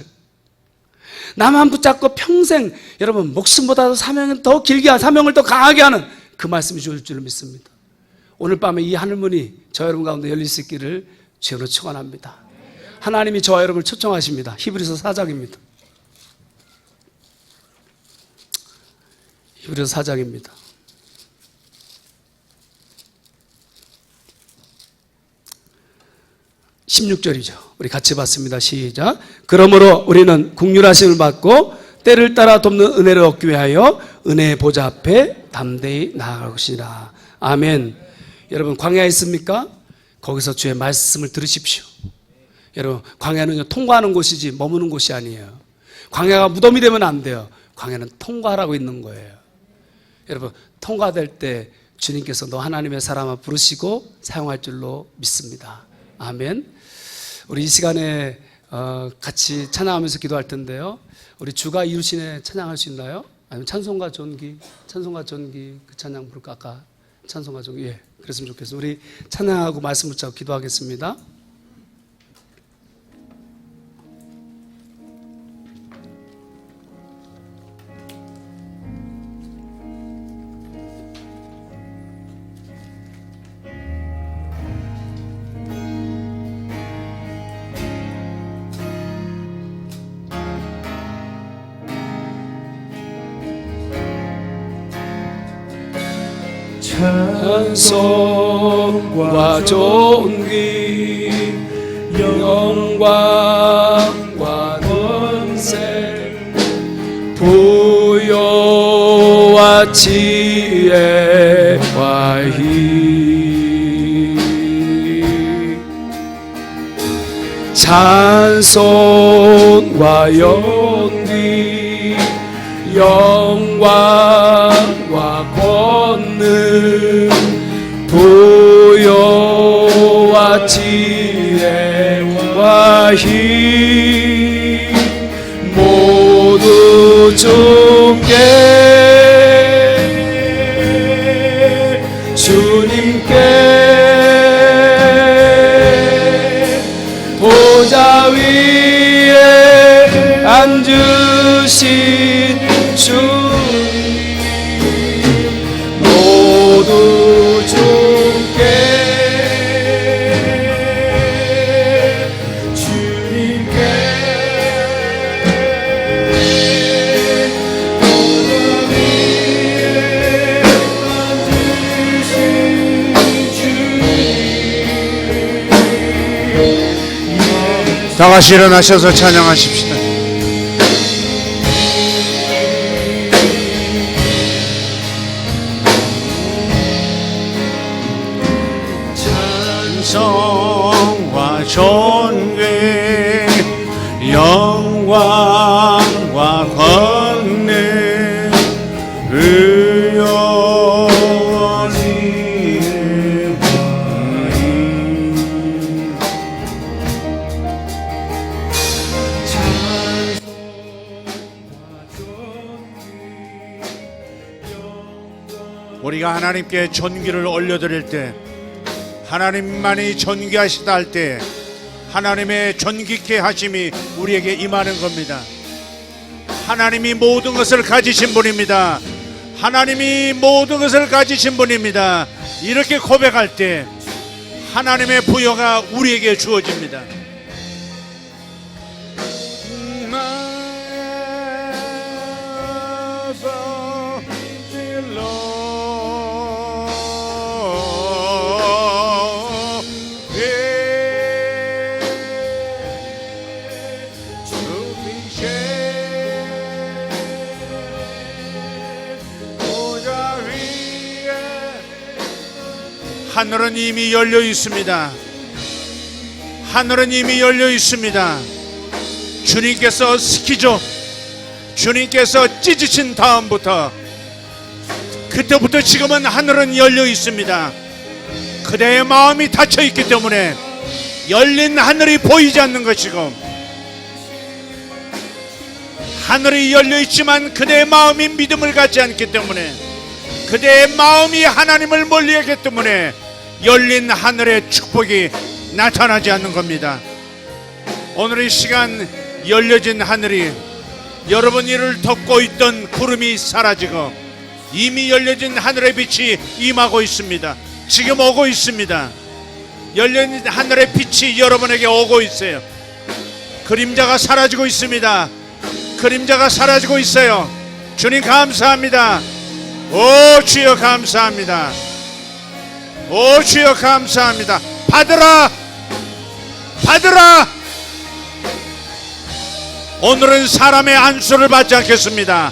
나만 붙잡고 평생, 여러분 목숨보다도 사명을 더 길게 하는, 사명을 더 강하게 하는 그 말씀이 주어질 줄로 믿습니다. 오늘 밤에 이 하늘문이 저 여러분 가운데 열릴 수 있기를 주로 축원합니다. 하나님이 저와 여러분을 초청하십니다. 히브리서 4장입니다. 히브리서 4장입니다. 16절이죠. 우리 같이 봤습니다. 시작. 그러므로 우리는 긍휼하심을 받고 때를 따라 돕는 은혜를 얻기 위하여 은혜의 보좌 앞에 담대히 나아갈 것이라. 아멘. 여러분 광야에 있습니까? 거기서 주의 말씀을 들으십시오. 여러분 광야는 통과하는 곳이지 머무는 곳이 아니에요. 광야가 무덤이 되면 안 돼요. 광야는 통과하라고 있는 거예요. 여러분 통과될 때 주님께서 너 하나님의 사람아 부르시고 사용할 줄로 믿습니다. 아멘. 우리 이 시간에 같이 찬양하면서 기도할 텐데요. 우리 주가 이루시네 찬양할 수 있나요? 아니면 찬송가 전기 그 찬양 부를까? 아까 찬송가 전기, 예, 그랬으면 좋겠어요. 우리 찬양하고 말씀 붙잡고 기도하겠습니다. 찬송과 존귀 영광과 권세 부요와 지혜와 힘 찬송과 연기 영광과 권능 부요와 지혜와 힘 모두 주께 주님께 보좌 위에 앉으신 주님 모두 주께 주님께 보좌 위에 앉으신 주님 다 같이 일어나셔서 찬양하십시다. 찬송과 존귀 영광과 권능 의와 지혜와 우리가 하나님께 존귀를 올려드릴 때 하나님만이 존귀하시다 할 때 하나님의 존귀케 하심이 우리에게 임하는 겁니다. 하나님이 모든 것을 가지신 분입니다. 하나님이 모든 것을 가지신 분입니다. 이렇게 고백할 때 하나님의 부여가 우리에게 주어집니다. 하늘은 이미 열려 있습니다. 하늘은 이미 열려 있습니다. 주님께서 스키죠. 주님께서 찢으신 다음부터 그때부터 지금은 하늘은 열려 있습니다. 그대의 마음이 닫혀 있기 때문에 열린 하늘이 보이지 않는 것이고 하늘이 열려 있지만 그대의 마음이 믿음을 갖지 않기 때문에 그대의 마음이 하나님을 멀리하기 때문에 열린 하늘의 축복이 나타나지 않는 겁니다. 오늘 이 시간 열려진 하늘이 여러분 이를 덮고 있던 구름이 사라지고 이미 열려진 하늘의 빛이 임하고 있습니다. 지금 오고 있습니다. 열린 하늘의 빛이 여러분에게 오고 있어요. 그림자가 사라지고 있습니다. 그림자가 사라지고 있어요. 주님 감사합니다. 오 주여 감사합니다. 오 주여 감사합니다. 받으라, 받으라. 오늘은 사람의 안수를 받지 않겠습니다.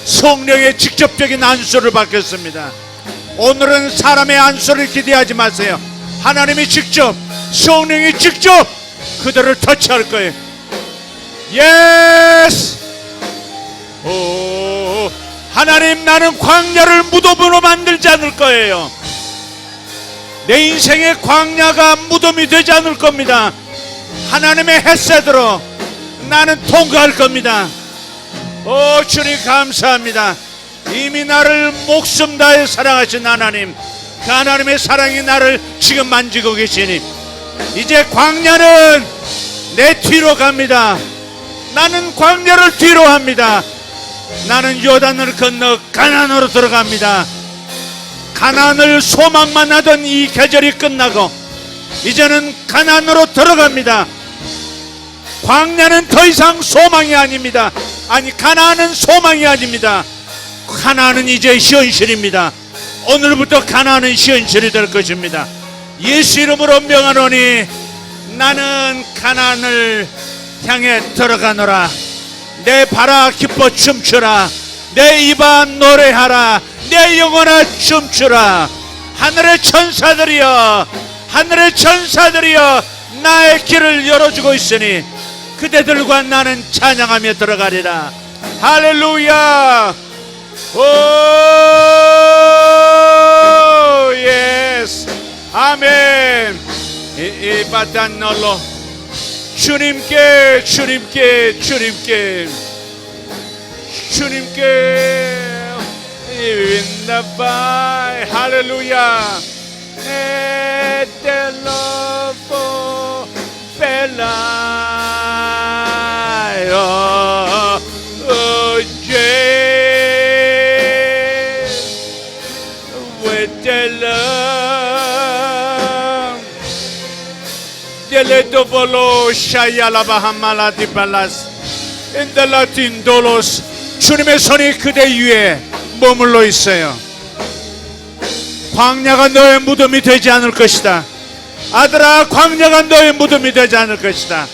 성령의 직접적인 안수를 받겠습니다. 오늘은 사람의 안수를 기대하지 마세요. 하나님이 직접, 성령이 직접 그들을 터치할 거예요. 예스. 오, 하나님, 나는 광야를 무덤으로 만들지 않을 거예요. 내 인생의 광야가 무덤이 되지 않을 겁니다. 하나님의 햇새으로 나는 통과할 겁니다. 오 주님 감사합니다. 이미 나를 목숨 다해 사랑하신 하나님, 그 하나님의 사랑이 나를 지금 만지고 계시니 이제 광야는 내 뒤로 갑니다. 나는 광야를 뒤로 합니다. 나는 요단을 건너 가나안으로 들어갑니다. 가나안을 소망만 하던 이 계절이 끝나고 이제는 가나안으로 들어갑니다. 광야는 더 이상 소망이 아닙니다. 아니, 가나안은 소망이 아닙니다. 가나안은 이제 현실입니다. 오늘부터 가나안은 현실이 될 것입니다. 예수 이름으로 명하노니 나는 가나안을 향해 들어가노라. 내 발아 기뻐 춤추라. 내 입아 노래하라. 내 영혼아 춤추라. 하늘의 천사들이여, 하늘의 천사들이여, 나의 길을 열어주고 있으니 그대들과 나는 찬양하며 들어가리라. 할렐루야. 오 예스 아멘. 이 바단놀로 주님께 주님께 주님께 주님께 인다바이. 할렐루야. 에텔로포 벨라요 오제 웨텔라 델레도볼로 샤야라바하말라디발라스 인달라틴돌로스. 주님의 손이 그대 위에 머물러 있어요. 광야가 너의 무덤이 되지 않을 것이다. 아들아, 광야가 너의 무덤이 되지 않을 것이다.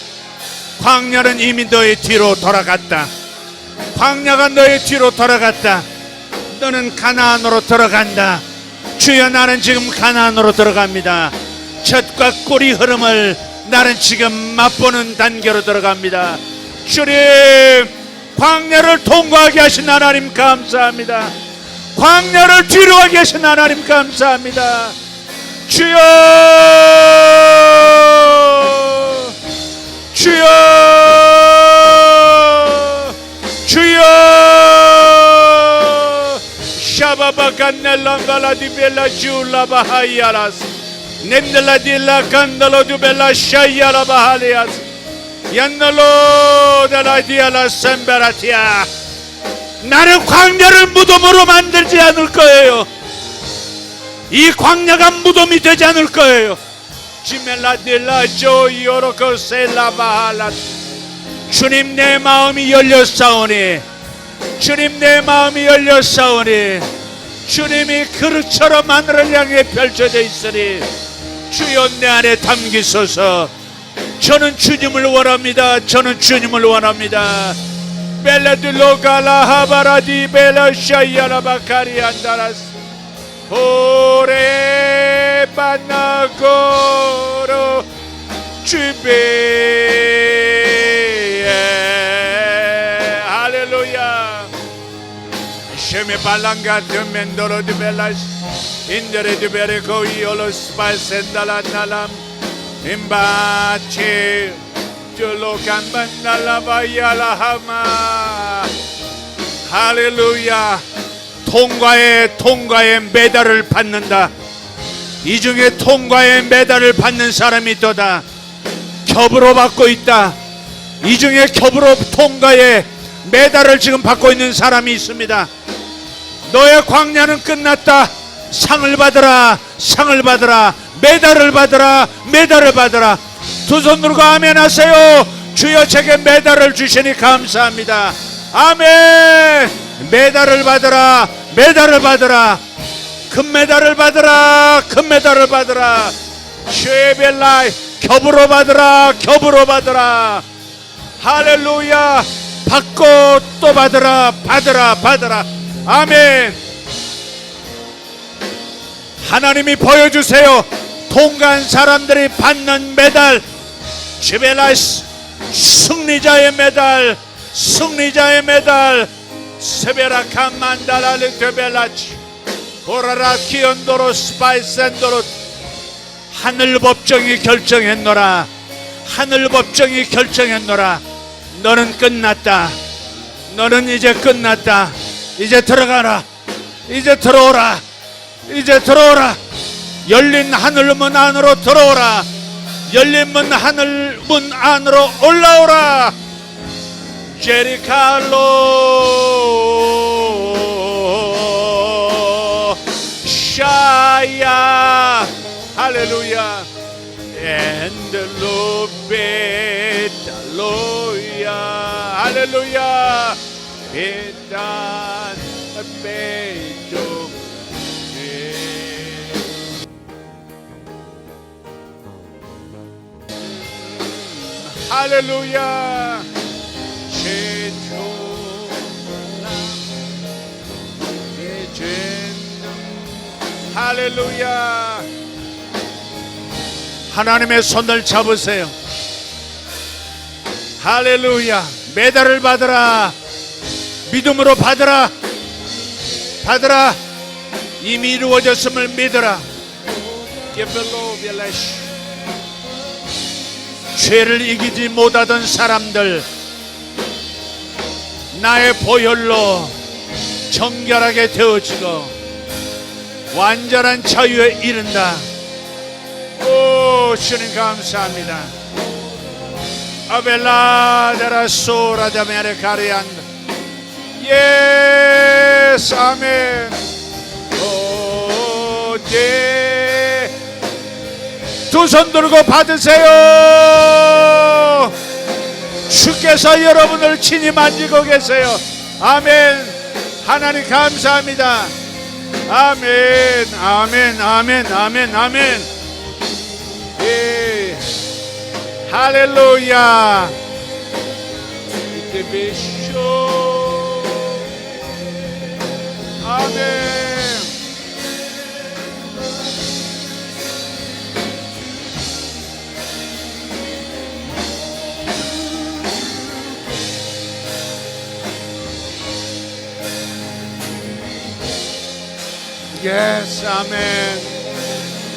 광야는 이미 너의 뒤로 돌아갔다. 광야가 너의 뒤로 돌아갔다. 너는 가나안으로 들어간다. 주여, 나는 지금 가나안으로 들어갑니다. 젖과 꿀이 흐름을 나는 지금 맛보는 단계로 들어갑니다. 주님, 광야를 통과하게 하신 하나님 감사합니다. 광야를 뒤로 하게 하신 하나님 감사합니다. 주여, 주여, 주여. 샤바바간넬랑갈라디벨라 줄라바하이아라스 넨델라딜라 간달로두벨라 샤이아라바하리아스 얀널로 달라디알라 셈베라티아. 나는 광야를 무덤으로 만들지 않을 거예요. 이 광야가 무덤이 되지 않을 거예요. 지멜라딜라조 요로코셀라바할라. 주님, 내 마음이 열렸사오니, 주님, 내 마음이 열렸사오니, 주님이 그릇처럼 하늘을 향해 펼쳐져 있으니 주여, 내 안에 담기소서. 저는 주님을 원합니다. 저는 주님을 원합니다. 벨레들로갈라 하바라디 벨라샤이아라바카리 안다라스 오레 바나고로 주베. 할렐루야. 셰메 발랑가 드멘도로 드벨라스 인데레 드베레코 이올로스 발센달라 날람 임바치 줄로간반날라바야라하마. 할렐루야. 통과의 메달을 받는다. 이 중에 통과의 메달을 받는 사람이 있도다. 겹으로 받고 있다. 이 중에 겹으로 통과의 메달을 지금 받고 있는 사람이 있습니다. 너의 광야는 끝났다. 상을 받으라. 상을 받으라. 메달을 받으라. 메달을 받으라. 두 손 들고 아멘 하세요. 주여 제게 메달을 주시니 감사합니다. 아멘. 메달을 받으라. 메달을 받으라. 금메달을 받으라. 금메달을 받으라. 쉐벨라이 겹으로 받으라. 겹으로 받으라. 할렐루야. 받고 또 받으라. 받으라. 받으라. 아멘. 하나님이 보여주세요. 통과한 사람들이 받는 메달. 지벨라이스 승리자의 메달. 승리자의 메달. 세베라카 만다라르 데벨라치 보라라 키온도로 스파이센도로. 하늘 법정이 결정했노라. 하늘 법정이 결정했노라. 너는 끝났다. 너는 이제 끝났다. 이제 들어가라. 이제 들어오라. 이제 들어오라. 열린 하늘문 안으로 들어오라. 열린 문 하늘문 안으로 올라오라. 제리칼로 샤야 할렐루야 엔들로베달로야 할렐루야 베단 베종 할렐루야 할렐루야. 하나님의 손을 잡으세요. 할렐루야. 메달을 받으라. 믿음으로 받으라. 받으라. 이미 이루어졌음을 믿으라. 죄를 이기지 못하던 사람들 나의 보혈로 정결하게 되어지고 완전한 자유에 이른다. 오 주님 감사합니다. 아벨라데라 소라자메레 가리안다. 예스 아멘. 오제 두 손 들고 받으세요. 주께서 여러분을 친히 만지고 계세요. 아멘. 하나님 감사합니다. 아멘 아멘 아멘 아멘 아멘. 예. 할렐루야. 아멘. Yes, 아멘.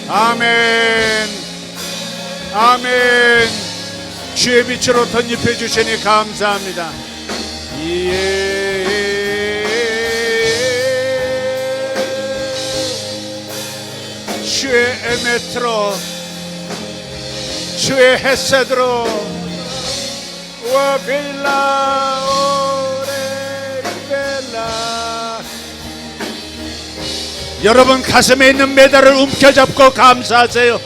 아멘. 아멘. 주의 빛으로 덧입혀 주시니 감사합니다. 예. 주의 에메트로 주의 햇새드로 와 빌라 오레 빌라. 여러분 가슴에 있는 메달을 움켜잡고 감사하세요.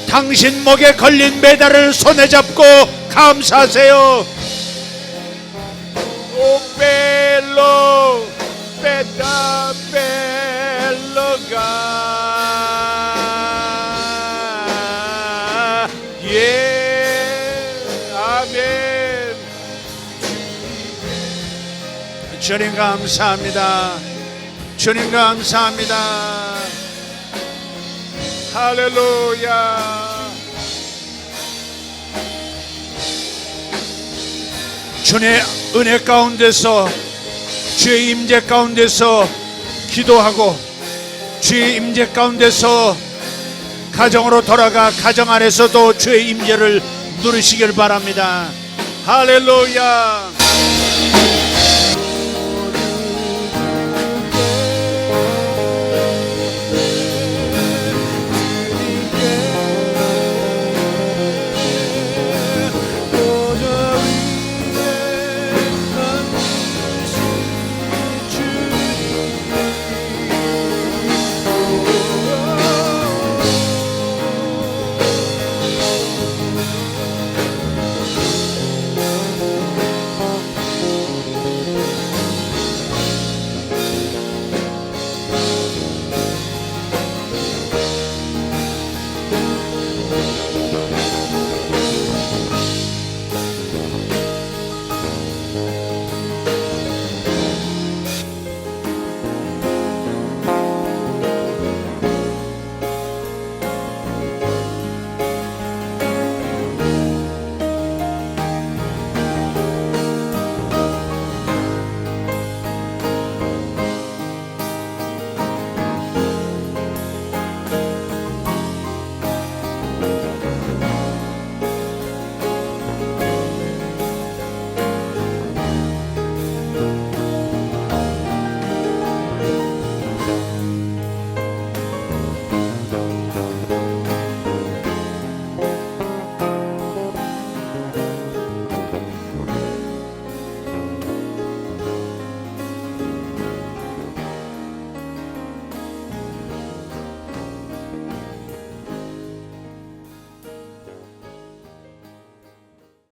당신 목에 걸린 메달을 손에 잡고 감사하세요. 오 벨로 베다 벨로가 예 아멘. 주님 감사합니다. 주님 감사합니다. 할렐루야. 주의 은혜 가운데서 주의 임재 가운데서 기도하고 주의 임재 가운데서 가정으로 돌아가 가정 안에서도 주의 임재를 누리시길 바랍니다. 할렐루야.